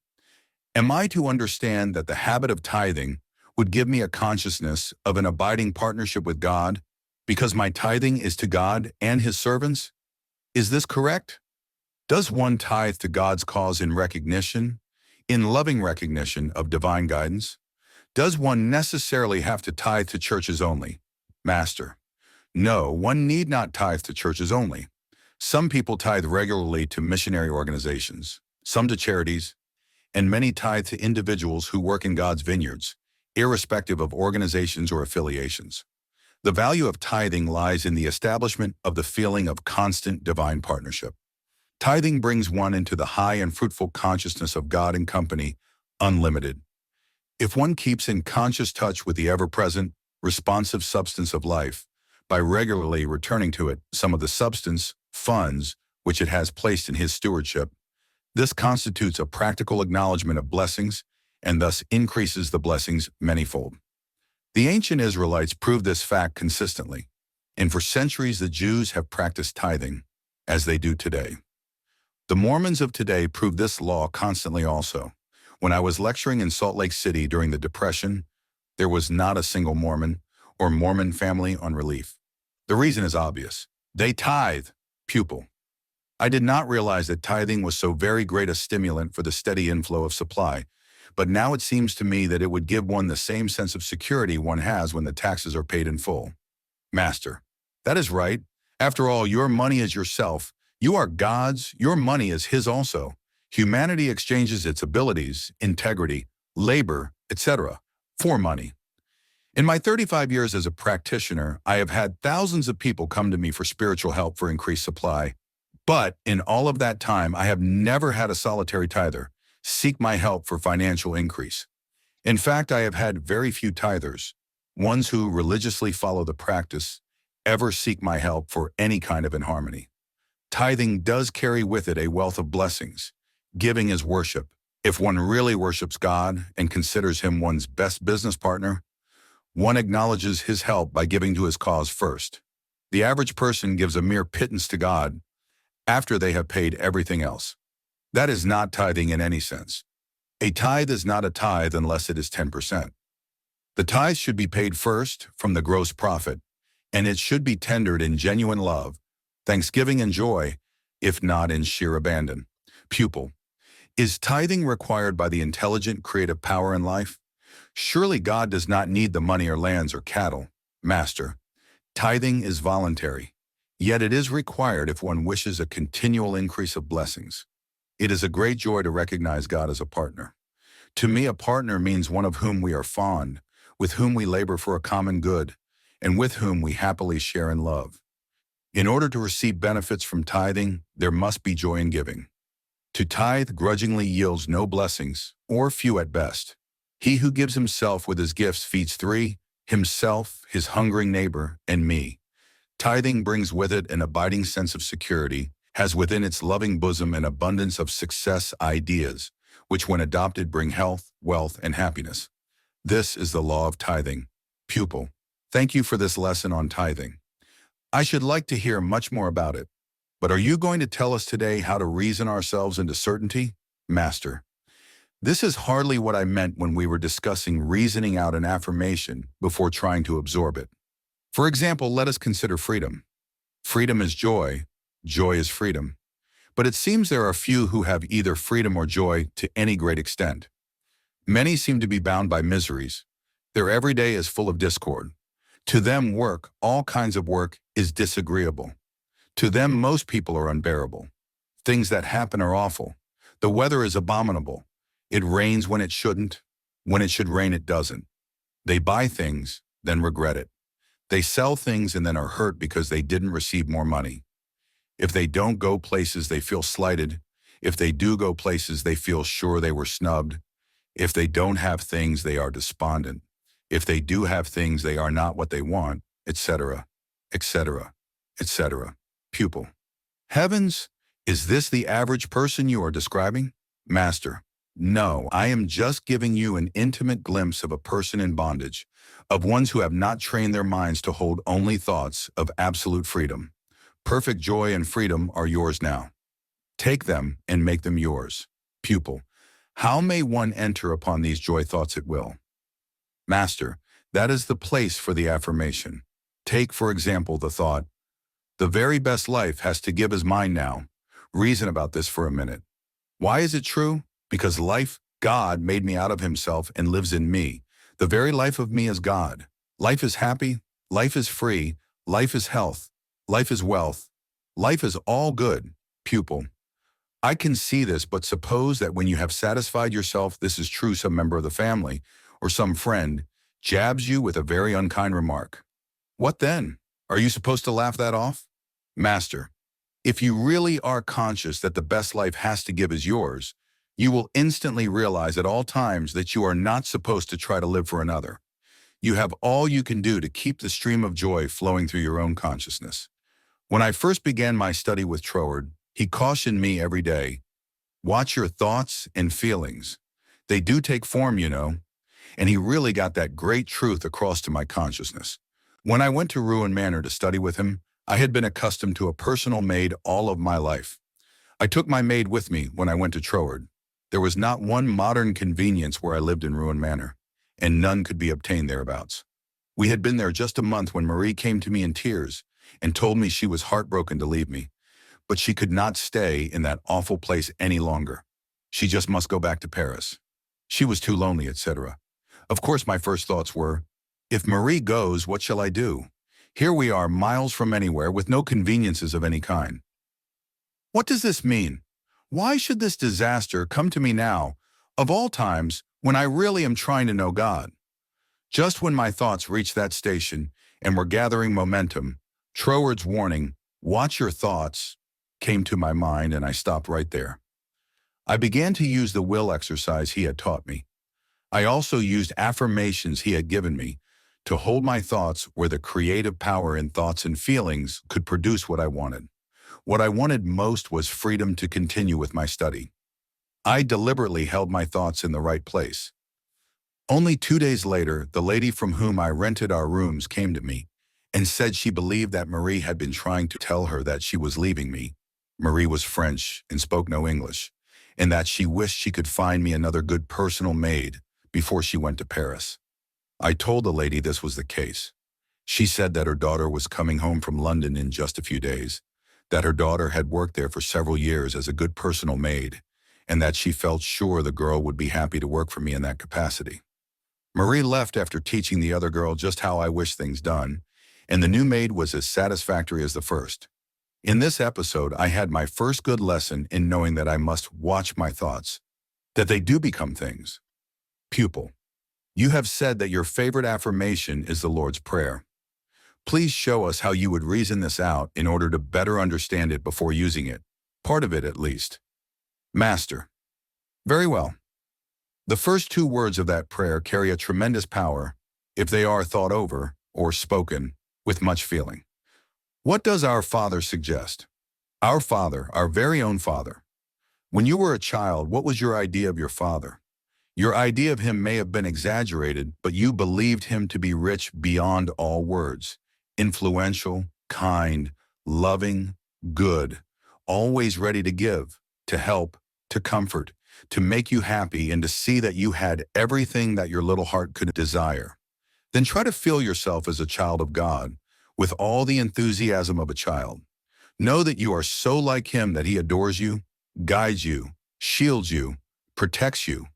Am I to understand that the habit of tithing would give me a consciousness of an abiding partnership with God because my tithing is to God and his servants? Is this correct? Does one tithe to God's cause in recognition, in loving recognition of divine guidance? Does one necessarily have to tithe to churches only? Master. No, one need not tithe to churches only. Some people tithe regularly to missionary organizations, some to charities, and many tithe to individuals who work in God's vineyards, irrespective of organizations or affiliations. The value of tithing lies in the establishment of the feeling of constant divine partnership. Tithing brings one into the high and fruitful consciousness of God and company, unlimited. If one keeps in conscious touch with the ever-present, responsive substance of life, by regularly returning to it some of the substance, funds, which it has placed in his stewardship, this constitutes a practical acknowledgement of blessings and thus increases the blessings manyfold. The ancient Israelites proved this fact consistently, and for centuries the Jews have practiced tithing, as they do today. The Mormons of today prove this law constantly also. When I was lecturing in Salt Lake City during the Depression, there was not a single Mormon or Mormon family on relief. The reason is obvious. They tithe. Pupil. I did not realize that tithing was so very great a stimulant for the steady inflow of supply, but now it seems to me that it would give one the same sense of security one has when the taxes are paid in full. Master. That is right. After all, your money is yourself. You are God's, your money is his also. Humanity exchanges its abilities, integrity, labor, etc. for money. In my 35 years as a practitioner, I have had thousands of people come to me for spiritual help for increased supply. But in all of that time, I have never had a solitary tither seek my help for financial increase. In fact, I have had very few tithers, ones who religiously follow the practice, ever seek my help for any kind of inharmony. Tithing does carry with it a wealth of blessings. Giving is worship. If one really worships God and considers him one's best business partner, one acknowledges his help by giving to his cause first. The average person gives a mere pittance to God after they have paid everything else. That is not tithing in any sense. A tithe is not a tithe unless it is 10%. The tithe should be paid first from the gross profit, and it should be tendered in genuine love, thanksgiving and joy, if not in sheer abandon. Pupil. Is tithing required by the intelligent, creative power in life? Surely God does not need the money or lands or cattle. Master. Tithing is voluntary, yet it is required if one wishes a continual increase of blessings. It is a great joy to recognize God as a partner. To me, a partner means one of whom we are fond, with whom we labor for a common good, and with whom we happily share in love. In order to receive benefits from tithing, there must be joy in giving. To tithe grudgingly yields no blessings, or few at best. He who gives himself with his gifts feeds three, himself, his hungering neighbor, and me. Tithing brings with it an abiding sense of security, has within its loving bosom an abundance of success ideas, which when adopted bring health, wealth, and happiness. This is the law of tithing. Pupil. Thank you for this lesson on tithing. I should like to hear much more about it. But are you going to tell us today how to reason ourselves into certainty? Master. This is hardly what I meant when we were discussing reasoning out an affirmation before trying to absorb it. For example, let us consider freedom. Freedom is joy. Joy is freedom. But it seems there are few who have either freedom or joy to any great extent. Many seem to be bound by miseries. Their everyday is full of discord. To them, work, all kinds of work, is disagreeable. To them, most people are unbearable. Things that happen are awful. The weather is abominable. It rains when it shouldn't. When it should rain, it doesn't. They buy things, then regret it. They sell things and then are hurt because they didn't receive more money. If they don't go places, they feel slighted. If they do go places, they feel sure they were snubbed. If they don't have things, they are despondent. If they do have things, they are not what they want, etc., etc., etc. Pupil. Heavens, is this the average person you are describing? Master. No, I am just giving you an intimate glimpse of a person in bondage, of ones who have not trained their minds to hold only thoughts of absolute freedom. Perfect joy and freedom are yours now. Take them and make them yours. Pupil. How may one enter upon these joy thoughts at will? Master, that is the place for the affirmation. Take, for example, the thought, the very best life has to give is mine now. Reason about this for a minute. Why is it true? Because life, God made me out of himself and lives in me. The very life of me is God. Life is happy. Life is free. Life is health. Life is wealth. Life is all good. Pupil. I can see this, but suppose that when you have satisfied yourself this is true, some member of the family or some friend jabs you with a very unkind remark. What then? Are you supposed to laugh that off? Master, if you really are conscious that the best life has to give is yours, you will instantly realize at all times that you are not supposed to try to live for another. You have all you can do to keep the stream of joy flowing through your own consciousness. When I first began my study with Troward, he cautioned me every day, watch your thoughts and feelings. They do take form, you know. And he really got that great truth across to my consciousness. When I went to Ruin Manor to study with him, I had been accustomed to a personal maid all of my life. I took my maid with me when I went to Troward. There was not one modern convenience where I lived in Ruin Manor, and none could be obtained thereabouts. We had been there just a month when Marie came to me in tears and told me she was heartbroken to leave me, but she could not stay in that awful place any longer. She just must go back to Paris. She was too lonely, etc. Of course, my first thoughts were, if Marie goes, what shall I do? Here we are, miles from anywhere, with no conveniences of any kind. What does this mean? Why should this disaster come to me now, of all times, when I really am trying to know God? Just when my thoughts reached that station and were gathering momentum, Troward's warning, watch your thoughts, came to my mind and I stopped right there. I began to use the will exercise he had taught me. I also used affirmations he had given me to hold my thoughts where the creative power in thoughts and feelings could produce what I wanted. What I wanted most was freedom to continue with my study. I deliberately held my thoughts in the right place. Only 2 days later, the lady from whom I rented our rooms came to me and said she believed that Marie had been trying to tell her that she was leaving me. Marie was French and spoke no English, and that she wished she could find me another good personal maid before she went to Paris. I told the lady this was the case. She said that her daughter was coming home from London in just a few days, that her daughter had worked there for several years as a good personal maid, and that she felt sure the girl would be happy to work for me in that capacity. Marie left after teaching the other girl just how I wish things done, and the new maid was as satisfactory as the first. In this episode, I had my first good lesson in knowing that I must watch my thoughts, that they do become things. Pupil, you have said that your favorite affirmation is the Lord's Prayer. Please show us how you would reason this out in order to better understand it before using it, part of it at least. Master. Very well. The first two words of that prayer carry a tremendous power if they are thought over or spoken with much feeling. What does our Father suggest? Our Father, our very own Father. When you were a child, what was your idea of your Father? Your idea of him may have been exaggerated, but you believed him to be rich beyond all words, influential, kind, loving, good, always ready to give, to help, to comfort, to make you happy, and to see that you had everything that your little heart could desire. Then try to feel yourself as a child of God, with all the enthusiasm of a child. Know that you are so like him that he adores you, guides you, shields you, protects you,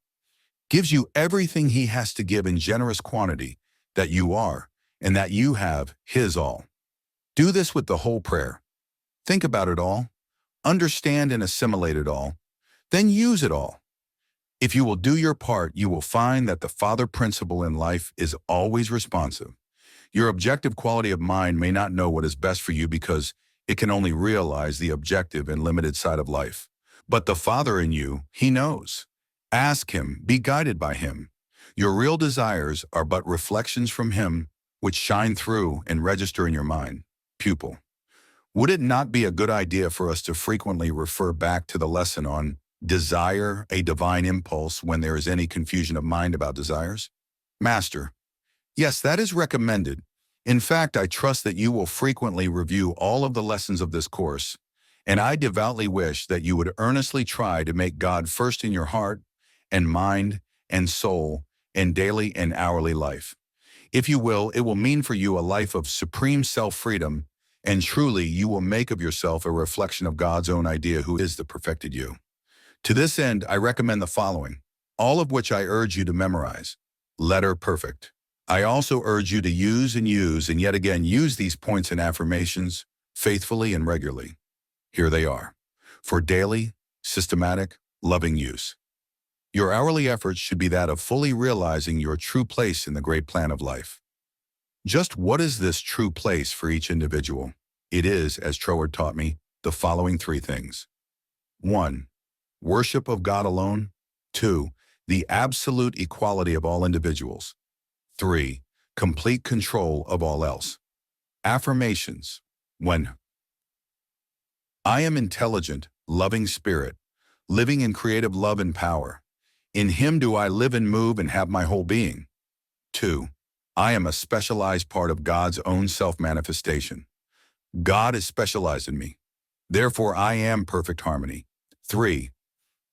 gives you everything he has to give in generous quantity, that you are, and that you have his all. Do this with the whole prayer. Think about it all, understand and assimilate it all, then use it all. If you will do your part, you will find that the Father principle in life is always responsive. Your objective quality of mind may not know what is best for you because it can only realize the objective and limited side of life. But the Father in you, he knows. Ask him, be guided by him. Your real desires are but reflections from him which shine through and register in your mind. Pupil, would it not be a good idea for us to frequently refer back to the lesson on desire, a divine impulse, when there is any confusion of mind about desires? Master, yes, that is recommended. In fact, I trust that you will frequently review all of the lessons of this course, and I devoutly wish that you would earnestly try to make God first in your heart and mind and soul and daily and hourly life. If you will, it will mean for you a life of supreme self-freedom, and truly you will make of yourself a reflection of God's own idea, who is the perfected you. To this end, I recommend the following, all of which I urge you to memorize. Letter perfect. I also urge you to use and yet again use these points and affirmations faithfully and regularly. Here they are, for daily, systematic, loving use. Your hourly efforts should be that of fully realizing your true place in the great plan of life. Just what is this true place for each individual? It is, as Troward taught me, the following three things. 1. Worship of God alone. 2. The absolute equality of all individuals. 3. Complete control of all else. Affirmations. 1. I am intelligent, loving spirit, living in creative love and power. In him do I live and move and have my whole being. 2. I am a specialized part of God's own self-manifestation. God is specialized in me. Therefore, I am perfect harmony. 3.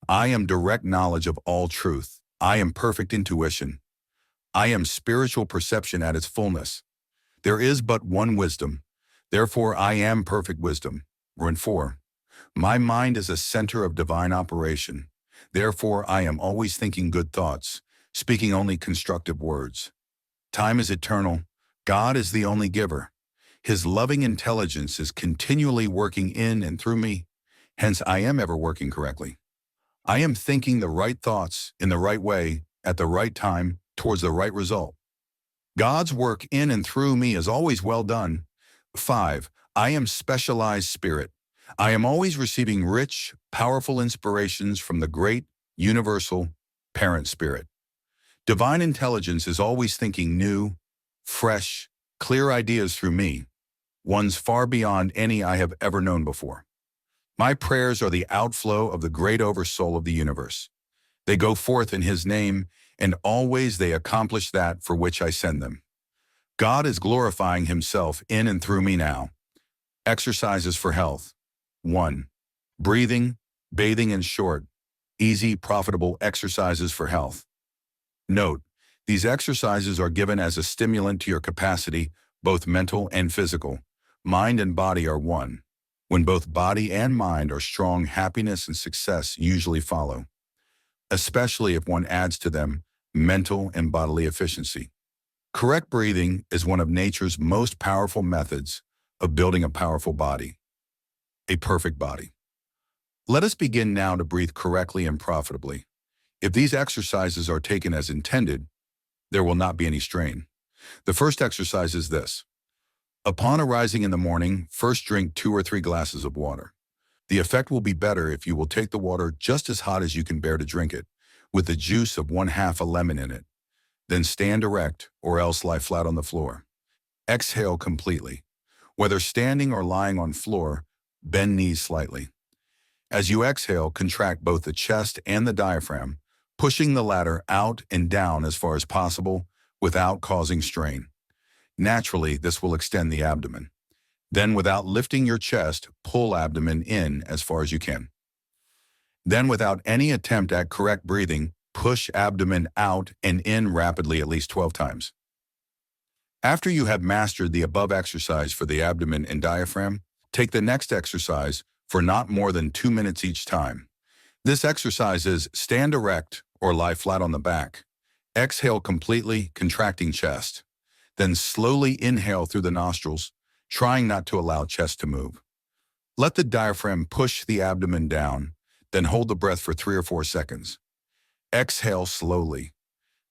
I am direct knowledge of all truth. I am perfect intuition. I am spiritual perception at its fullness. There is but one wisdom. Therefore, I am perfect wisdom. 4. My mind is a center of divine operation. Therefore, I am always thinking good thoughts, speaking only constructive words. Time is eternal. God is the only giver. His loving intelligence is continually working in and through me. Hence, I am ever working correctly. I am thinking the right thoughts in the right way at the right time towards the right result. God's work in and through me is always well done. 5. I am specialized spirit. I am always receiving rich, powerful inspirations from the great, universal parent spirit. Divine intelligence is always thinking new, fresh, clear ideas through me, ones far beyond any I have ever known before. My prayers are the outflow of the great oversoul of the universe. They go forth in His name, and always they accomplish that for which I send them. God is glorifying Himself in and through me now. Exercises for health. 1. Breathing, bathing in short, easy, profitable exercises for health. Note, these exercises are given as a stimulant to your capacity, both mental and physical. Mind and body are one. When both body and mind are strong, happiness and success usually follow, especially if one adds to them mental and bodily efficiency. Correct breathing is one of nature's most powerful methods of building a powerful body, a perfect body. Let us begin now to breathe correctly and profitably. If these exercises are taken as intended, there will not be any strain. The first exercise is this. Upon arising in the morning, first drink 2 or 3 glasses of water. The effect will be better if you will take the water just as hot as you can bear to drink it, with the juice of 1/2 a lemon in it. Then stand erect or else lie flat on the floor. Exhale completely. Whether standing or lying on floor, bend knees slightly. As you exhale, contract both the chest and the diaphragm, pushing the latter out and down as far as possible without causing strain. Naturally, this will extend the abdomen. Then, without lifting your chest, pull abdomen in as far as you can. Then, without any attempt at correct breathing, push abdomen out and in rapidly at least 12 times. After you have mastered the above exercise for the abdomen and diaphragm, take the next exercise for not more than 2 minutes each time. This exercise is stand erect or lie flat on the back. Exhale completely, contracting chest. Then slowly inhale through the nostrils, trying not to allow chest to move. Let the diaphragm push the abdomen down, then hold the breath for 3 or 4 seconds. Exhale slowly.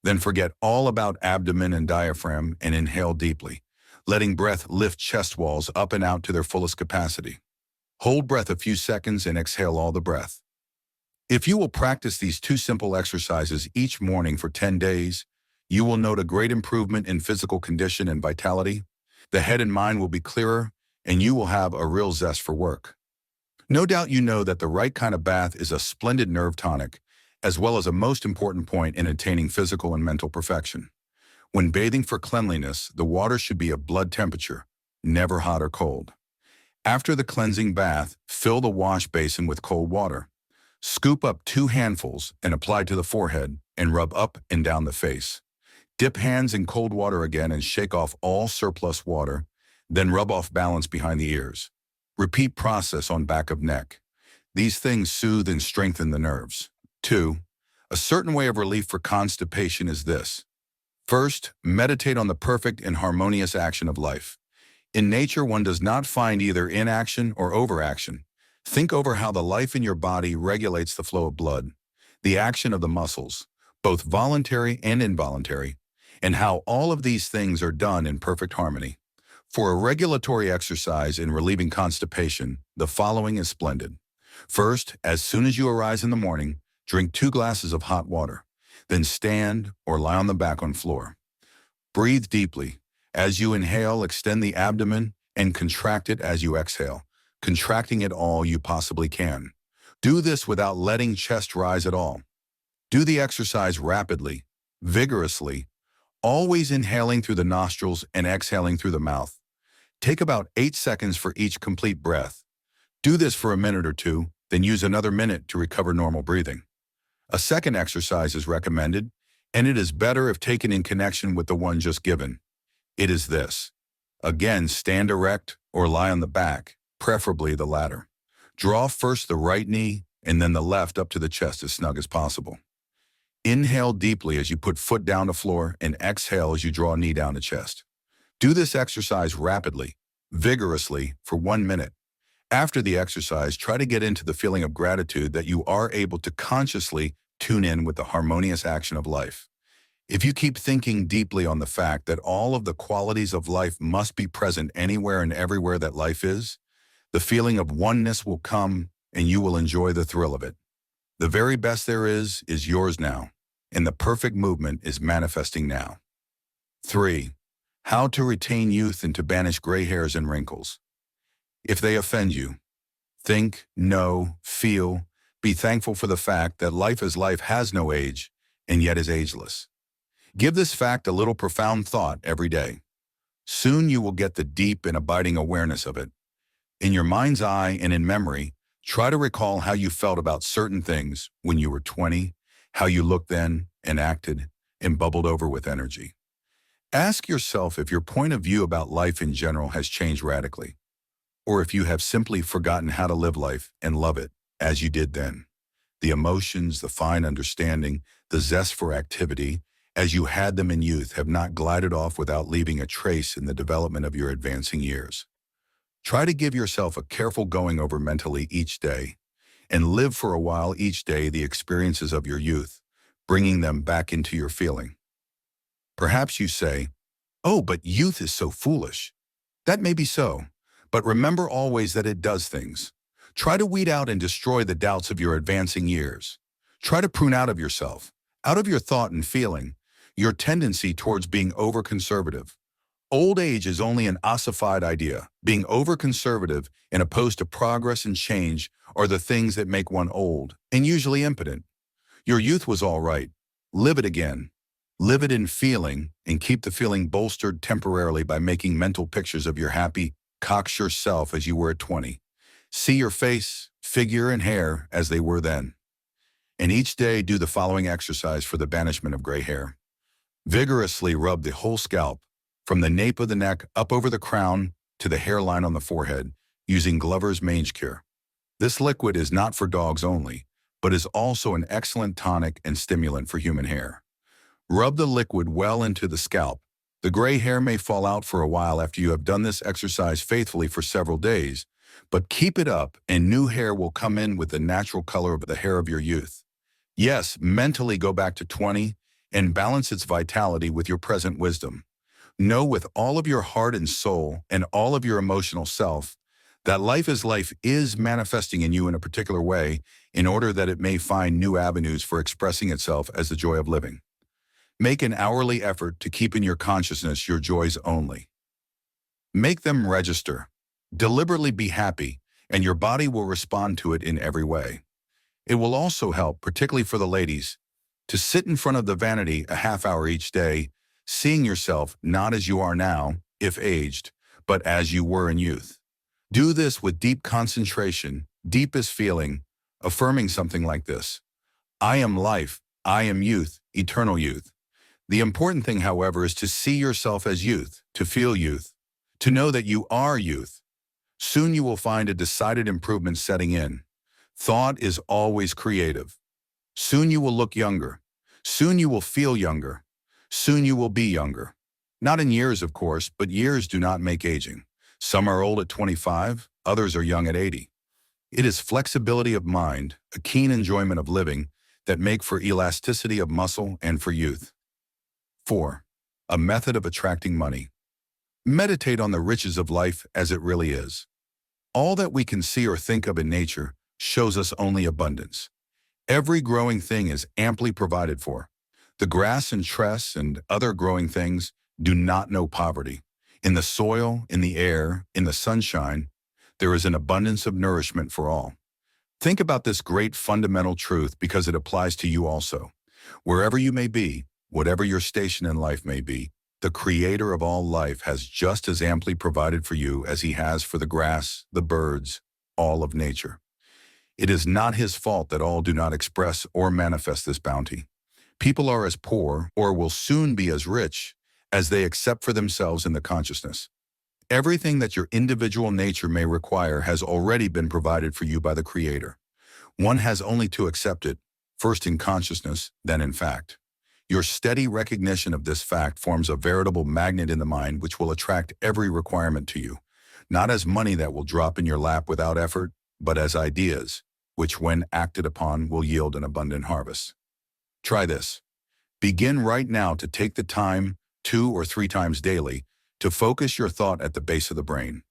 Then forget all about abdomen and diaphragm and inhale deeply, letting breath lift chest walls up and out to their fullest capacity. Hold breath a few seconds and exhale all the breath. If you will practice these 2 simple exercises each morning for 10 days, you will note a great improvement in physical condition and vitality. The head and mind will be clearer, and you will have a real zest for work. No doubt you know that the right kind of bath is a splendid nerve tonic, as well as a most important point in attaining physical and mental perfection. When bathing for cleanliness, the water should be of blood temperature, never hot or cold. After the cleansing bath, fill the wash basin with cold water. Scoop up 2 handfuls and apply to the forehead and rub up and down the face. Dip hands in cold water again and shake off all surplus water, then rub off balance behind the ears. Repeat process on back of neck. These things soothe and strengthen the nerves. 2. A certain way of relief for constipation is this. First, meditate on the perfect and harmonious action of life. In nature, one does not find either inaction or overaction. Think over how the life in your body regulates the flow of blood, the action of the muscles, both voluntary and involuntary, and how all of these things are done in perfect harmony. For a regulatory exercise in relieving constipation, the following is splendid. First, as soon as you arise in the morning, drink 2 glasses of hot water. Then stand or lie on the back on floor. Breathe deeply. As you inhale, extend the abdomen and contract it as you exhale, contracting it all you possibly can. Do this without letting chest rise at all. Do the exercise rapidly, vigorously, always inhaling through the nostrils and exhaling through the mouth. Take about 8 seconds for each complete breath. Do this for a minute or 2, then use another minute to recover normal breathing. A second exercise is recommended, and it is better if taken in connection with the one just given. It is this. Again, stand erect or lie on the back, preferably the latter. Draw first the right knee and then the left up to the chest as snug as possible. Inhale deeply as you put foot down to floor and exhale as you draw knee down to chest. Do this exercise rapidly, vigorously for 1 minute. After the exercise, try to get into the feeling of gratitude that you are able to consciously tune in with the harmonious action of life. If you keep thinking deeply on the fact that all of the qualities of life must be present anywhere and everywhere that life is, The feeling of oneness will come, and you will enjoy the thrill of it. The very best there is yours now, and the perfect movement is manifesting now. 3. How to retain youth and to banish gray hairs and wrinkles. If they offend you, think, know, feel, be thankful for the fact that life as life has no age and yet is ageless. Give this fact a little profound thought every day. Soon you will get the deep and abiding awareness of it. In your mind's eye and in memory, try to recall how you felt about certain things when you were 20, how you looked then and acted and bubbled over with energy. Ask yourself if your point of view about life in general has changed radically, or if you have simply forgotten how to live life and love it as you did then. The emotions, the fine understanding, the zest for activity, as you had them in youth, have not glided off without leaving a trace in the development of your advancing years. Try to give yourself a careful going over mentally each day, and live for a while each day the experiences of your youth, bringing them back into your feeling. Perhaps you say, "Oh, but youth is so foolish." That may be so, but remember always that it does things. Try to weed out and destroy the doubts of your advancing years. Try to prune out of yourself, out of your thought and feeling, your tendency towards being over-conservative. Old age is only an ossified idea. Being over-conservative and opposed to progress and change are the things that make one old and usually impotent. Your youth was all right. Live it again. Live it in feeling, and keep the feeling bolstered temporarily by making mental pictures of your happy, cocksure self as you were at 20. See your face, figure, and hair as they were then. And each day do the following exercise for the banishment of gray hair. Vigorously rub the whole scalp, from the nape of the neck up over the crown to the hairline on the forehead, using Glover's Mange Cure. This liquid is not for dogs only, but is also an excellent tonic and stimulant for human hair. Rub the liquid well into the scalp. The gray hair may fall out for a while after you have done this exercise faithfully for several days, but keep it up and new hair will come in with the natural color of the hair of your youth. Yes, mentally go back to 20 and balance its vitality with your present wisdom. Know with all of your heart and soul and all of your emotional self that life as life is manifesting in you in a particular way in order that it may find new avenues for expressing itself as the joy of living. Make an hourly effort to keep in your consciousness your joys only. Make them register. Deliberately be happy, and your body will respond to it in every way. It will also help, particularly for the ladies, to sit in front of the vanity a half hour each day, seeing yourself not as you are now, if aged, but as you were in youth. Do this with deep concentration, deepest feeling, affirming something like this: I am life, I am youth, eternal youth. The important thing, however, is to see yourself as youth, to feel youth, to know that you are youth. Soon you will find a decided improvement setting in. Thought is always creative. Soon you will look younger. Soon you will feel younger. Soon you will be younger. Not in years, of course, but years do not make aging. Some are old at 25, others are young at 80. It is flexibility of mind, a keen enjoyment of living, that make for elasticity of muscle and for youth. 4. A method of attracting money. Meditate on the riches of life as it really is. All that we can see or think of in nature shows us only abundance. Every growing thing is amply provided for. The grass and tress and other growing things do not know poverty. In the soil, in the air, in the sunshine, there is an abundance of nourishment for all. Think about this great fundamental truth because it applies to you also. Wherever you may be, whatever your station in life may be, the Creator of all life has just as amply provided for you as He has for the grass, the birds, all of nature. It is not His fault that all do not express or manifest this bounty. People are as poor, or will soon be as rich, as they accept for themselves in the consciousness. Everything that your individual nature may require has already been provided for you by the Creator. One has only to accept it, first in consciousness, then in fact. Your steady recognition of this fact forms a veritable magnet in the mind which will attract every requirement to you, not as money that will drop in your lap without effort, but as ideas, which when acted upon will yield an abundant harvest. Try this. Begin right now to take the time, 2 or 3 times daily, to focus your thought at the base of the brain.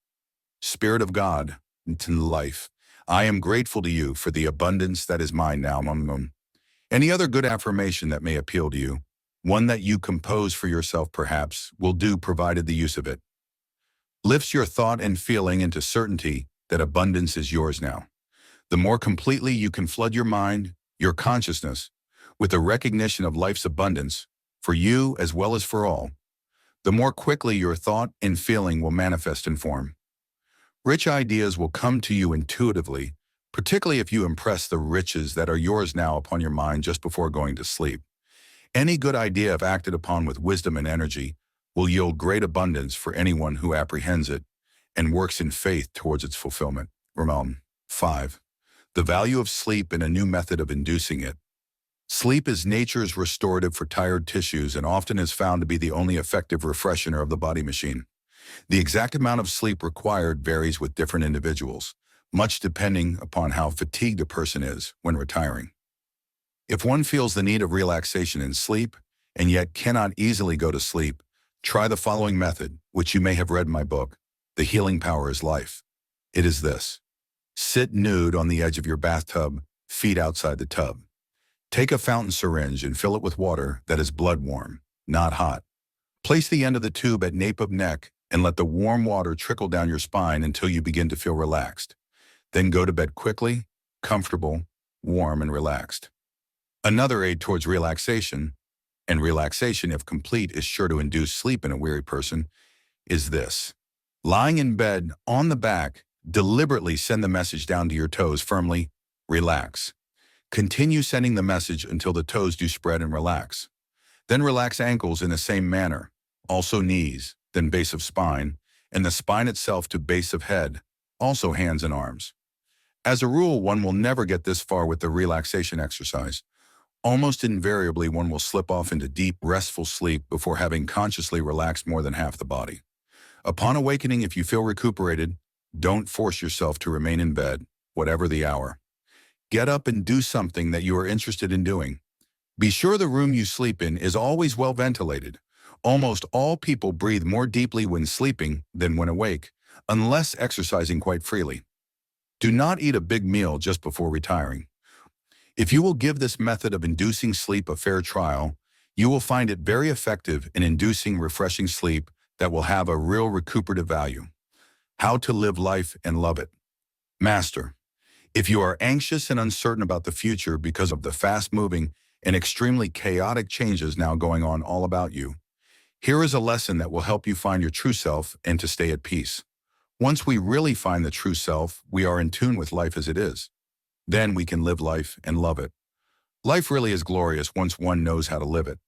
Spirit of God, into life. I am grateful to you for the abundance that is mine now. Any other good affirmation that may appeal to you, one that you compose for yourself perhaps, will do provided the use of it lifts your thought and feeling into certainty that abundance is yours now. The more completely you can flood your mind, your consciousness, with the recognition of life's abundance, for you as well as for all, the more quickly your thought and feeling will manifest in form. Rich ideas will come to you intuitively, particularly if you impress the riches that are yours now upon your mind just before going to sleep. Any good idea, if acted upon with wisdom and energy, will yield great abundance for anyone who apprehends it and works in faith towards its fulfillment. Ramon. 5. The value of sleep and a new method of inducing it. Sleep is nature's restorative for tired tissues and often is found to be the only effective refreshener of the body machine. The exact amount of sleep required varies with different individuals, much depending upon how fatigued a person is when retiring. If one feels the need of relaxation in sleep and yet cannot easily go to sleep, try the following method, which you may have read in my book, The Healing Power is Life. It is this. Sit nude on the edge of your bathtub, feet outside the tub. Take a fountain syringe and fill it with water that is blood warm, not hot. Place the end of the tube at nape of neck and let the warm water trickle down your spine until you begin to feel relaxed. Then go to bed quickly, comfortable, warm, and relaxed. Another aid towards relaxation, and relaxation, if complete, is sure to induce sleep in a weary person, is this. Lying in bed, on the back, deliberately send the message down to your toes firmly, relax. Continue sending the message until the toes do spread and relax. Then relax ankles in the same manner, also knees, then base of spine, and the spine itself to base of head, also hands and arms. As a rule, one will never get this far with the relaxation exercise. Almost invariably, one will slip off into deep, restful sleep before having consciously relaxed more than half the body. Upon awakening, if you feel recuperated, don't force yourself to remain in bed, whatever the hour. Get up and do something that you are interested in doing. Be sure the room you sleep in is always well ventilated. Almost all people breathe more deeply when sleeping than when awake, unless exercising quite freely. Do not eat a big meal just before retiring. If you will give this method of inducing sleep a fair trial, you will find it very effective in inducing refreshing sleep that will have a real recuperative value. How to live life and love it. Master, if you are anxious and uncertain about the future because of the fast-moving and extremely chaotic changes now going on all about you, here is a lesson that will help you find your true self and to stay at peace. Once we really find the true self, we are in tune with life as it is. Then we can live life and love it. Life really is glorious once one knows how to live it.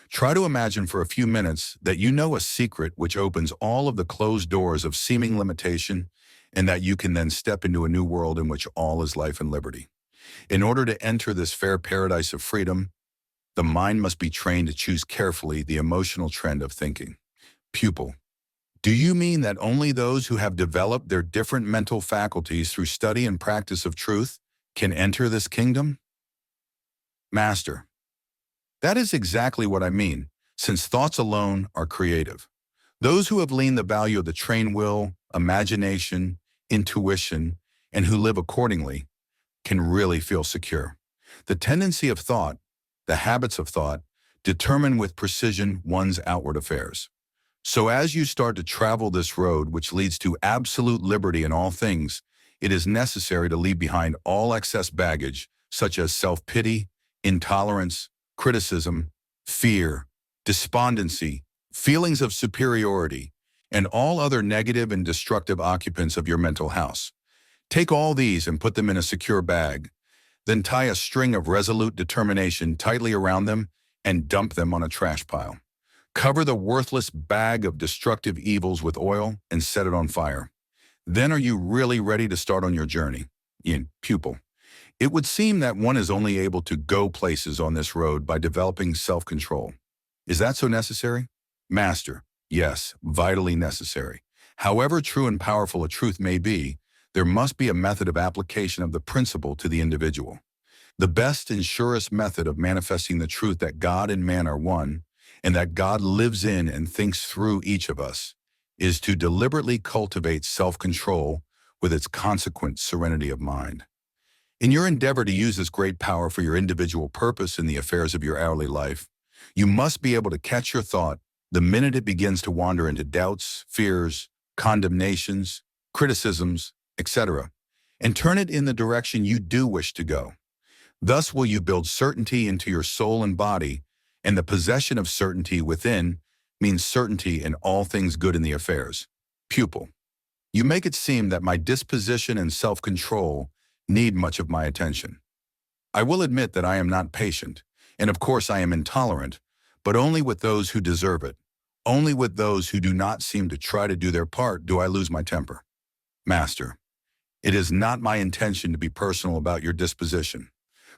Try to imagine for a few minutes that you know a secret which opens all of the closed doors of seeming limitation and that you can then step into a new world in which all is life and liberty. In order to enter this fair paradise of freedom, the mind must be trained to choose carefully the emotional trend of thinking. Pupil. Do you mean that only those who have developed their different mental faculties through study and practice of truth can enter this kingdom? Master. That is exactly what I mean, since thoughts alone are creative. Those who have learned the value of the trained will, imagination, intuition, and who live accordingly, can really feel secure. The tendency of thought, the habits of thought, determine with precision one's outward affairs. So as you start to travel this road which leads to absolute liberty in all things, it is necessary to leave behind all excess baggage, such as self-pity, intolerance, criticism, fear, despondency, feelings of superiority, and all other negative and destructive occupants of your mental house. Take all these and put them in a secure bag, then tie a string of resolute determination tightly around them and dump them on a trash pile. Cover the worthless bag of destructive evils with oil and set it on fire. Then are you really ready to start on your journey? Pupil. It would seem that one is only able to go places on this road by developing self-control. Is that so necessary? Master. Yes, vitally necessary. However true and powerful a truth may be, there must be a method of application of the principle to the individual. The best and surest method of manifesting the truth that God and man are one, and that God lives in and thinks through each of us, is to deliberately cultivate self-control with its consequent serenity of mind. In your endeavor to use this great power for your individual purpose in the affairs of your hourly life, you must be able to catch your thought the minute it begins to wander into doubts, fears, condemnations, criticisms, etc., and turn it in the direction you do wish to go. Thus will you build certainty into your soul and body, and the possession of certainty within means certainty in all things good in the affairs. Pupil. You make it seem that my disposition and self-control need much of my attention. I will admit that I am not patient, and of course I am intolerant, but only with those who deserve it. Only with those who do not seem to try to do their part do I lose my temper. Master, it is not my intention to be personal about your disposition,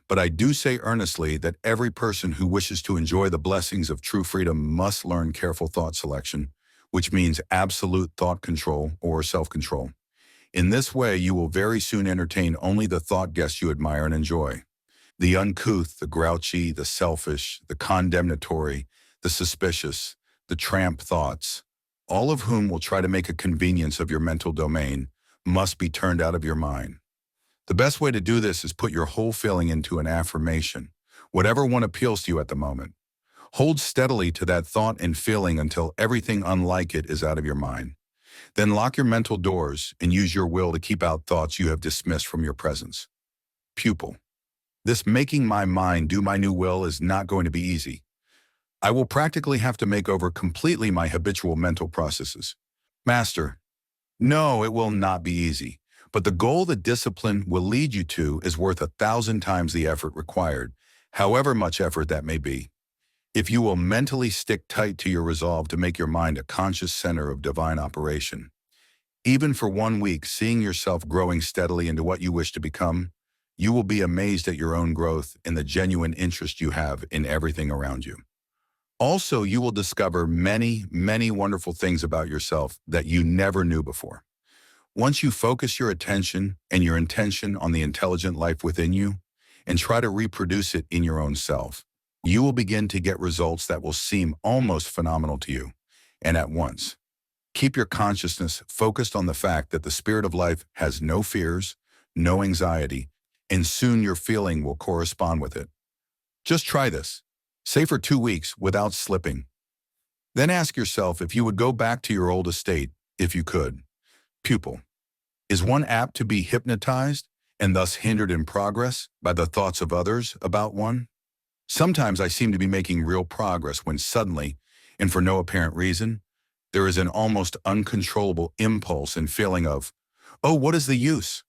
but I do say earnestly that every person who wishes to enjoy the blessings of true freedom must learn careful thought selection, which means absolute thought control or self-control. In this way, you will very soon entertain only the thought guests you admire and enjoy. The uncouth, the grouchy, the selfish, the condemnatory, the suspicious, the tramp thoughts, all of whom will try to make a convenience of your mental domain, must be turned out of your mind. The best way to do this is put your whole feeling into an affirmation, whatever one appeals to you at the moment. Hold steadily to that thought and feeling until everything unlike it is out of your mind. Then lock your mental doors and use your will to keep out thoughts you have dismissed from your presence. Pupil. This making my mind do my new will is not going to be easy. I will practically have to make over completely my habitual mental processes. Master. No, it will not be easy. But the goal that discipline will lead you to is worth 1,000 times the effort required, however much effort that may be. If you will mentally stick tight to your resolve to make your mind a conscious center of divine operation, even for 1 week, seeing yourself growing steadily into what you wish to become, you will be amazed at your own growth and the genuine interest you have in everything around you. Also, you will discover many, many wonderful things about yourself that you never knew before. Once you focus your attention and your intention on the intelligent life within you and try to reproduce it in your own self, you will begin to get results that will seem almost phenomenal to you, and at once. Keep your consciousness focused on the fact that the spirit of life has no fears, no anxiety, and soon your feeling will correspond with it. Just try this, say for 2 weeks without slipping. Then ask yourself if you would go back to your old estate if you could. Pupil. Is one apt to be hypnotized and thus hindered in progress by the thoughts of others about one? Sometimes I seem to be making real progress when suddenly, and for no apparent reason, there is an almost uncontrollable impulse and feeling of, oh, what is the use?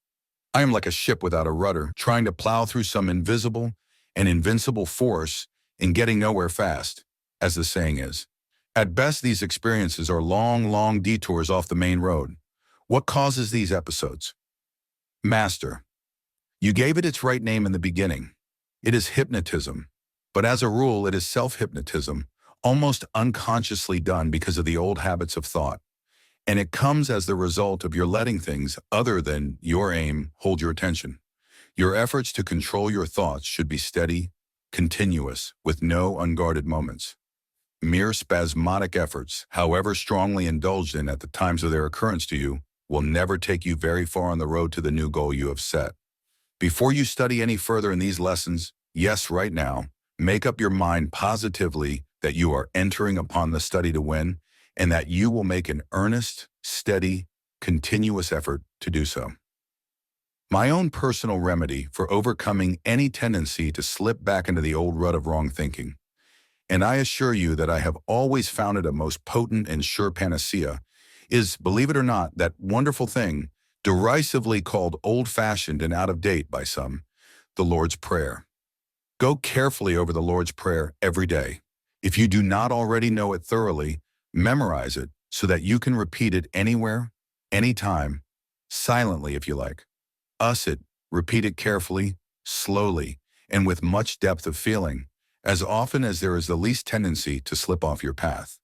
I am like a ship without a rudder, trying to plow through some invisible and invincible force and getting nowhere fast, as the saying is. At best, these experiences are long, long detours off the main road. What causes these episodes? Master, you gave it its right name in the beginning. It is hypnotism. But as a rule, it is self-hypnotism, almost unconsciously done because of the old habits of thought. And it comes as the result of your letting things other than your aim hold your attention. Your efforts to control your thoughts should be steady, continuous, with no unguarded moments. Mere spasmodic efforts, however strongly indulged in at the times of their occurrence to you, will never take you very far on the road to the new goal you have set. Before you study any further in these lessons, yes, right now, make up your mind positively that you are entering upon the study to win, and that you will make an earnest, steady, continuous effort to do so. My own personal remedy for overcoming any tendency to slip back into the old rut of wrong thinking, and I assure you that I have always found it a most potent and sure panacea, is, believe it or not, that wonderful thing, derisively called old-fashioned and out of date by some, the Lord's Prayer. Go carefully over the Lord's Prayer every day. If you do not already know it thoroughly, memorize it so that you can repeat it anywhere, anytime, silently if you like. It, repeat it carefully, slowly, and with much depth of feeling, as often as there is the least tendency to slip off your path.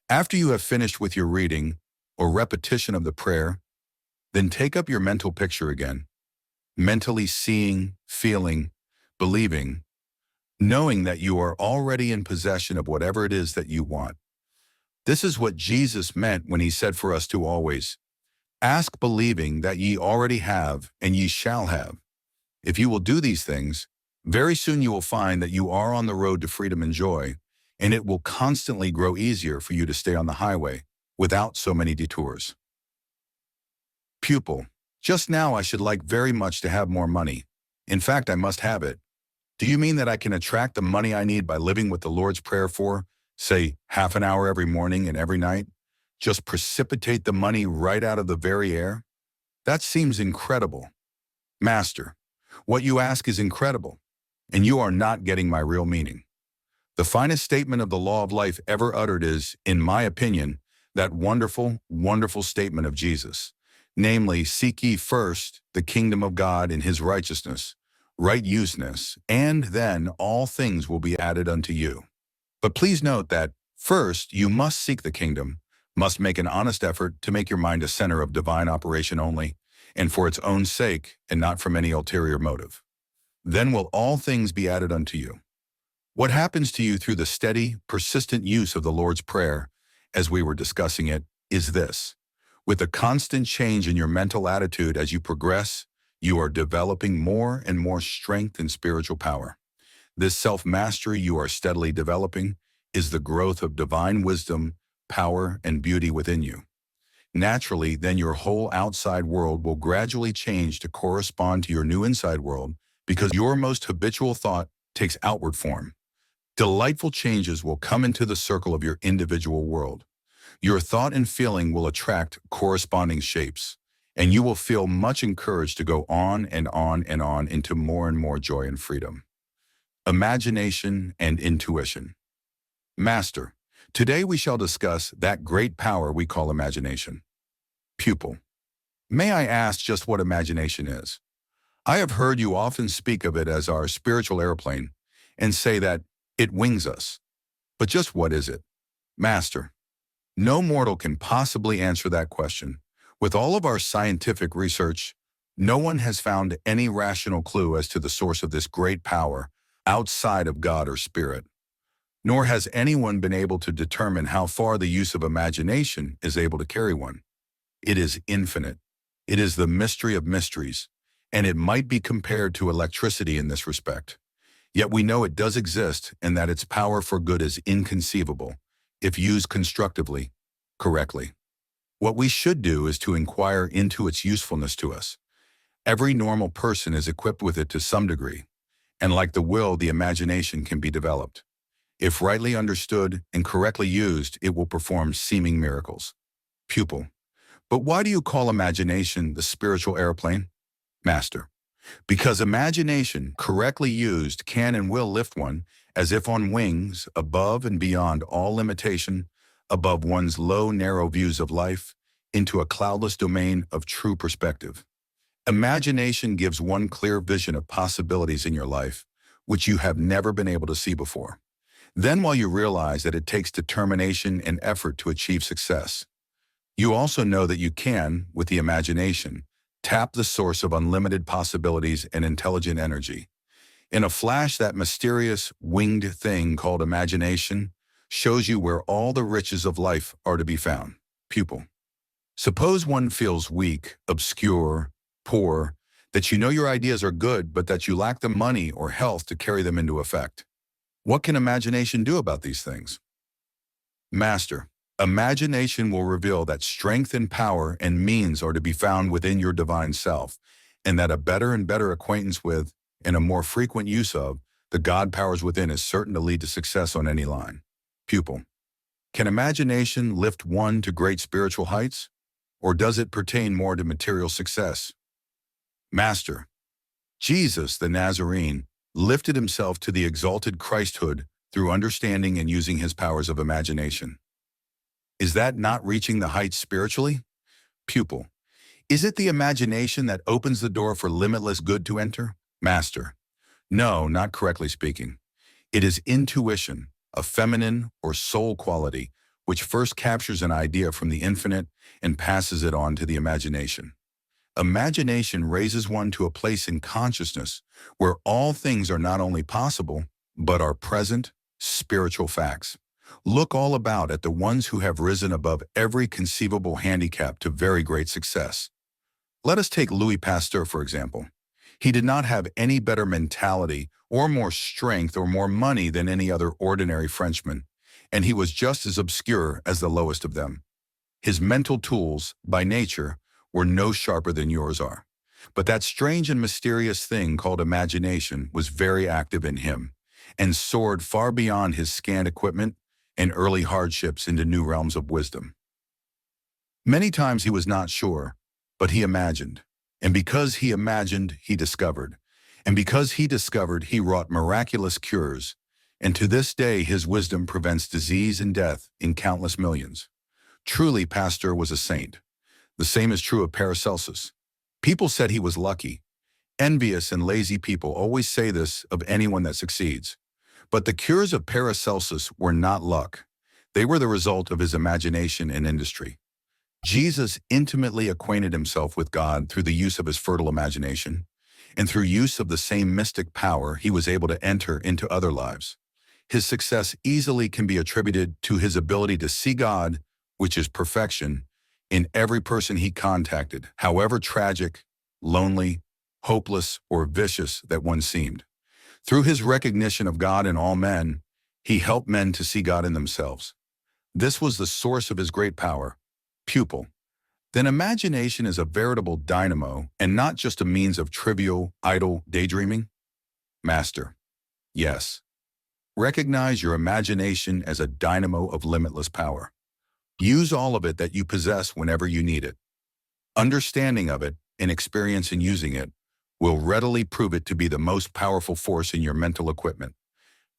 After you have finished with your reading or repetition of the prayer, then take up your mental picture again, mentally seeing, feeling, believing, knowing that you are already in possession of whatever it is that you want. This is what Jesus meant when he said for us to always Ask believing that ye already have, and ye shall have. If you will do these things, very soon you will find that you are on the road to freedom and joy, and it will constantly grow easier for you to stay on the highway without so many detours. Pupil, just now I should like very much to have more money. In fact, I must have it. Do you mean that I can attract the money I need by living with the Lord's Prayer for, say, half an hour every morning and every night? Just precipitate the money right out of the very air? That seems incredible. Master, what you ask is incredible, and you are not getting my real meaning. The finest statement of the law of life ever uttered is, in my opinion, that wonderful, wonderful statement of Jesus. Namely, seek ye first the kingdom of God and his righteousness, right useness, and then all things will be added unto you. But please note that, first, you must seek the kingdom, must make an honest effort to make your mind a center of divine operation only, and for its own sake, and not from any ulterior motive. Then will all things be added unto you. What happens to you through the steady, persistent use of the Lord's Prayer, as we were discussing it, is this. With a constant change in your mental attitude as you progress, you are developing more and more strength and spiritual power. This self-mastery you are steadily developing is the growth of divine wisdom, power, and beauty within you. Naturally, then your whole outside world will gradually change to correspond to your new inside world because your most habitual thought takes outward form. Delightful changes will come into the circle of your individual world. Your thought and feeling will attract corresponding shapes, and you will feel much encouraged to go on and on and on into more and more joy and freedom. Imagination and intuition. Master, today we shall discuss that great power we call imagination. Pupil, may I ask just what imagination is? I have heard you often speak of it as our spiritual airplane and say that it wings us. But just what is it? Master, no mortal can possibly answer that question. With all of our scientific research, no one has found any rational clue as to the source of this great power outside of God or Spirit. Nor has anyone been able to determine how far the use of imagination is able to carry one. It is infinite. It is the mystery of mysteries, and it might be compared to electricity in this respect. Yet we know it does exist and that its power for good is inconceivable, if used constructively, correctly. What we should do is to inquire into its usefulness to us. Every normal person is equipped with it to some degree, and like the will, the imagination can be developed. If rightly understood and correctly used, it will perform seeming miracles. Pupil, but why do you call imagination the spiritual airplane? Master, because imagination, correctly used, can and will lift one, as if on wings, above and beyond all limitation, above one's low, narrow views of life, into a cloudless domain of true perspective. Imagination gives one clear vision of possibilities in your life, which you have never been able to see before. Then while you realize that it takes determination and effort to achieve success, you also know that you can, with the imagination, tap the source of unlimited possibilities and intelligent energy. In a flash, that mysterious, winged thing called imagination shows you where all the riches of life are to be found. Pupil, suppose one feels weak, obscure, poor, that you know your ideas are good, but that you lack the money or health to carry them into effect. What can imagination do about these things? Master, imagination will reveal that strength and power and means are to be found within your divine self, and that a better and better acquaintance with, and a more frequent use of, the God powers within is certain to lead to success on any line. Pupil, can imagination lift one to great spiritual heights, or does it pertain more to material success? Master, Jesus the Nazarene lifted himself to the exalted Christhood through understanding and using his powers of imagination. Is that not reaching the heights spiritually? Pupil, is it the imagination that opens the door for limitless good to enter? Master, no, not correctly speaking. It is intuition, a feminine or soul quality, which first captures an idea from the infinite and passes it on to the imagination. Imagination raises one to a place in consciousness where all things are not only possible, but are present, spiritual facts. Look all about at the ones who have risen above every conceivable handicap to very great success. Let us take Louis Pasteur, for example. He did not have any better mentality or more strength or more money than any other ordinary Frenchman, and he was just as obscure as the lowest of them. His mental tools, by nature, were no sharper than yours are. But that strange and mysterious thing called imagination was very active in him, and soared far beyond his scant equipment and early hardships into new realms of wisdom. Many times he was not sure, but he imagined. And because he imagined, he discovered. And because he discovered, he wrought miraculous cures. And to this day, his wisdom prevents disease and death in countless millions. Truly, Pasteur was a saint. The same is true of Paracelsus. People said he was lucky. Envious and lazy people always say this of anyone that succeeds. But the cures of Paracelsus were not luck. They were the result of his imagination and industry. Jesus intimately acquainted himself with God through the use of his fertile imagination, and through use of the same mystic power he was able to enter into other lives. His success easily can be attributed to his ability to see God, which is perfection, in every person he contacted, however tragic, lonely, hopeless, or vicious that one seemed. Through his recognition of God in all men, he helped men to see God in themselves. This was the source of his great power. Pupil. Then imagination is a veritable dynamo and not just a means of trivial, idle daydreaming? Master. Yes. Recognize your imagination as a dynamo of limitless power. Use all of it that you possess whenever you need it. Understanding of it and experience in using it will readily prove it to be the most powerful force in your mental equipment.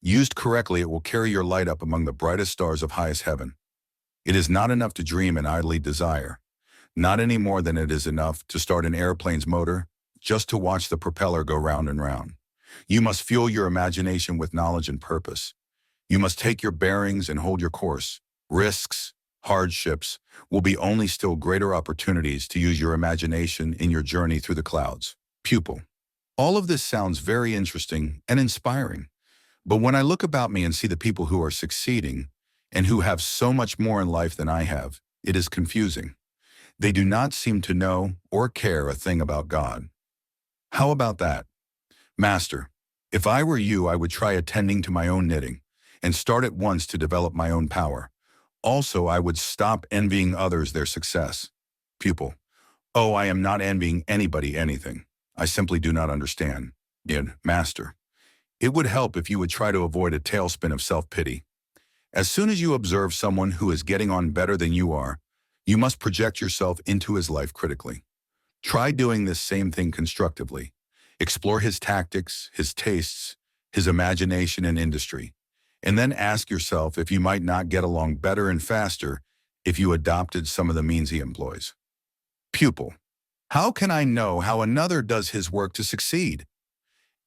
Used correctly, it will carry your light up among the brightest stars of highest heaven. It is not enough to dream and idly desire, not any more than it is enough to start an airplane's motor, just to watch the propeller go round and round. You must fuel your imagination with knowledge and purpose. You must take your bearings and hold your course. Risks, hardships will be only still greater opportunities to use your imagination in your journey through the clouds. Pupil. All of this sounds very interesting and inspiring, but when I look about me and see the people who are succeeding, and who have so much more in life than I have, it is confusing. They do not seem to know or care a thing about God. How about that? Master, if I were you, I would try attending to my own knitting and start at once to develop my own power. Also, I would stop envying others their success. Pupil. Oh, I am not envying anybody anything. I simply do not understand. Master. It would help if you would try to avoid a tailspin of self-pity. As soon as you observe someone who is getting on better than you are, you must project yourself into his life critically. Try doing this same thing constructively. Explore his tactics, his tastes, his imagination and industry, and then ask yourself if you might not get along better and faster if you adopted some of the means he employs. Pupil. How can I know how another does his work to succeed?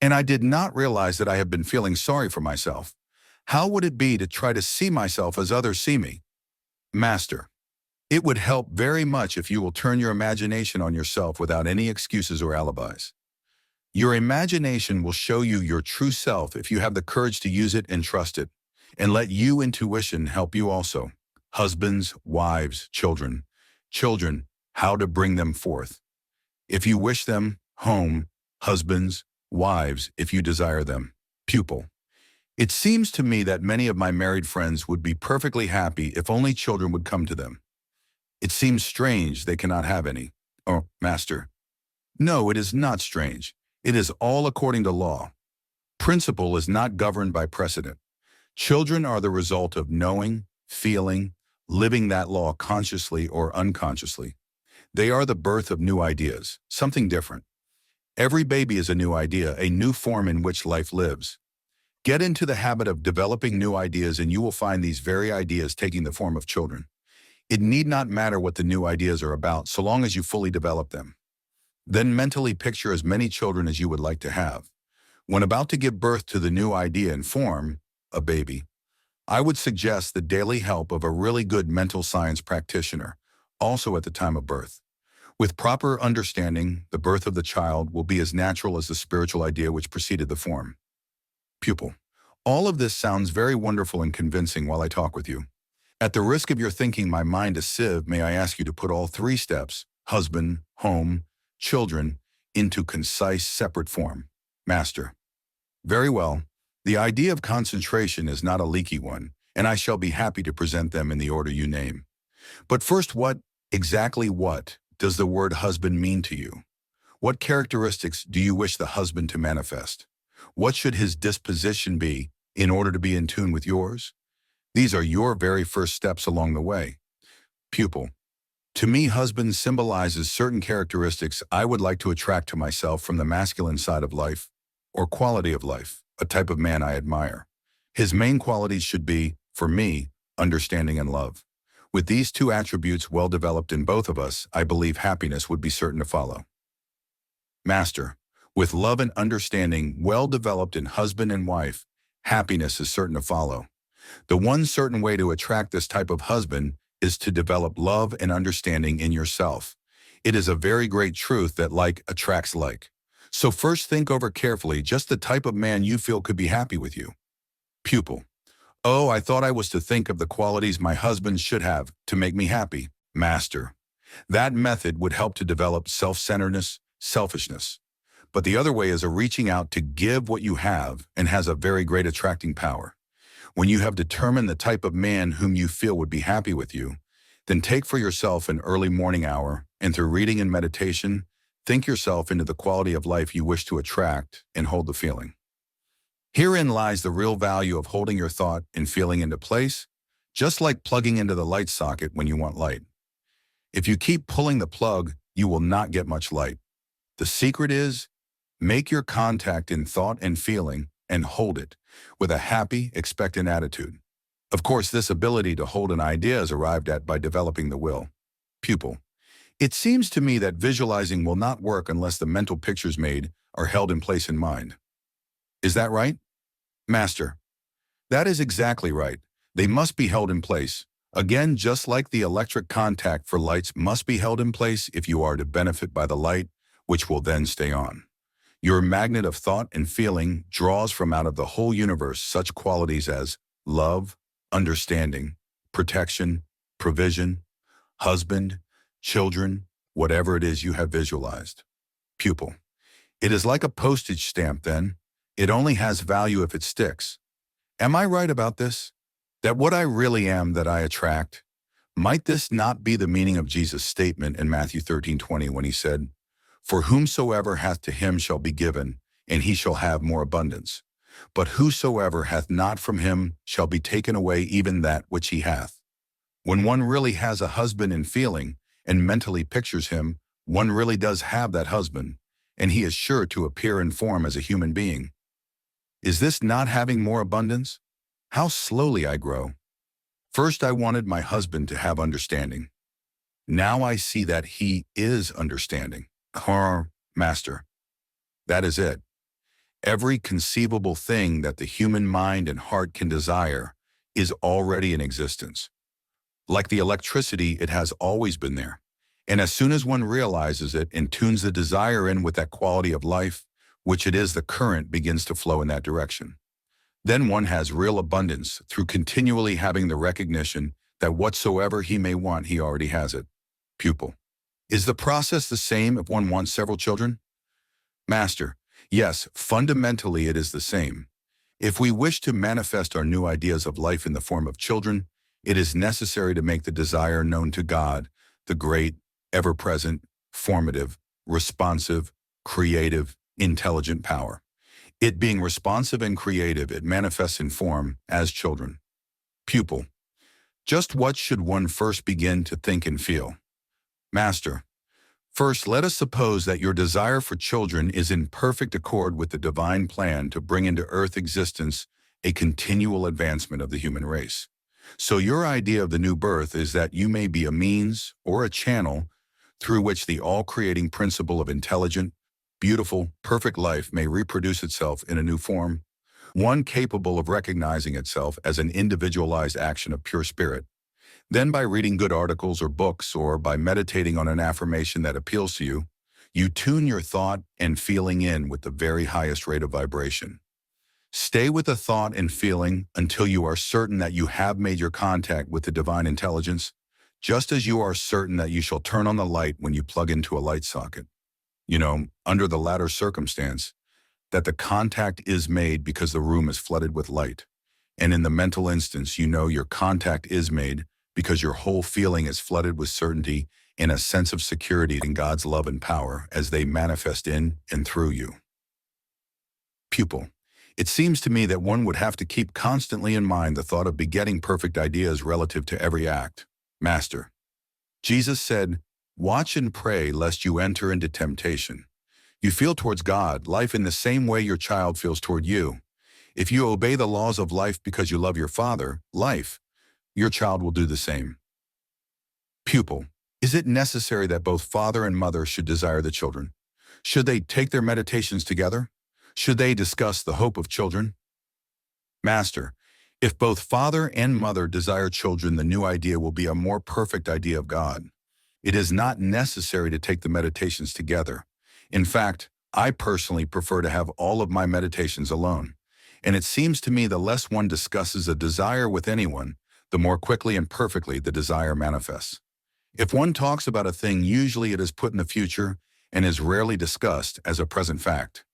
And I did not realize that I have been feeling sorry for myself. How would it be to try to see myself as others see me? Master. It would help very much if you will turn your imagination on yourself without any excuses or alibis. Your imagination will show you your true self if you have the courage to use it and trust it, and let you intuition help you also. Husbands, wives, children. Children, how to bring them forth. If you wish them, home, husbands, wives, if you desire them. Pupil. It seems to me that many of my married friends would be perfectly happy if only children would come to them. It seems strange they cannot have any. Oh, Master. No, it is not strange. It is all according to law. Principle is not governed by precedent. Children are the result of knowing, feeling, living that law consciously or unconsciously. They are the birth of new ideas, something different. Every baby is a new idea, a new form in which life lives. Get into the habit of developing new ideas and you will find these very ideas taking the form of children. It need not matter what the new ideas are about so long as you fully develop them. Then mentally picture as many children as you would like to have. When about to give birth to the new idea and form, a baby, I would suggest the daily help of a really good mental science practitioner, also at the time of birth. With proper understanding, the birth of the child will be as natural as the spiritual idea which preceded the form. Pupil. All of this sounds very wonderful and convincing while I talk with you. At the risk of your thinking my mind is sieve, may I ask you to put all three steps, husband, home, children, into concise, separate form. Master. Very well. The idea of concentration is not a leaky one, and I shall be happy to present them in the order you name. But first, exactly what, does the word husband mean to you? What characteristics do you wish the husband to manifest? What should his disposition be in order to be in tune with yours? These are your very first steps along the way. Pupil. To me, husband symbolizes certain characteristics I would like to attract to myself from the masculine side of life, or quality of life, a type of man I admire. His main qualities should be, for me, understanding and love. With these two attributes well developed in both of us, I believe happiness would be certain to follow. Master. With love and understanding well developed in husband and wife, happiness is certain to follow. The one certain way to attract this type of husband is to develop love and understanding in yourself. It is a very great truth that like attracts like. So first think over carefully just the type of man you feel could be happy with you. Pupil. Oh, I thought I was to think of the qualities my husband should have to make me happy. Master. That method would help to develop self-centeredness, selfishness. But the other way is a reaching out to give what you have and has a very great attracting power. When you have determined the type of man whom you feel would be happy with you, then take for yourself an early morning hour and through reading and meditation, think yourself into the quality of life you wish to attract and hold the feeling. Herein lies the real value of holding your thought and feeling into place, just like plugging into the light socket when you want light. If you keep pulling the plug, you will not get much light. The secret is, make your contact in thought and feeling and hold it with a happy, expectant attitude. Of course, this ability to hold an idea is arrived at by developing the will. Pupil. It seems to me that visualizing will not work unless the mental pictures made are held in place in mind. Is that right? Master. That is exactly right. They must be held in place. Again, just like the electric contact for lights must be held in place if you are to benefit by the light, which will then stay on. Your magnet of thought and feeling draws from out of the whole universe such qualities as love, understanding, protection, provision, husband, children, whatever it is you have visualized. Pupil. It is like a postage stamp then. It only has value if it sticks. Am I right about this? That what I really am that I attract? Might this not be the meaning of Jesus' statement in Matthew 13:20 when he said, "For whomsoever hath to him shall be given, and he shall have more abundance. But whosoever hath not from him shall be taken away even that which he hath." When one really has a husband in feeling and mentally pictures him, one really does have that husband, and he is sure to appear in form as a human being. Is this not having more abundance? How slowly I grow. First I wanted my husband to have understanding. Now I see that he is understanding. Master. That is it. Every conceivable thing that the human mind and heart can desire is already in existence. Like the electricity, it has always been there. And as soon as one realizes it and tunes the desire in with that quality of life, which it is the current begins to flow in that direction. Then one has real abundance through continually having the recognition that whatsoever he may want, he already has it. Pupil. Is the process the same if one wants several children? Master. Yes, fundamentally it is the same. If we wish to manifest our new ideas of life in the form of children, it is necessary to make the desire known to God, the great, ever-present, formative, responsive, creative, intelligent power. It being responsive and creative, it manifests in form as children. Pupil. Just what should one first begin to think and feel? Master. First, let us suppose that your desire for children is in perfect accord with the divine plan to bring into earth existence a continual advancement of the human race. So your idea of the new birth is that you may be a means or a channel through which the all-creating principle of intelligent, beautiful, perfect life may reproduce itself in a new form, one capable of recognizing itself as an individualized action of pure spirit. Then by reading good articles or books or by meditating on an affirmation that appeals to you, you tune your thought and feeling in with the very highest rate of vibration. Stay with the thought and feeling until you are certain that you have made your contact with the divine intelligence, just as you are certain that you shall turn on the light when you plug into a light socket. Under the latter circumstance, that the contact is made because the room is flooded with light. And in the mental instance, your contact is made because your whole feeling is flooded with certainty and a sense of security in God's love and power as they manifest in and through you. Pupil. It seems to me that one would have to keep constantly in mind the thought of begetting perfect ideas relative to every act. Master. Jesus said, "Watch and pray lest you enter into temptation." You feel towards God, life in the same way your child feels toward you. If you obey the laws of life because you love your father, life, your child will do the same. Pupil. Is it necessary that both father and mother should desire the children? Should they take their meditations together? Should they discuss the hope of children? Master. If both father and mother desire children, the new idea will be a more perfect idea of God. It is not necessary to take the meditations together. In fact, I personally prefer to have all of my meditations alone. And it seems to me the less one discusses a desire with anyone, the more quickly and perfectly the desire manifests. If one talks about a thing, usually it is put in the future and is rarely discussed as a present fact.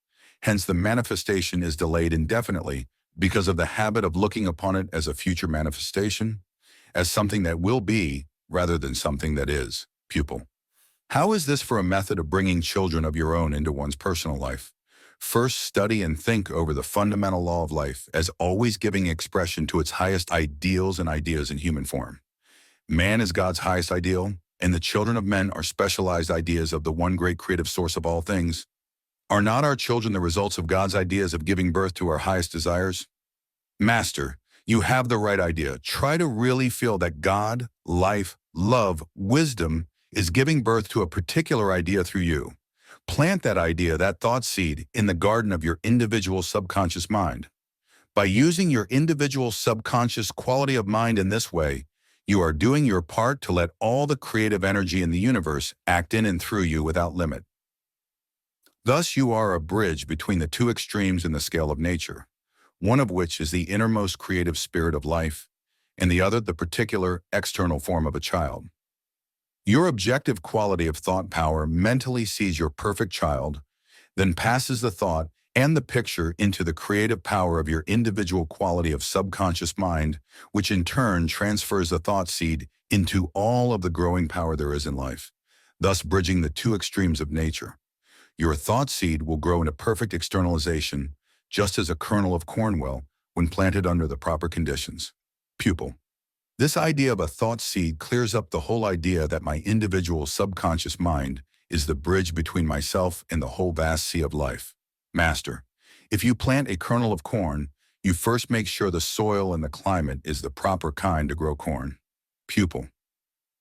Hence, the manifestation is delayed indefinitely because of the habit of looking upon it as a future manifestation, as something that will be rather than something that is. Pupil. How is this for a method of bringing children of your own into one's personal life? First, study and think over the fundamental law of life as always giving expression to its highest ideals and ideas in human form. Man is God's highest ideal, and the children of men are specialized ideas of the one great creative source of all things. Are not our children the results of God's ideas of giving birth to our highest desires? Master, you have the right idea. Try to really feel that God, life, love, wisdom is giving birth to a particular idea through you. Plant that idea, that thought seed, in the garden of your individual subconscious mind. By using your individual subconscious quality of mind in this way, you are doing your part to let all the creative energy in the universe act in and through you without limit. Thus, you are a bridge between the two extremes in the scale of nature, one of which is the innermost creative spirit of life, and the other the particular external form of a child. Your objective quality of thought power mentally sees your perfect child, then passes the thought and the picture into the creative power of your individual quality of subconscious mind, which in turn transfers the thought seed into all of the growing power there is in life, thus bridging the two extremes of nature. Your thought seed will grow into perfect externalization, just as a kernel of corn will when planted under the proper conditions. Pupil. This idea of a thought seed clears up the whole idea that my individual subconscious mind is the bridge between myself and the whole vast sea of life. Master, if you plant a kernel of corn, you first make sure the soil and the climate is the proper kind to grow corn. Pupil.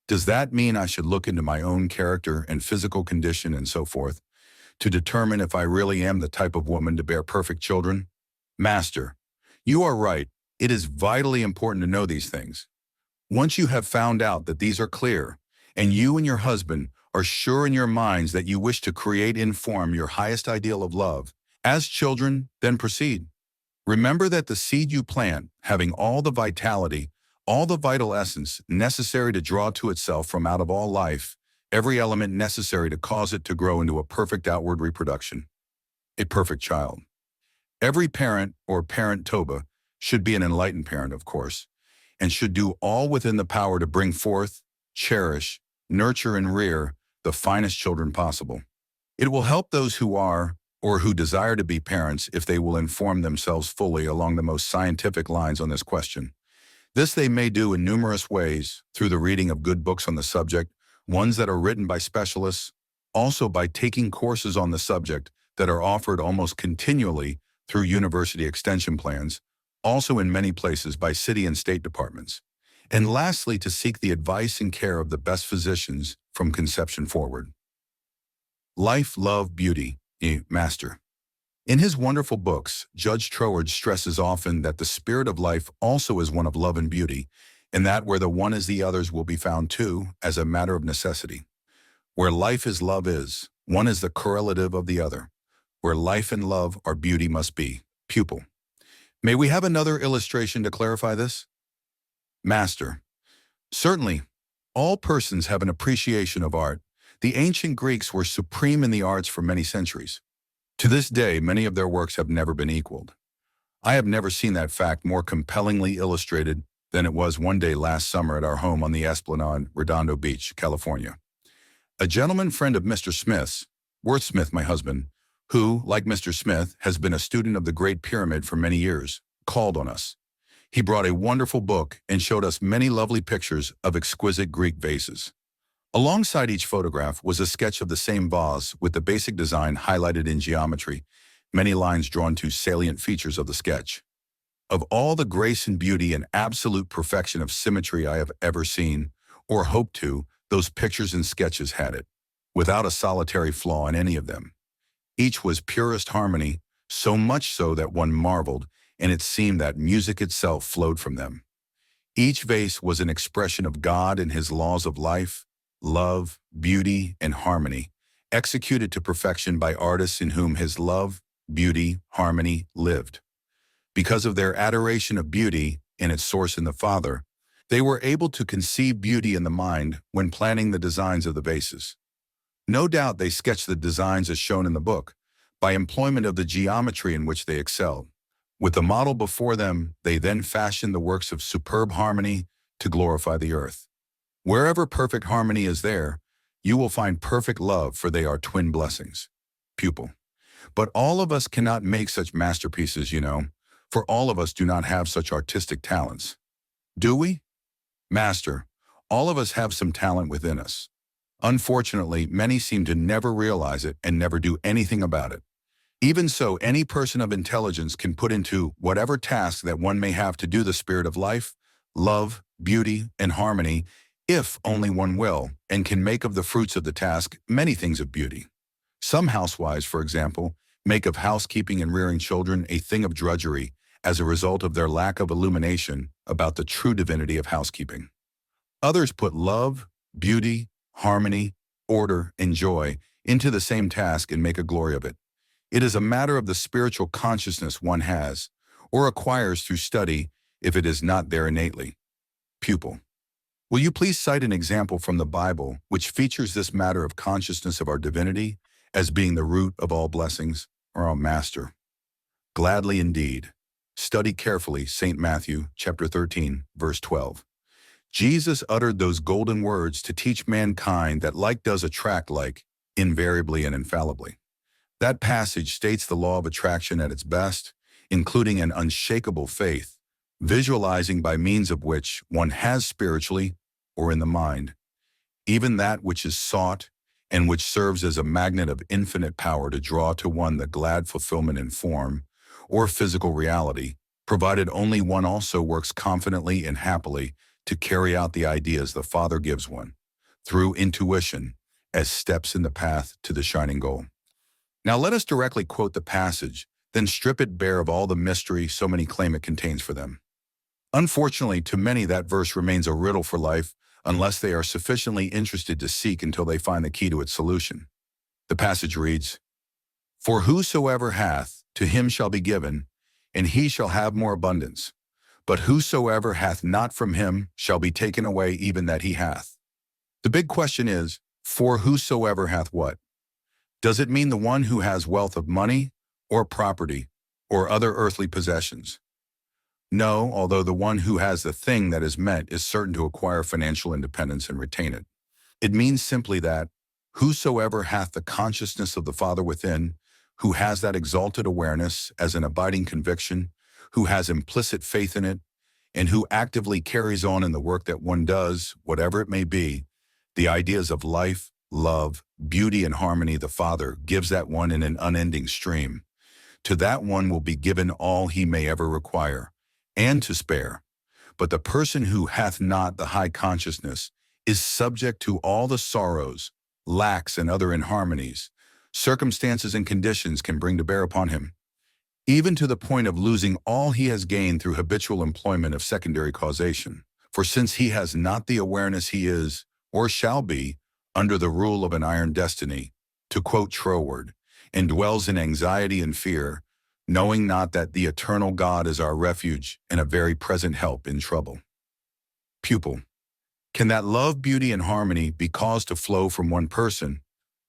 Does that mean I should look into my own character and physical condition and so forth to determine if I really am the type of woman to bear perfect children? Master, you are right. It is vitally important to know these things. Once you have found out that these are clear, and you and your husband are sure in your minds that you wish to create and form your highest ideal of love, as children, then proceed. Remember that the seed you plant, having all the vitality, all the vital essence necessary to draw to itself from out of all life, every element necessary to cause it to grow into a perfect outward reproduction, a perfect child. Every parent or parent Toba should be an enlightened parent, of course, and should do all within the power to bring forth, cherish, nurture, and rear the finest children possible. It will help those who are or who desire to be parents if they will inform themselves fully along the most scientific lines on this question. This they may do in numerous ways through the reading of good books on the subject, ones that are written by specialists, also by taking courses on the subject that are offered almost continually through university extension plans, also in many places by city and state departments. And lastly, to seek the advice and care of the best physicians from conception forward. Life, Love, Beauty, Master. In his wonderful books, Judge Troward stresses often that the spirit of life also is one of love and beauty, and that where the one is the others will be found too, as a matter of necessity. Where life is love is, one is the correlative of the other. Where life and love are beauty must be. Pupil. May we have another illustration to clarify this? Master. Certainly, all persons have an appreciation of art. The ancient Greeks were supreme in the arts for many centuries. To this day, many of their works have never been equaled. I have never seen that fact more compellingly illustrated than it was one day last summer at our home on the Esplanade, Redondo Beach, California. A gentleman friend of Mr. Smith's, Worth Smith, my husband, who, like Mr. Smith, has been a student of the Great Pyramid for many years, called on us. He brought a wonderful book and showed us many lovely pictures of exquisite Greek vases. Alongside each photograph was a sketch of the same vase with the basic design highlighted in geometry, many lines drawn to salient features of the sketch. Of all the grace and beauty and absolute perfection of symmetry I have ever seen, or hoped to, those pictures and sketches had it, without a solitary flaw in any of them. Each was purest harmony, so much so that one marveled, and it seemed that music itself flowed from them. Each vase was an expression of God and his laws of life, love, beauty, and harmony, executed to perfection by artists in whom his love, beauty, harmony lived. Because of their adoration of beauty and its source in the Father, they were able to conceive beauty in the mind when planning the designs of the vases. No doubt they sketched the designs as shown in the book, by employment of the geometry in which they excelled. With the model before them, they then fashioned the works of superb harmony to glorify the earth. Wherever perfect harmony is there, you will find perfect love, for they are twin blessings. Pupil. But all of us cannot make such masterpieces, for all of us do not have such artistic talents. Do we? Master, all of us have some talent within us. Unfortunately, many seem to never realize it and never do anything about it. Even so, any person of intelligence can put into whatever task that one may have to do the spirit of life, love, beauty, and harmony, if only one will, and can make of the fruits of the task many things of beauty. Some housewives, for example, make of housekeeping and rearing children a thing of drudgery as a result of their lack of illumination about the true divinity of housekeeping. Others put love, beauty, harmony, order, and joy into the same task and make a glory of it. It is a matter of the spiritual consciousness one has, or acquires through study, if it is not there innately. Pupil. Will you please cite an example from the Bible which features this matter of consciousness of our divinity as being the root of all blessings, or our Master? Gladly indeed. Study carefully St. Matthew chapter 13, verse 12. Jesus uttered those golden words to teach mankind that like does attract like, invariably and infallibly. That passage states the law of attraction at its best, including an unshakable faith, visualizing by means of which one has spiritually, or in the mind, even that which is sought and which serves as a magnet of infinite power to draw to one the glad fulfillment in form or physical reality, provided only one also works confidently and happily to carry out the ideas the Father gives one, through intuition, as steps in the path to the shining goal. Now let us directly quote the passage, then strip it bare of all the mystery so many claim it contains for them. Unfortunately, to many that verse remains a riddle for life unless they are sufficiently interested to seek until they find the key to its solution. The passage reads, "For whosoever hath, to him shall be given, and he shall have more abundance. But whosoever hath not from him shall be taken away even that he hath." The big question is, for whosoever hath what? Does it mean the one who has wealth of money, or property, or other earthly possessions? No, although the one who has the thing that is meant is certain to acquire financial independence and retain it. It means simply that whosoever hath the consciousness of the Father within, who has that exalted awareness as an abiding conviction, who has implicit faith in it, and who actively carries on in the work that one does, whatever it may be, the ideas of life, love, beauty, and harmony the Father gives that one in an unending stream. To that one will be given all he may ever require, and to spare. But the person who hath not the high consciousness is subject to all the sorrows, lacks, and other inharmonies circumstances and conditions can bring to bear upon him, even to the point of losing all he has gained through habitual employment of secondary causation. For since he has not the awareness he is, or shall be, under the rule of an iron destiny, to quote Troward, and dwells in anxiety and fear, knowing not that the eternal God is our refuge and a very present help in trouble. Pupil. Can that love, beauty, and harmony be caused to flow from one person,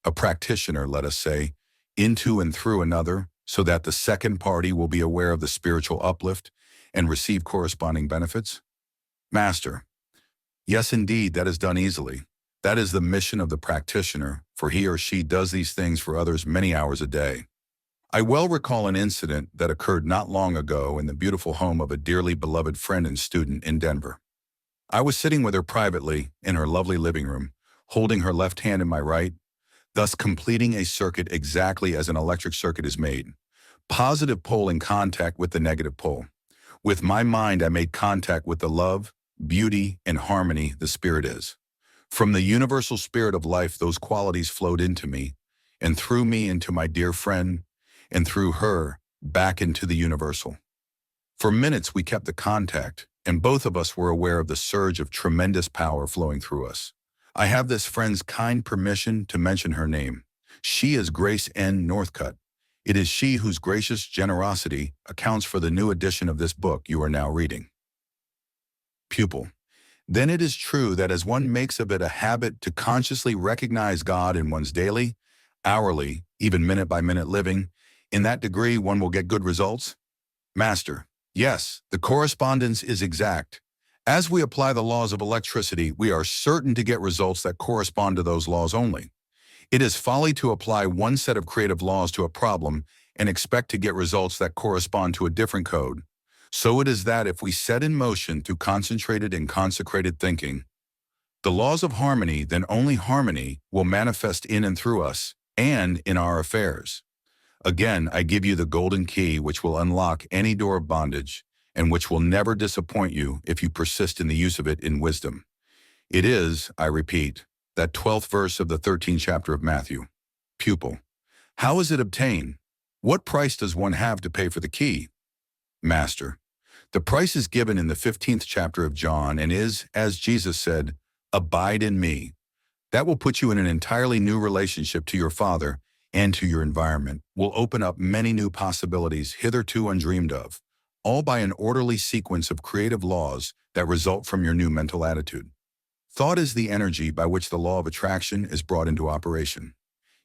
a practitioner, let us say, into and through another, so that the second party will be aware of the spiritual uplift and receive corresponding benefits? Master. Yes, indeed, that is done easily. That is the mission of the practitioner, for he or she does these things for others many hours a day. I well recall an incident that occurred not long ago in the beautiful home of a dearly beloved friend and student in Denver. I was sitting with her privately in her lovely living room, holding her left hand in my right, thus completing a circuit exactly as an electric circuit is made. Positive pole in contact with the negative pole. With my mind, I made contact with the love, beauty, and harmony the Spirit is. From the universal spirit of life, those qualities flowed into me, and through me into my dear friend, and through her back into the universal. For minutes, we kept the contact, and both of us were aware of the surge of tremendous power flowing through us. I have this friend's kind permission to mention her name. She is Grace N. Northcutt. It is she whose gracious generosity accounts for the new edition of this book you are now reading. Pupil. Then it is true that as one makes of it a habit to consciously recognize God in one's daily, hourly, even minute-by-minute living, in that degree one will get good results? Master. Yes, the correspondence is exact. As we apply the laws of electricity, we are certain to get results that correspond to those laws only. It is folly to apply one set of creative laws to a problem and expect to get results that correspond to a different code. So it is that if we set in motion through concentrated and consecrated thinking, the laws of harmony, then only harmony will manifest in and through us and in our affairs. Again, I give you the golden key which will unlock any door of bondage and which will never disappoint you if you persist in the use of it in wisdom. It is, I repeat, that 12th verse of the 13th chapter of Matthew. Pupil. How is it obtained? What price does one have to pay for the key? Master. The price is given in the 15th chapter of John and is, as Jesus said, abide in me. That will put you in an entirely new relationship to your Father and to your environment, will open up many new possibilities hitherto undreamed of, all by an orderly sequence of creative laws that result from your new mental attitude. Thought is the energy by which the law of attraction is brought into operation.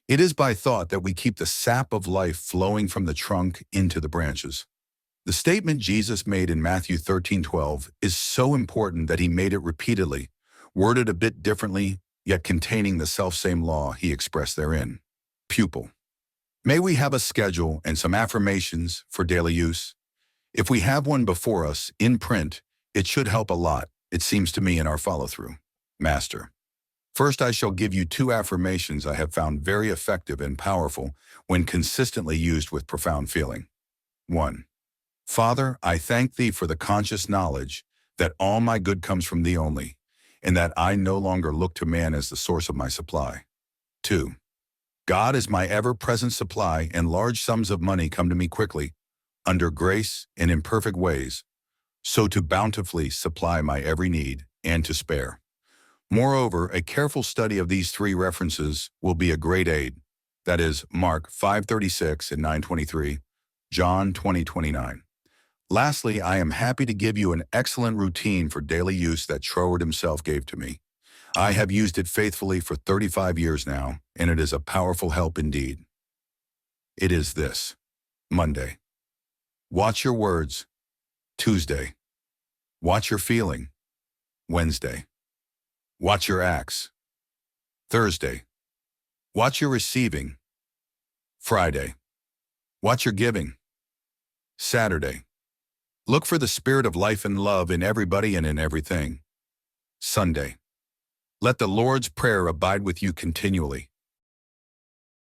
It is by thought that we keep the sap of life flowing from the trunk into the branches. The statement Jesus made in Matthew 13:12 is so important that he made it repeatedly, worded a bit differently, yet containing the selfsame law he expressed therein. Pupil. May we have a schedule and some affirmations for daily use? If we have one before us, in print, it should help a lot, it seems to me, in our follow-through. Master. First, I shall give you 2 affirmations I have found very effective and powerful when consistently used with profound feeling. 1. Father, I thank thee for the conscious knowledge that all my good comes from thee only, and that I no longer look to man as the source of my supply. 2. God is my ever-present supply, and large sums of money come to me quickly, under grace and in perfect ways, so to bountifully supply my every need and to spare. Moreover, a careful study of these 3 references will be a great aid. That is, Mark 5:36 and 9:23, John 20:29. Lastly, I am happy to give you an excellent routine for daily use that Troward himself gave to me. I have used it faithfully for 35 years now, and it is a powerful help indeed. It is this. Monday. Watch your words. Tuesday. Watch your feeling. Wednesday. Watch your acts. Thursday. Watch your receiving. Friday. Watch your giving. Saturday. Look for the spirit of life and love in everybody and in everything. Sunday. Let the Lord's Prayer abide with you continually.